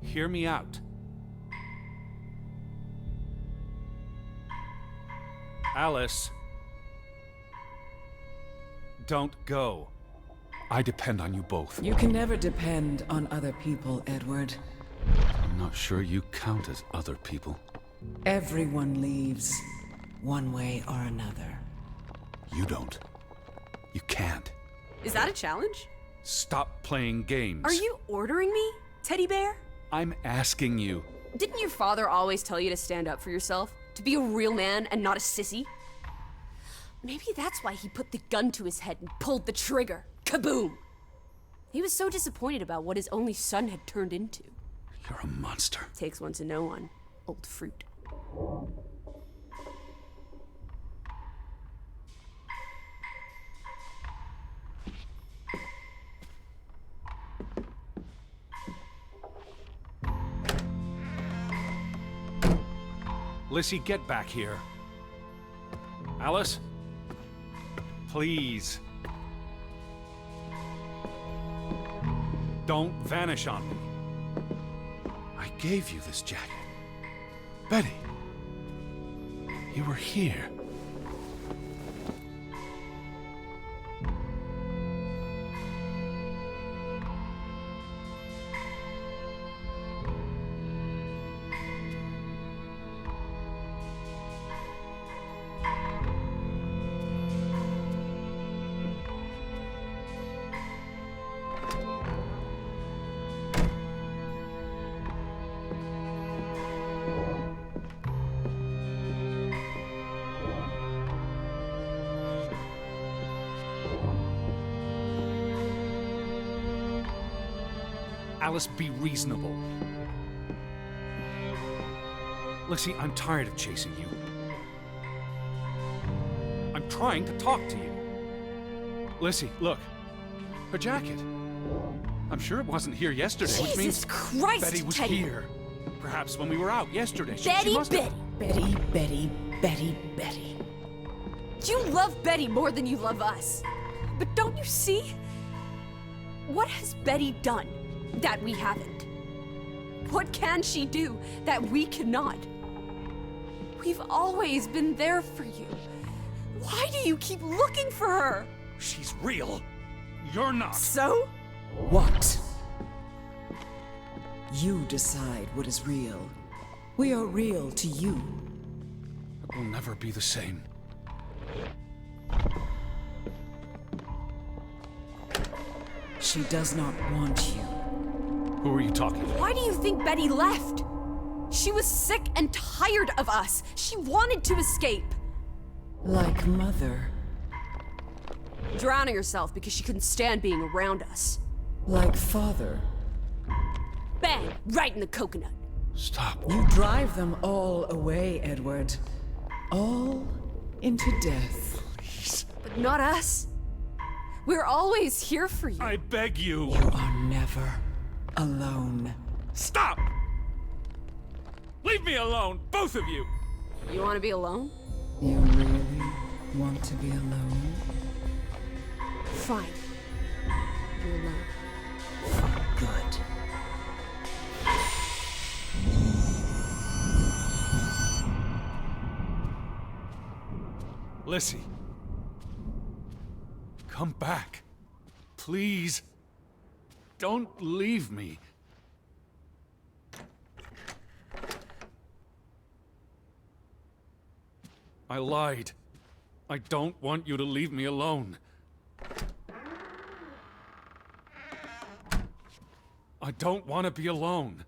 Speaker 4: Hear me out. Alice. Don't go. I depend on you both.
Speaker 5: You can never depend on other people, Edward.
Speaker 2: I'm not sure you count as other people.
Speaker 5: Everyone leaves, one way or another.
Speaker 4: You don't. You can't.
Speaker 1: Is that a challenge?
Speaker 4: Stop playing games.
Speaker 1: Are you ordering me, teddy bear?
Speaker 4: I'm asking you.
Speaker 1: Didn't your father always tell you to stand up for yourself? To be a real man and not a sissy? Maybe that's why he put the gun to his head and pulled the trigger. Kaboom! He was so disappointed about what his only son had turned into.
Speaker 4: You're a monster.
Speaker 1: Takes one to know one. Old fruit.
Speaker 4: Lissy, get back here. Alice? Please. Don't vanish on me. I gave you this jacket. Betty. You were here. Alice, be reasonable. Lissy, I'm tired of chasing you. I'm trying to talk to you. Lissy, look. Her jacket. I'm sure it wasn't here yesterday, which means
Speaker 1: Jesus Christ,
Speaker 4: Betty was
Speaker 1: Teddy.
Speaker 4: here. Perhaps when we were out yesterday. She
Speaker 1: Betty,
Speaker 4: must have...
Speaker 1: Betty.
Speaker 5: Betty.
Speaker 1: You love Betty more than you love us. But don't you see? What has Betty done that we haven't? What can she do that we cannot? We've always been there for you. Why do you keep looking for her?
Speaker 4: She's real. You're not.
Speaker 1: So?
Speaker 5: What? You decide what is real. We are real to you.
Speaker 4: It will never be the same.
Speaker 5: She does not want you.
Speaker 4: Who are you talking to?
Speaker 1: Why do you think Betty left? She was sick and tired of us. She wanted to escape.
Speaker 5: Like Mother.
Speaker 1: Drowning herself because she couldn't stand being around us.
Speaker 5: Like Father.
Speaker 1: Bang! Right in the coconut.
Speaker 2: Stop.
Speaker 5: You drive them all away, Edward. All into death.
Speaker 4: Please.
Speaker 1: But not us. We're always here for you.
Speaker 4: I beg you.
Speaker 5: You are never alone.
Speaker 4: Stop! Leave me alone, both of you!
Speaker 1: You want to be alone?
Speaker 5: You really want to be alone?
Speaker 1: Fine. You're alone.
Speaker 5: Good.
Speaker 4: Lissy. Come back. Please. Don't leave me. I lied. I don't want you to leave me alone. I don't want to be alone.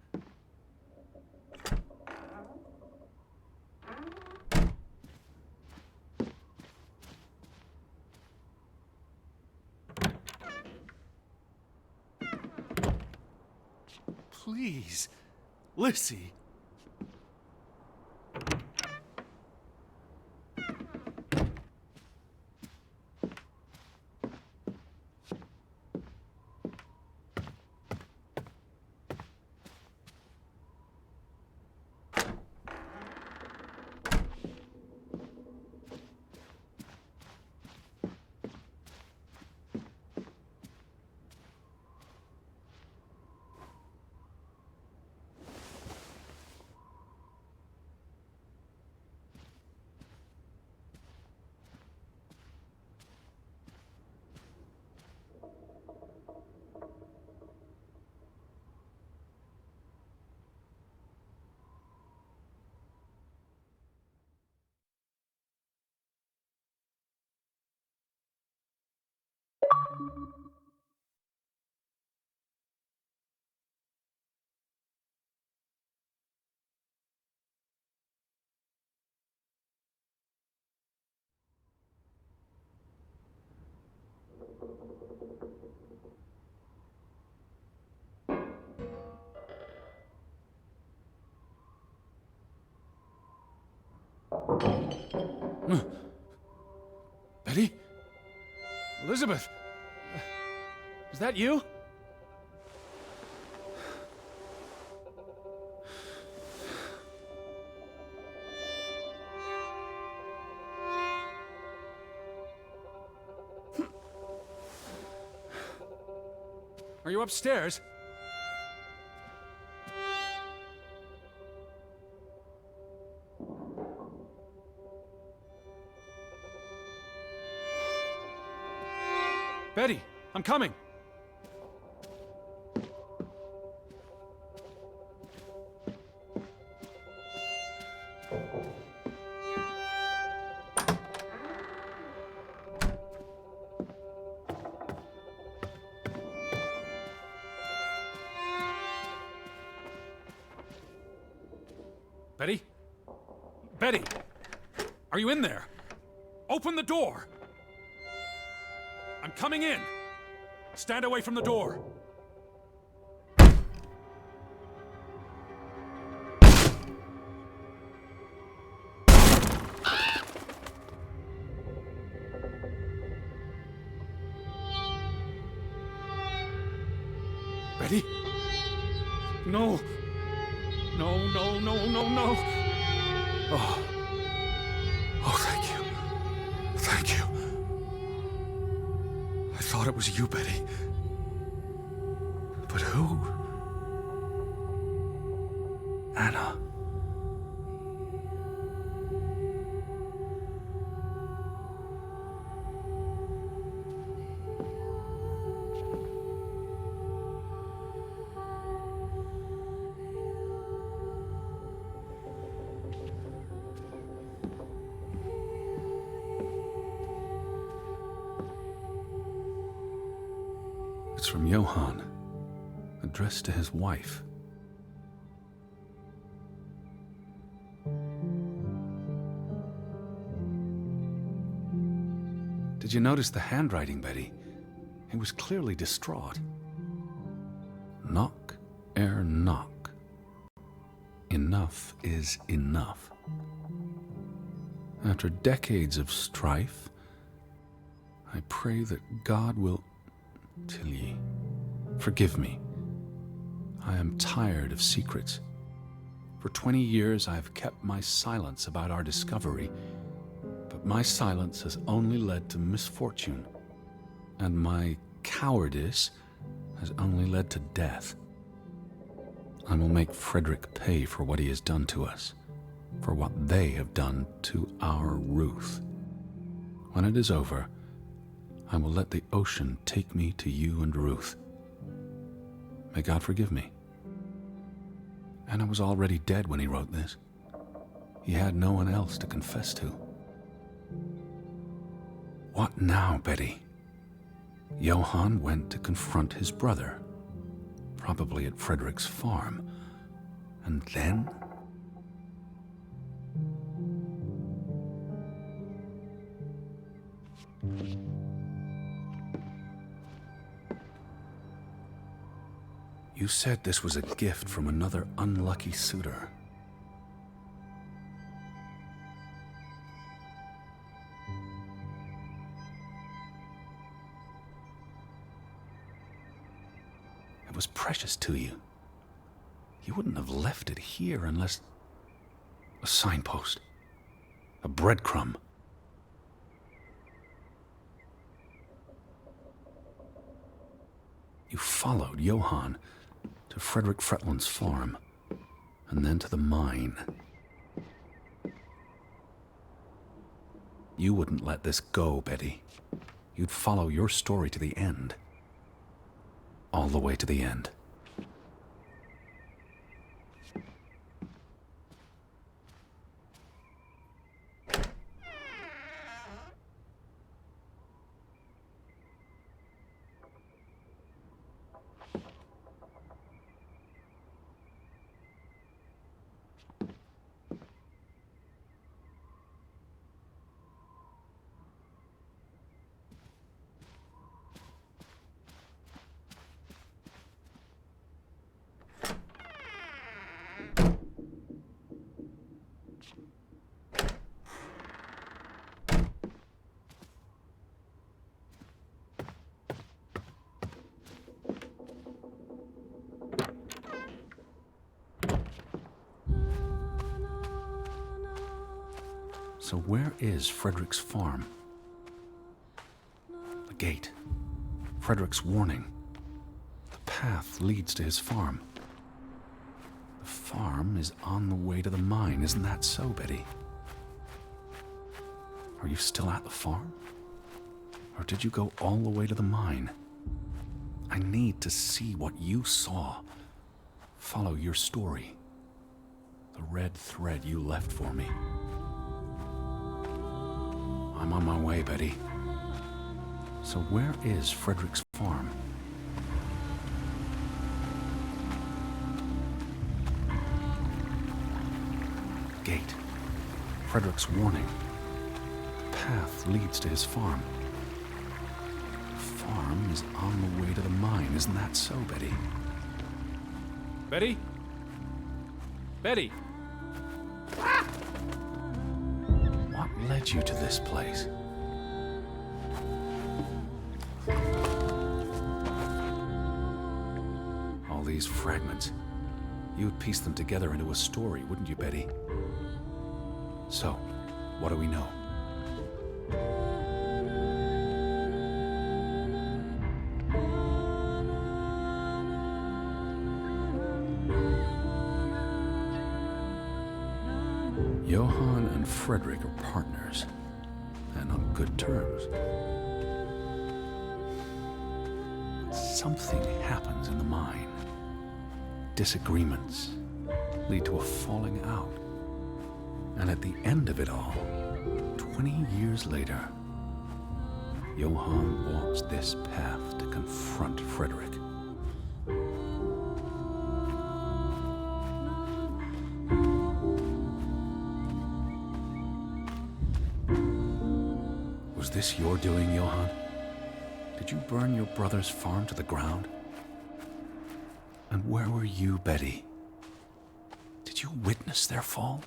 Speaker 4: Please, Lissy. Betty? Elizabeth? Is that you? Are you upstairs? Betty, I'm coming. Betty? Betty! Are you in there? Open the door! I'm coming in! Stand away from the door! Betty? No! No, no, no, no, no! Oh. Oh, thank you. Thank you. I thought it was you, Betty. But who? Anna.
Speaker 2: It's from Johann, addressed to his wife. Did you notice the handwriting, Betty? He was clearly distraught. Knock ere knock. enough is enough. After decades of strife, I pray that God will... Tilly, forgive me. I am tired of secrets. For 20 years I've kept my silence about our discovery, but my silence has only led to misfortune, and my cowardice has only led to death. I will make Frederick pay for what he has done to us, for what they have done to our Ruth. When it is over, I will let the ocean take me to you and Ruth. May God forgive me. Anna was already dead when he wrote this. He had no one else to confess to. What now, Betty? Johann went to confront his brother, probably at Frederick's farm. And then? You said this was a gift from another unlucky suitor. It was precious to you. You wouldn't have left it here unless... a signpost. A breadcrumb. You followed Johann to Frederick Fretland's farm, and then to the mine. You wouldn't let this go, Betty. You'd follow your story to the end. All the way to the end. So where is Frederick's farm? The gate. Frederick's warning. The path leads to his farm. The farm is on the way to the mine. Isn't that so, Betty? Are you still at the farm? Or did you go all the way to the mine? I need to see what you saw. Follow your story. The red thread you left for me. I'm on my way, Betty. So where is Frederick's farm? Gate. Frederick's warning. The path leads to his farm. The farm is on the way to the mine. Isn't that so, Betty?
Speaker 4: Betty? Betty!
Speaker 2: What led you to this place? All these fragments. You would piece them together into a story, wouldn't you, Betty? So, what do we know? Johann and Frederick are partners, and on good terms. Something happens in the mine. Disagreements lead to a falling out. And at the end of it all, 20 years later, Johann walks this path to confront Frederick. Was this your doing, Johann? Did you burn your brother's farm to the ground? And where were you, Betty? Did
Speaker 4: Did you witness their fall?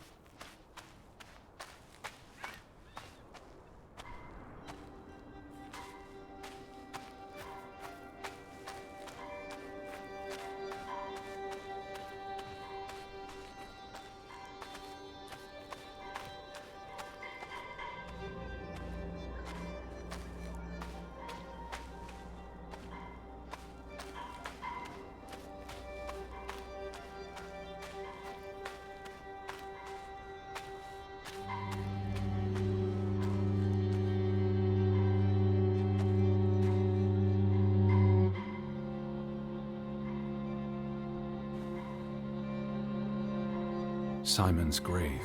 Speaker 4: Simon's grave.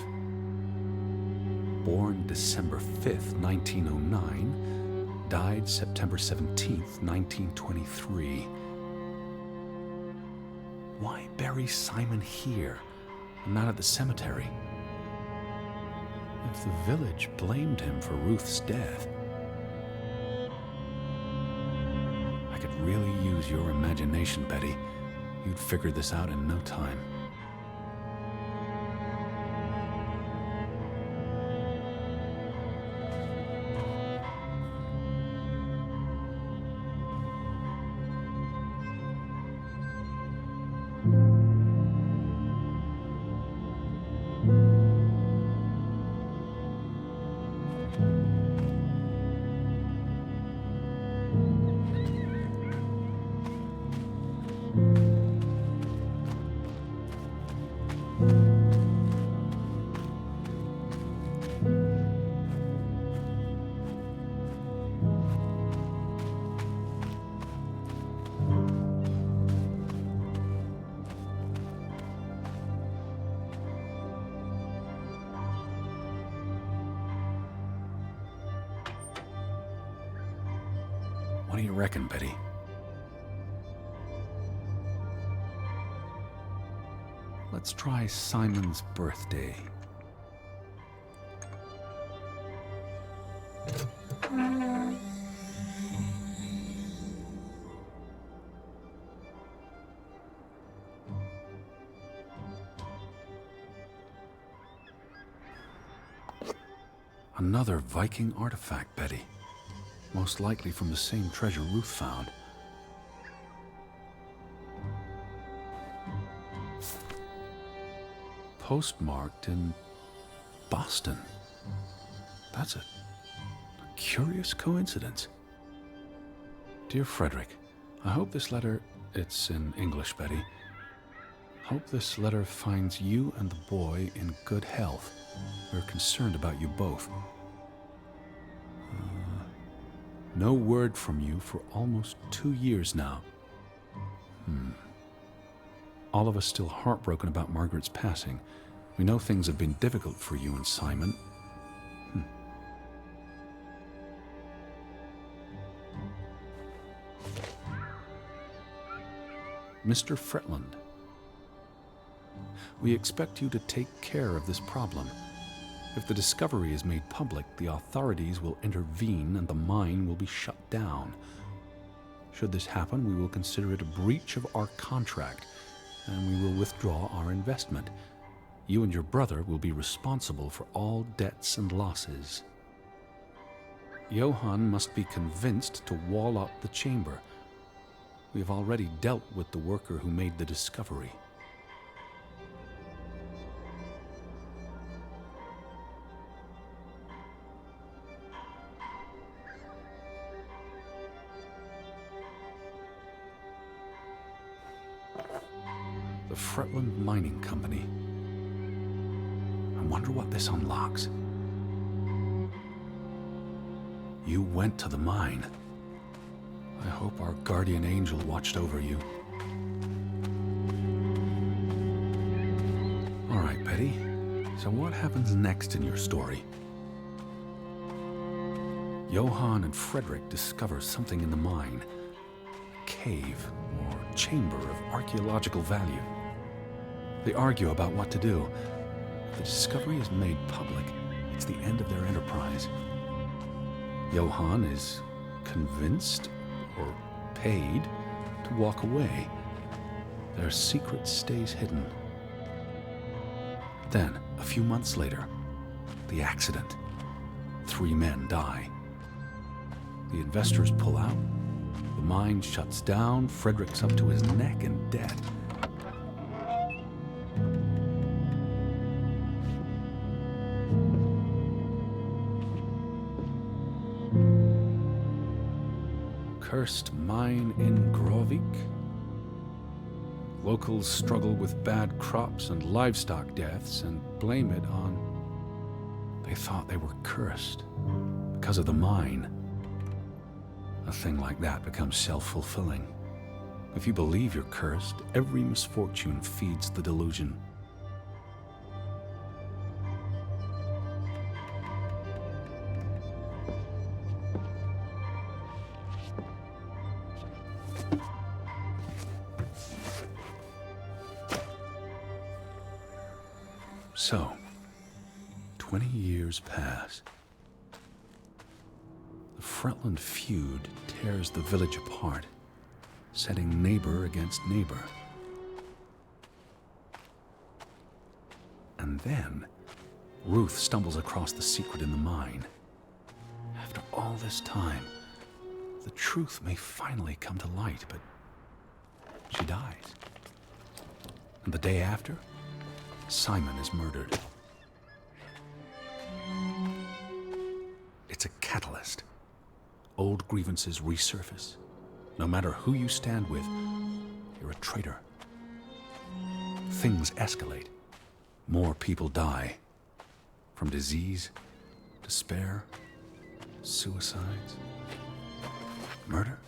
Speaker 4: Born December 5th, 1909, died September 17th, 1923. Why bury Simon here and not at the cemetery? If the village blamed him for Ruth's death, I could really use your imagination, Betty. You'd figure this out in no time. What do you reckon, Betty? Let's try Simon's birthday. Another Viking artifact, Betty. Most likely from the same treasure Ruth found. Postmarked in Boston. That's a curious coincidence. Dear Frederick, I hope this letter, it's in English, Betty. Hope this letter finds you and the boy in good health. We're concerned about you both. No word from you for almost 2 years now. All of us still heartbroken about Margaret's passing. We know things have been difficult for you and Simon. Mr. Fretland, we expect you to take care of this problem. If the discovery is made public, the authorities will intervene and the mine will be shut down. Should this happen, we will consider it a breach of our contract, and we will withdraw our investment. You and your brother will be responsible for all debts and losses. Johann must be convinced to wall up the chamber. We have already dealt with the worker who made the discovery. The Fretland Mining Company. I wonder what this unlocks. You went to the mine. I hope our guardian angel watched over you. All right, Betty. So what happens next in your story? Johann and Frederick discover something in the mine. A cave or chamber of archaeological value. They argue about what to do. If the discovery is made public, it's the end of their enterprise. Johann is convinced or paid to walk away. Their secret stays hidden.
Speaker 2: Then, a few months later, the accident. 3 men die. The investors pull out. The mine shuts down. Frederick's up to his neck in debt. Cursed mine in Grovik. Locals struggle with bad crops and livestock deaths and blame it on... They thought they were cursed because of the mine. A thing like that becomes self-fulfilling. If you believe you're cursed, every misfortune feeds the delusion. So, 20 years pass. The Fretland feud tears the village apart, setting neighbor against neighbor. And then, Ruth stumbles across the secret in the mine. After all this time, the truth may finally come to light, but she dies. And the day after, Simon is murdered. It's a catalyst. Old grievances resurface. No matter who you stand with, you're a traitor. Things escalate. More people die. From disease, despair, suicides, murder.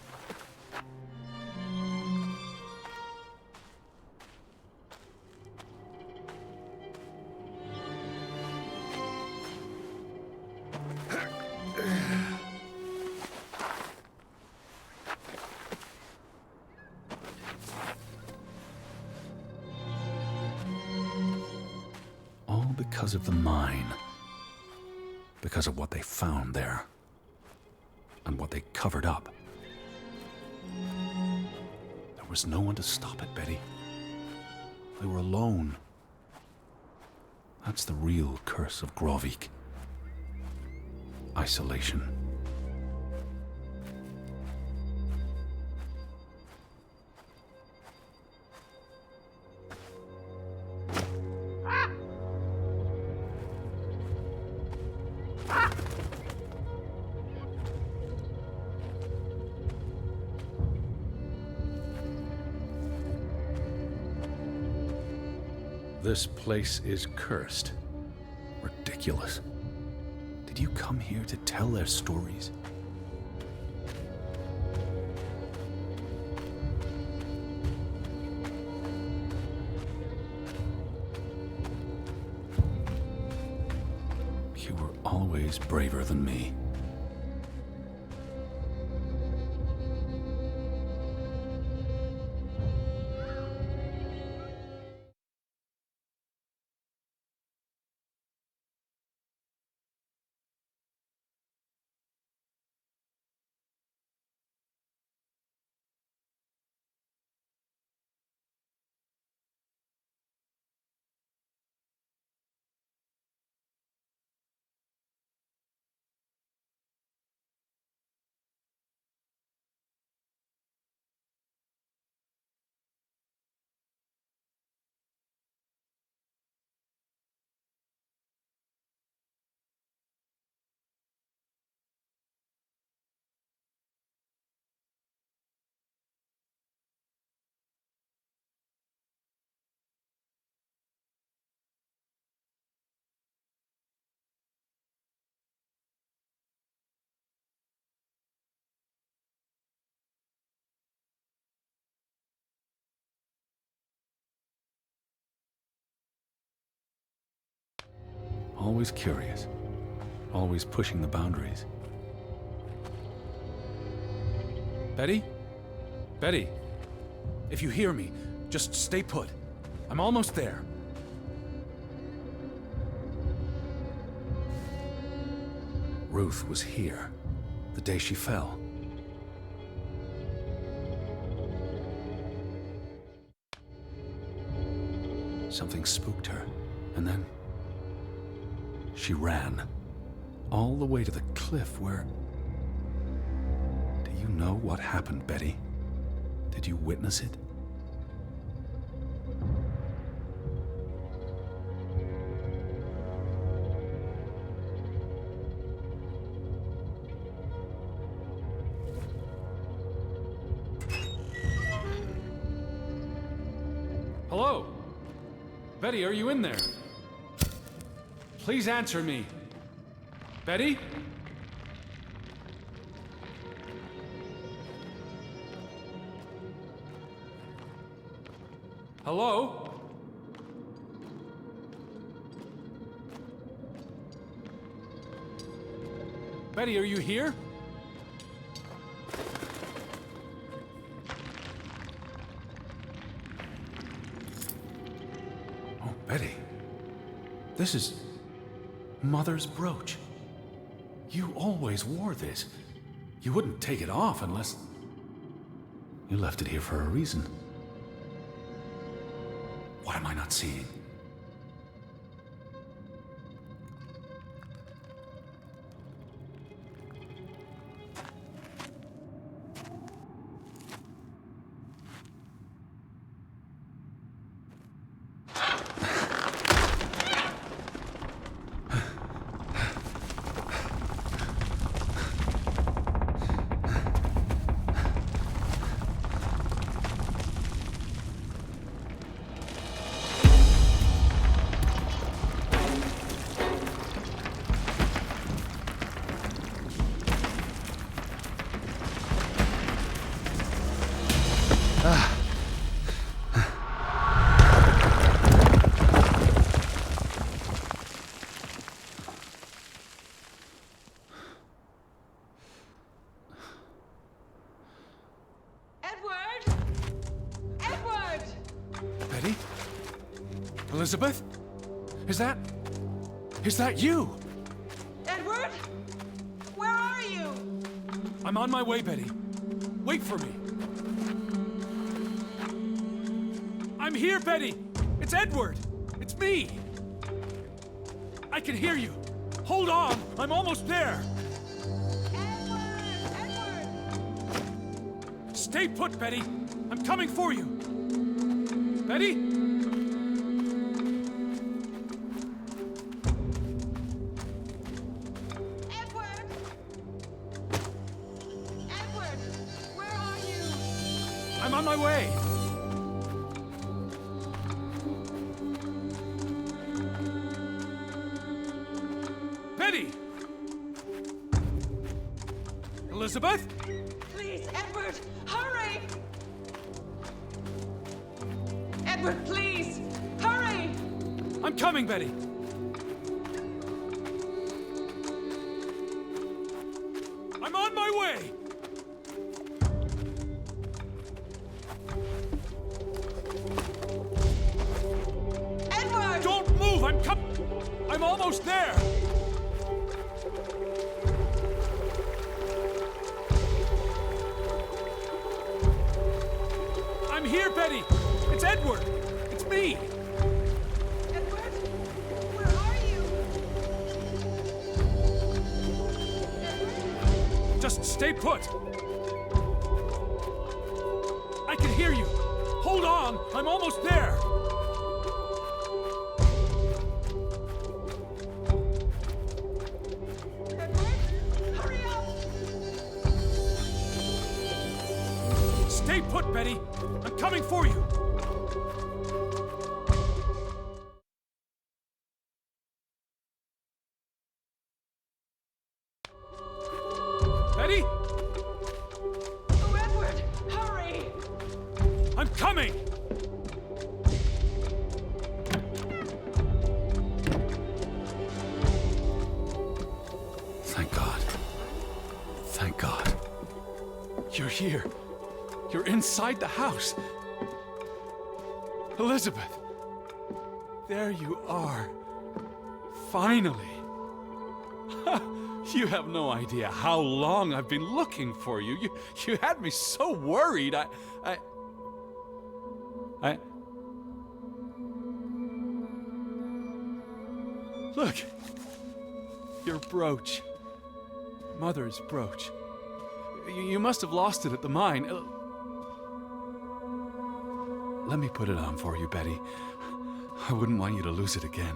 Speaker 2: Because of the mine. Because of what they found there. And what they covered up. There was no one to stop it, Betty. They were alone. That's the real curse of Grovik. Isolation. This place is cursed. Ridiculous. Did you come here to tell their stories? You were always braver than me. Always curious. Always pushing the boundaries.
Speaker 4: Betty? Betty, if you hear me, just stay put. I'm almost there.
Speaker 2: Ruth was here, the day she fell. Something spooked her, And then she ran all the way to the cliff where... Do you know what happened, Betty? Did you witness it?
Speaker 4: Hello? Betty, are you in there? Please answer me. Betty? Hello? Betty, are you here?
Speaker 2: Oh, Betty. This is Mother's brooch. You always wore this. You wouldn't take it off unless... You left it here for a reason. What am I not seeing? Betty? Elizabeth? Is that you?
Speaker 6: Edward? Where are you?
Speaker 4: I'm on my way, Betty. Wait for me. I'm here, Betty! It's Edward! It's me! I can hear you! Hold on! I'm almost there!
Speaker 6: Edward! Edward!
Speaker 4: Stay put, Betty! I'm coming for you! Betty?
Speaker 6: Edward! Edward! Where are you?
Speaker 4: I'm on my way! Betty! Elizabeth?
Speaker 6: Please, Edward, hurry! Edward, please, hurry!
Speaker 4: I'm coming, Betty! I'm on my way!
Speaker 6: Edward!
Speaker 4: Don't move! I'm almost there! I'm here, Betty! It's Edward! It's me!
Speaker 6: Edward? Where are you? Edward?
Speaker 4: Just stay put! I can hear you! Hold on! I'm almost there!
Speaker 6: Edward? Hurry up!
Speaker 4: Stay put, Betty! I'm coming for you! Betty?
Speaker 6: Oh, Edward, hurry!
Speaker 4: I'm coming!
Speaker 2: Thank God. Thank God.
Speaker 4: You're here. You're inside the house. Elizabeth. There you are. Finally. You have no idea how long I've been looking for you. You had me so worried. I Look! Your brooch. Mother's brooch. You must have lost it at the mine. Let me put it on for you, Betty. I wouldn't want you to lose it again.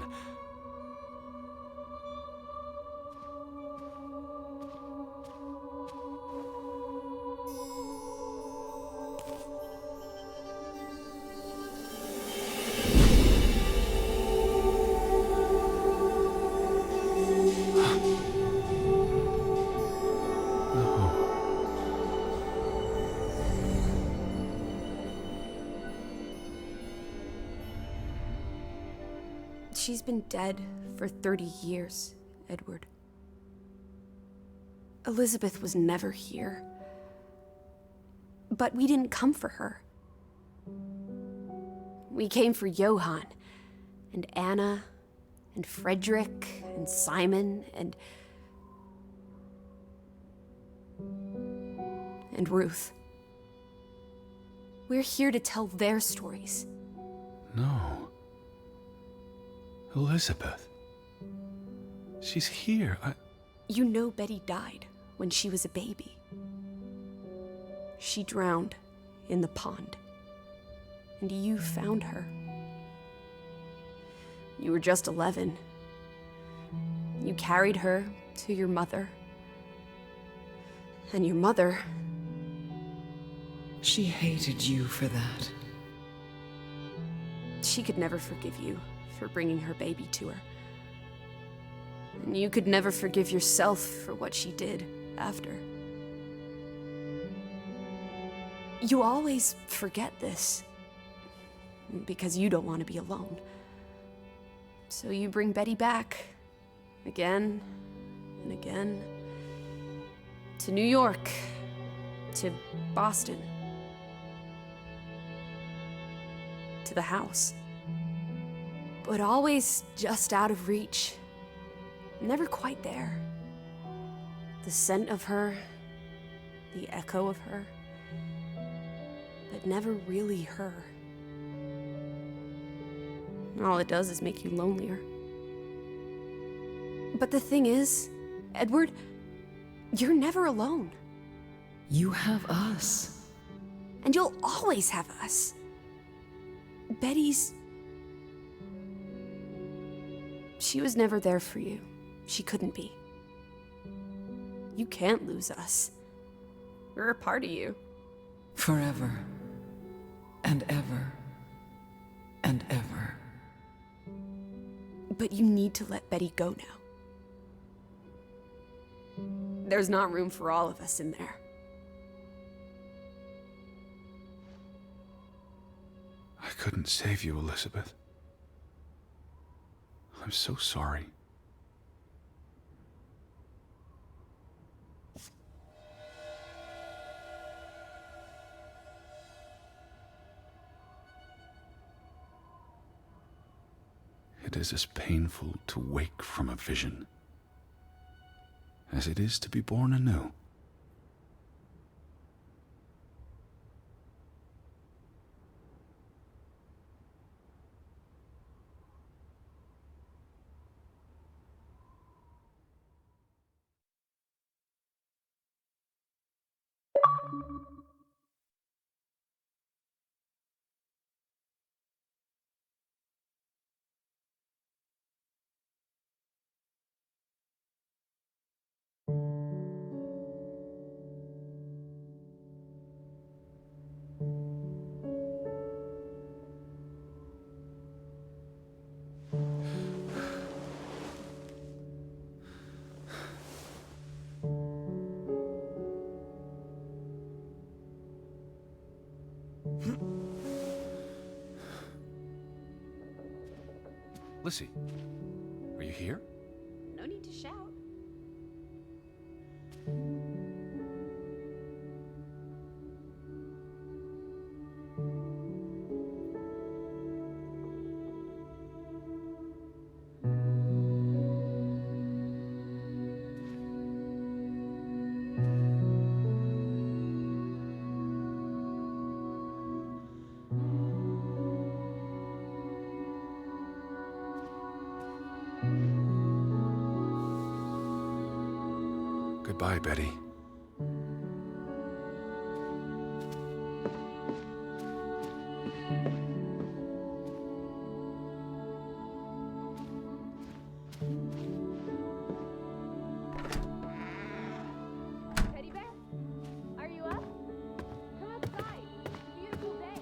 Speaker 1: She's been dead for 30 years, Edward. Elizabeth was never here. But we didn't come for her. We came for Johann, and Anna, and Frederick, and Simon, and Ruth. We're here to tell their stories.
Speaker 4: No. Elizabeth. She's here.
Speaker 1: You know Betty died when she was a baby. She drowned in the pond. And you found her. You were just 11. You carried her to your mother. And your mother...
Speaker 5: She hated you for that.
Speaker 1: She could never forgive you for bringing her baby to her. And you could never forgive yourself for what she did after. You always forget this, because you don't want to be alone. So you bring Betty back, again and again, to New York, to Boston, to the house. But always just out of reach. Never quite there. The scent of her, the echo of her, but never really her. All it does is make you lonelier. But the thing is, Edward, you're never alone.
Speaker 5: You have us.
Speaker 1: And you'll always have us. Betty's... She was never there for you. She couldn't be. You can't lose us. We're a part of you.
Speaker 5: Forever. And ever. And ever.
Speaker 1: But you need to let Betty go now. There's not room for all of us in there.
Speaker 4: I couldn't save you, Elizabeth. I'm so sorry. It is as painful to wake from a vision as it is to be born anew. Lissy, are you here?
Speaker 1: No need to shout.
Speaker 4: Goodbye, Betty.
Speaker 3: Teddy bear? Are you up? Come outside. It's a beautiful day.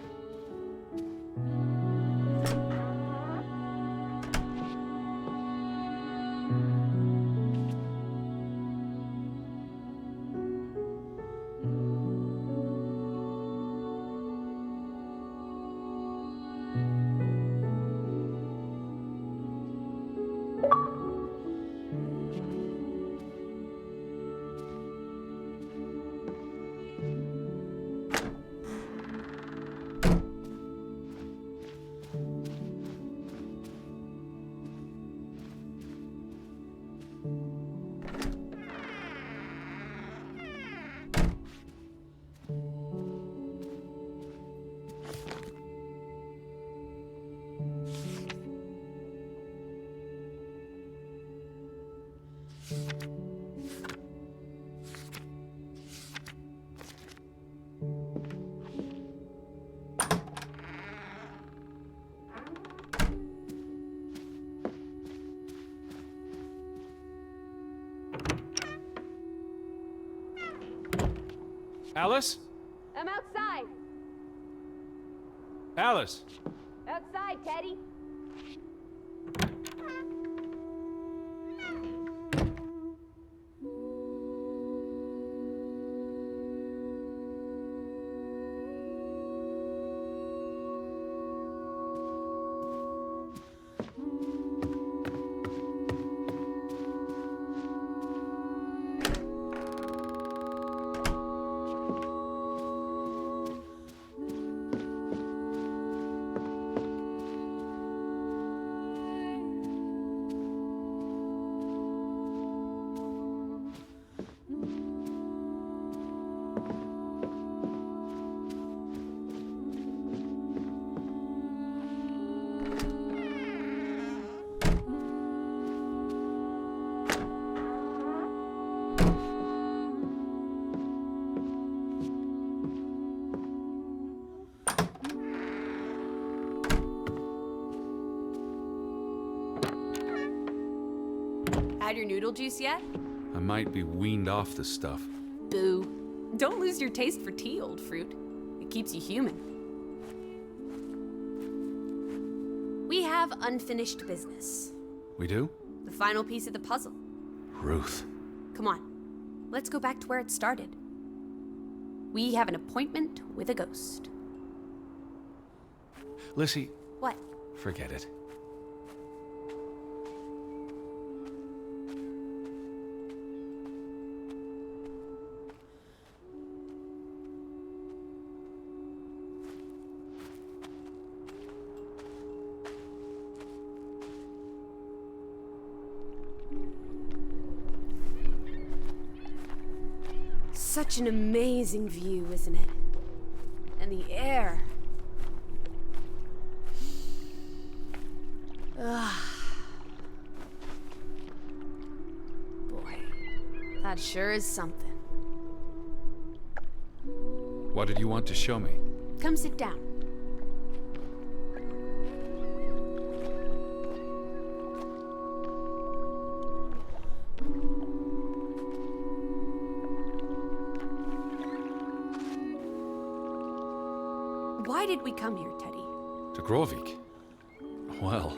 Speaker 4: Alice?
Speaker 3: I'm outside.
Speaker 4: Alice!
Speaker 3: Outside, Teddy.
Speaker 1: Had your noodle juice yet?
Speaker 4: I might be weaned off this stuff.
Speaker 1: Boo. Don't lose your taste for tea, old fruit. It keeps you human. We have unfinished business.
Speaker 4: We do?
Speaker 1: The final piece of the puzzle.
Speaker 4: Ruth.
Speaker 1: Come on. Let's go back to where it started. We have an appointment with a ghost.
Speaker 4: Lissy,
Speaker 1: What?
Speaker 4: forget it.
Speaker 1: Such an amazing view, isn't it? And the air. Ugh. Boy, that sure is something.
Speaker 4: What did you want to show me?
Speaker 1: Come sit down. Why did we come here, Teddy?
Speaker 4: To Grovik? Well,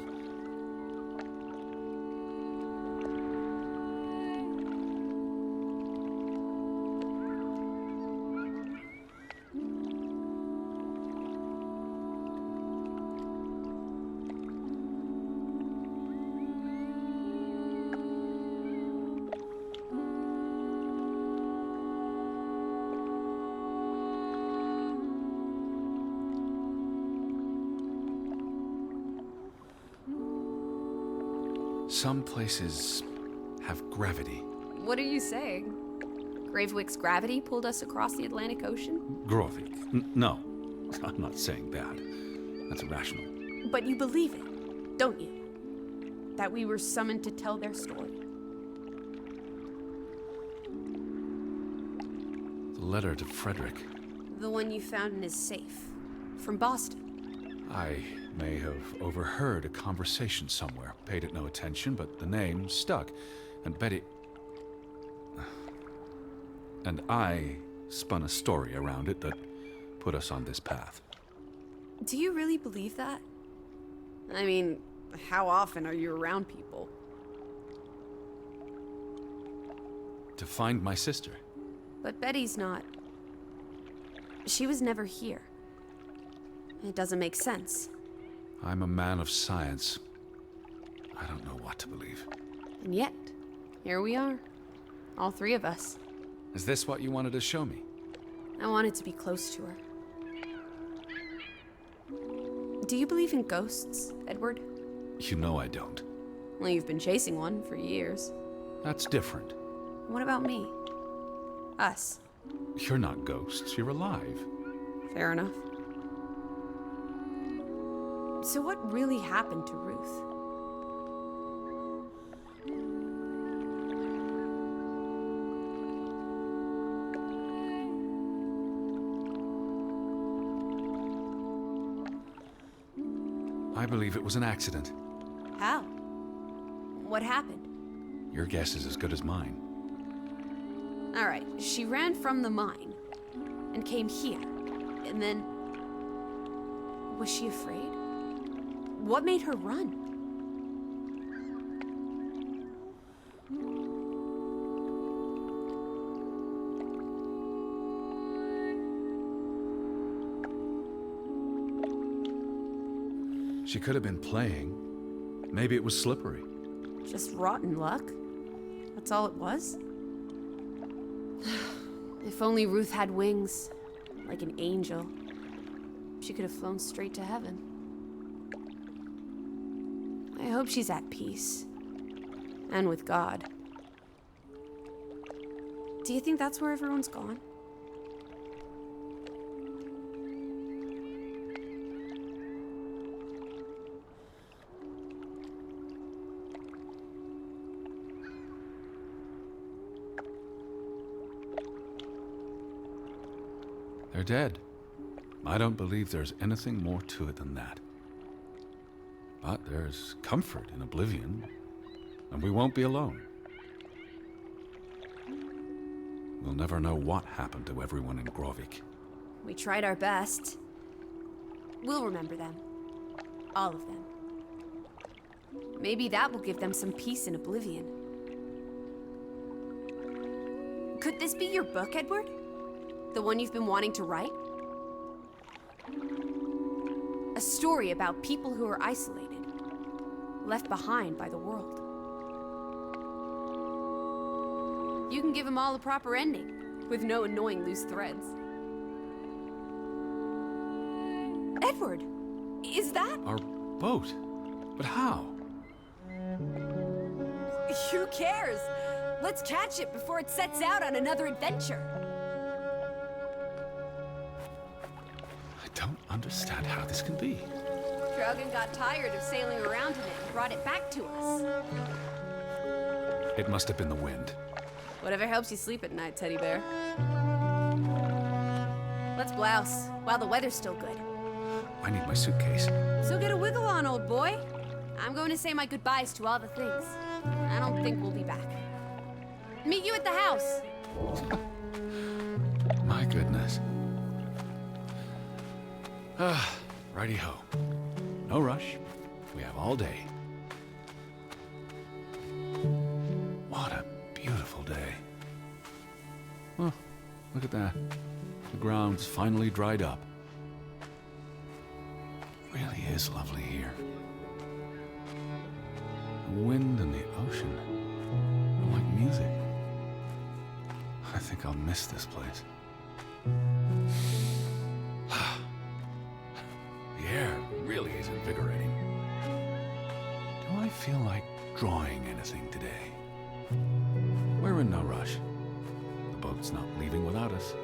Speaker 4: some places have gravity.
Speaker 1: What are you saying? Gravewick's gravity pulled us across the Atlantic Ocean?
Speaker 4: Grovik? No, I'm not saying that. That's irrational.
Speaker 1: But you believe it, don't you? That we were summoned to tell their story.
Speaker 2: letter to Frederick.
Speaker 1: The one you found in his safe. From Boston.
Speaker 2: I may have overheard a conversation somewhere, paid it no attention, but the name stuck. And Betty... And I spun a story around it that put us on this path.
Speaker 1: Do you really believe that? I mean, how often are you around people?
Speaker 2: To find my sister.
Speaker 1: But Betty's not. She was never here. It doesn't make sense.
Speaker 2: I'm a man of science. I don't know what to believe.
Speaker 1: And yet, here we are. All three of us.
Speaker 2: Is this what you wanted to show me?
Speaker 1: I wanted to be close to her. Do you believe in ghosts, Edward?
Speaker 2: You know I don't.
Speaker 1: Well, you've been chasing one for years.
Speaker 2: That's different.
Speaker 1: What about me? Us.
Speaker 2: You're not ghosts, you're alive.
Speaker 1: Fair enough. So what really happened to Ruth?
Speaker 2: I believe it was an accident.
Speaker 1: How? What happened?
Speaker 2: Your guess is as good as mine.
Speaker 1: All right, she ran from the mine and came here. And then... Was she afraid? What made her run?
Speaker 2: She could have been playing. Maybe it was slippery.
Speaker 1: Just rotten luck? That's all it was? If only Ruth had wings, like an angel. She could have flown straight to heaven. I hope she's at peace. And with God. Do you think that's where everyone's gone?
Speaker 2: They're dead. I don't believe there's anything more to it than that. But there's comfort in oblivion, and we won't be alone. We'll never know what happened to everyone in Grovik.
Speaker 1: We tried our best. We'll remember them. All of them. Maybe that will give them some peace in oblivion. Could this be your book, Edward? The one you've been wanting to write? A story about people who are isolated, left behind by the world. You can give them all a proper ending, with no annoying loose threads. Edward, is that?
Speaker 2: Our boat? But how?
Speaker 1: Who cares? Let's catch it before it sets out on another adventure.
Speaker 2: I don't understand how this can be.
Speaker 1: Draugen got tired of sailing around in it and brought it back to us.
Speaker 2: It must have been the wind.
Speaker 1: Whatever helps you sleep at night, teddy bear. Let's blouse while the weather's still good.
Speaker 2: I need my suitcase.
Speaker 1: So get a wiggle on, old boy. I'm going to say my goodbyes to all the things. I don't think we'll be back. Meet you at the house.
Speaker 2: My goodness. Righty-ho. No rush. We have all day. What a beautiful day. Oh, look at that. The ground's finally dried up. Really is lovely here. The wind and the ocean are like music. I think I'll miss this place. The air really is invigorating. Do I feel like drawing anything today? We're in no rush. The boat's not leaving without us.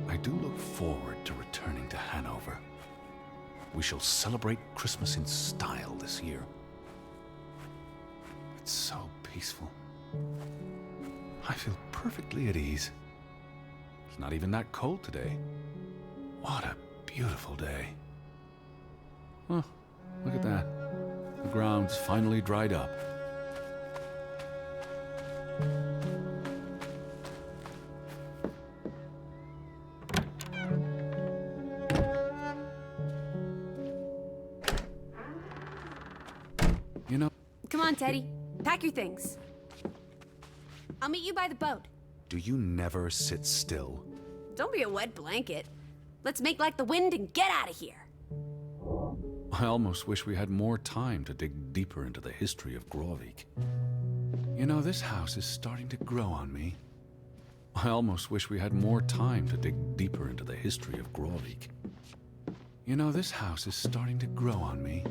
Speaker 2: I do look forward to returning to Hanover. We shall celebrate Christmas in style this year. It's so peaceful. I feel perfectly at ease. It's not even that cold today. What a beautiful day. Oh, look at that. The ground's finally dried up. You know,
Speaker 1: Come on, Teddy. Pack your things. I'll meet you by the boat.
Speaker 4: Do you never sit still?
Speaker 1: Don't be a wet blanket. Let's make like the wind and get out of here.
Speaker 2: I almost wish we had more time to dig deeper into the history of Grovik. You know, this house is starting to grow on me. I almost wish we had more time to dig deeper into the history of Grovik. You know, this house is starting to grow on me.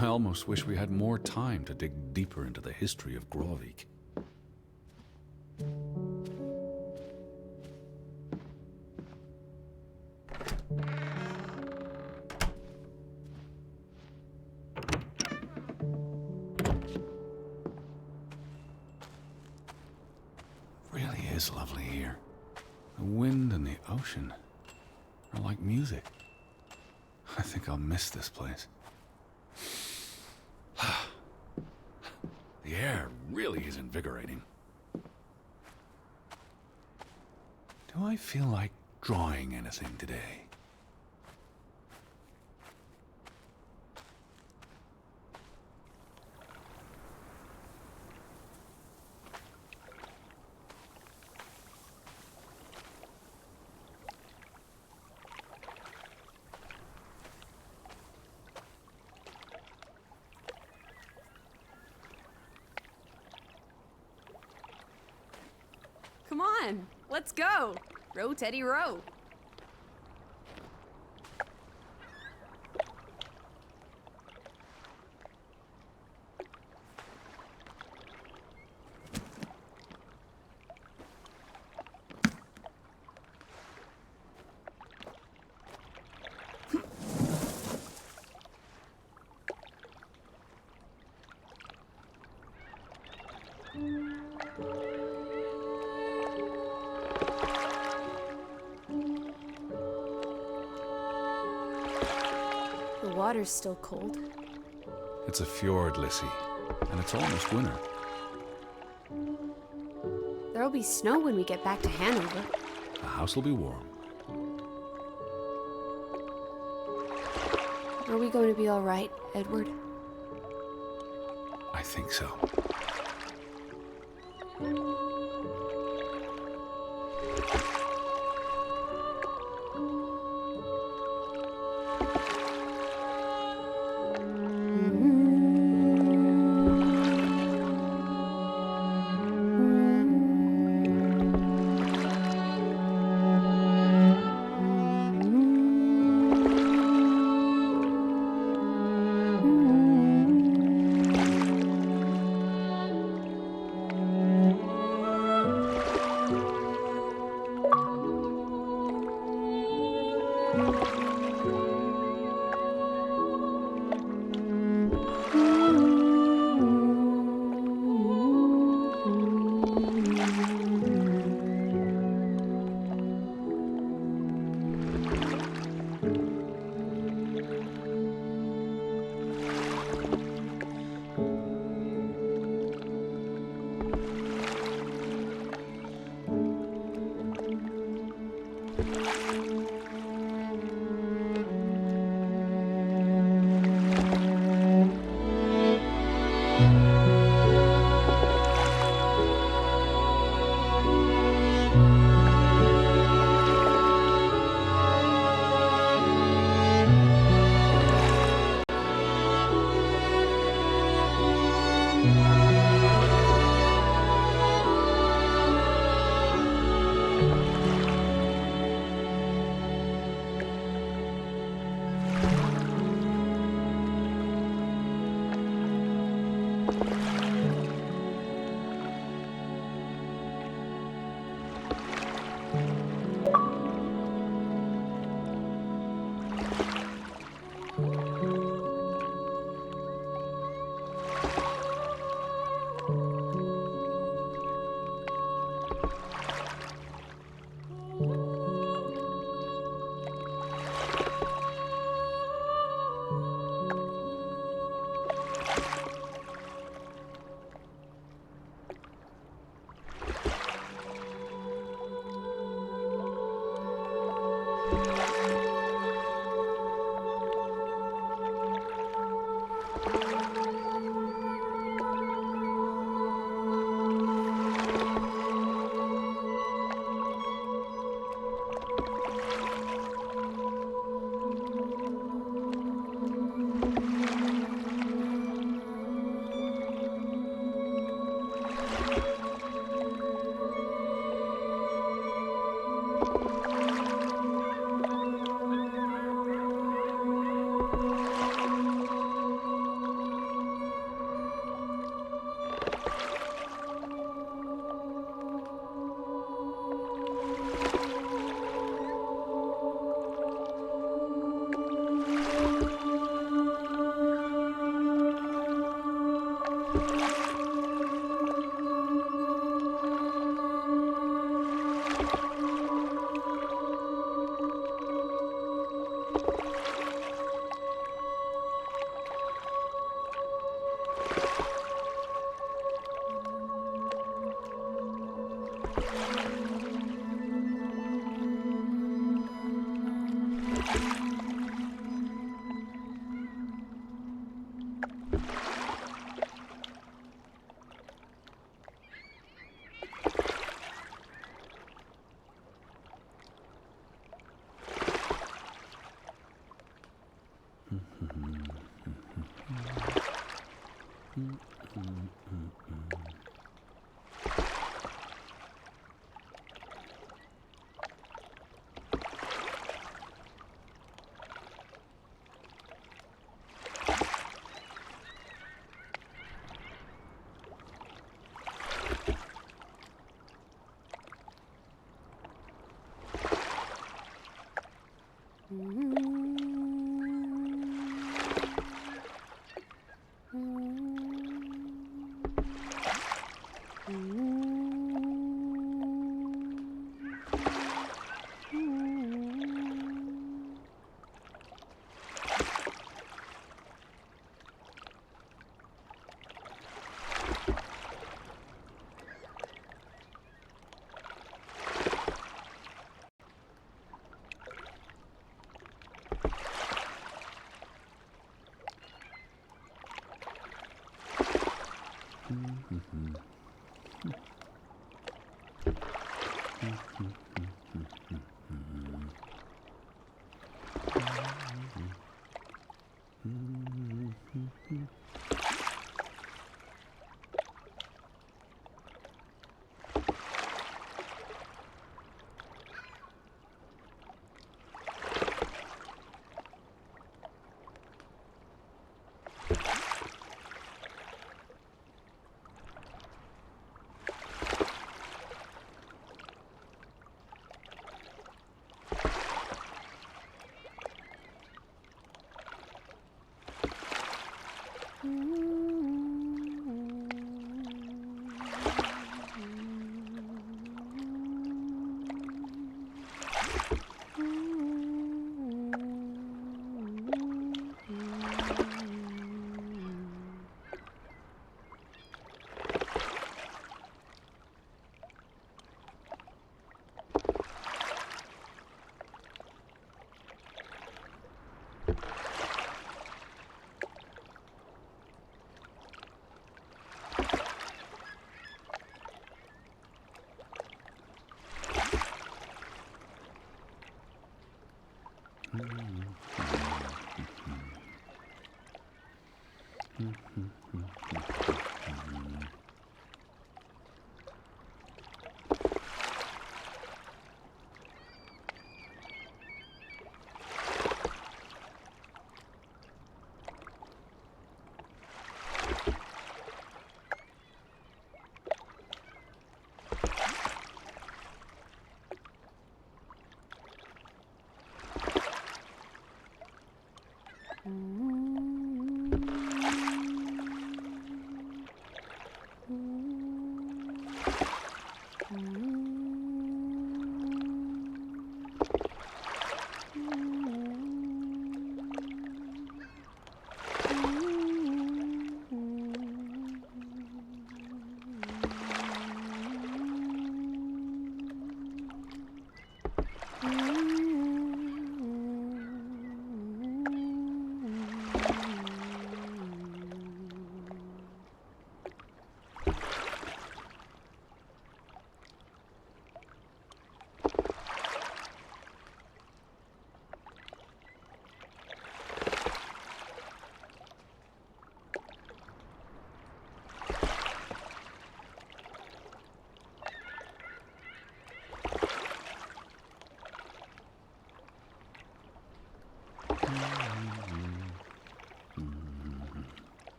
Speaker 2: I almost wish we had more time to dig deeper into the history of Grovik. Really is lovely here. The wind and the ocean are like music. I think I'll miss this place. The air really is invigorating. Do I feel like drawing anything today?
Speaker 1: Come on, let's go. Row, Teddy, row. The water's still cold.
Speaker 2: It's a fjord, Lissy, and it's almost winter.
Speaker 1: There'll be snow when we get back to Hanover.
Speaker 2: The house will be warm.
Speaker 1: Are we going to be all right, Edward?
Speaker 2: I think so.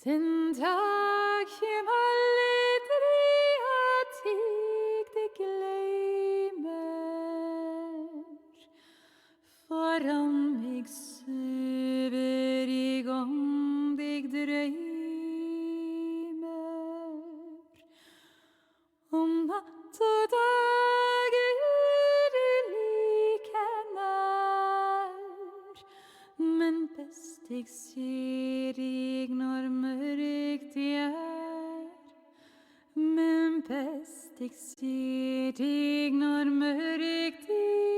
Speaker 7: Den dag kjem aldri at eg det gløymer. Foran meg søver eg om deg drøymer. Om natt og dag er du like nær, men best eg ser deg når mørkt er. Men best eg ser deg når mørkt er.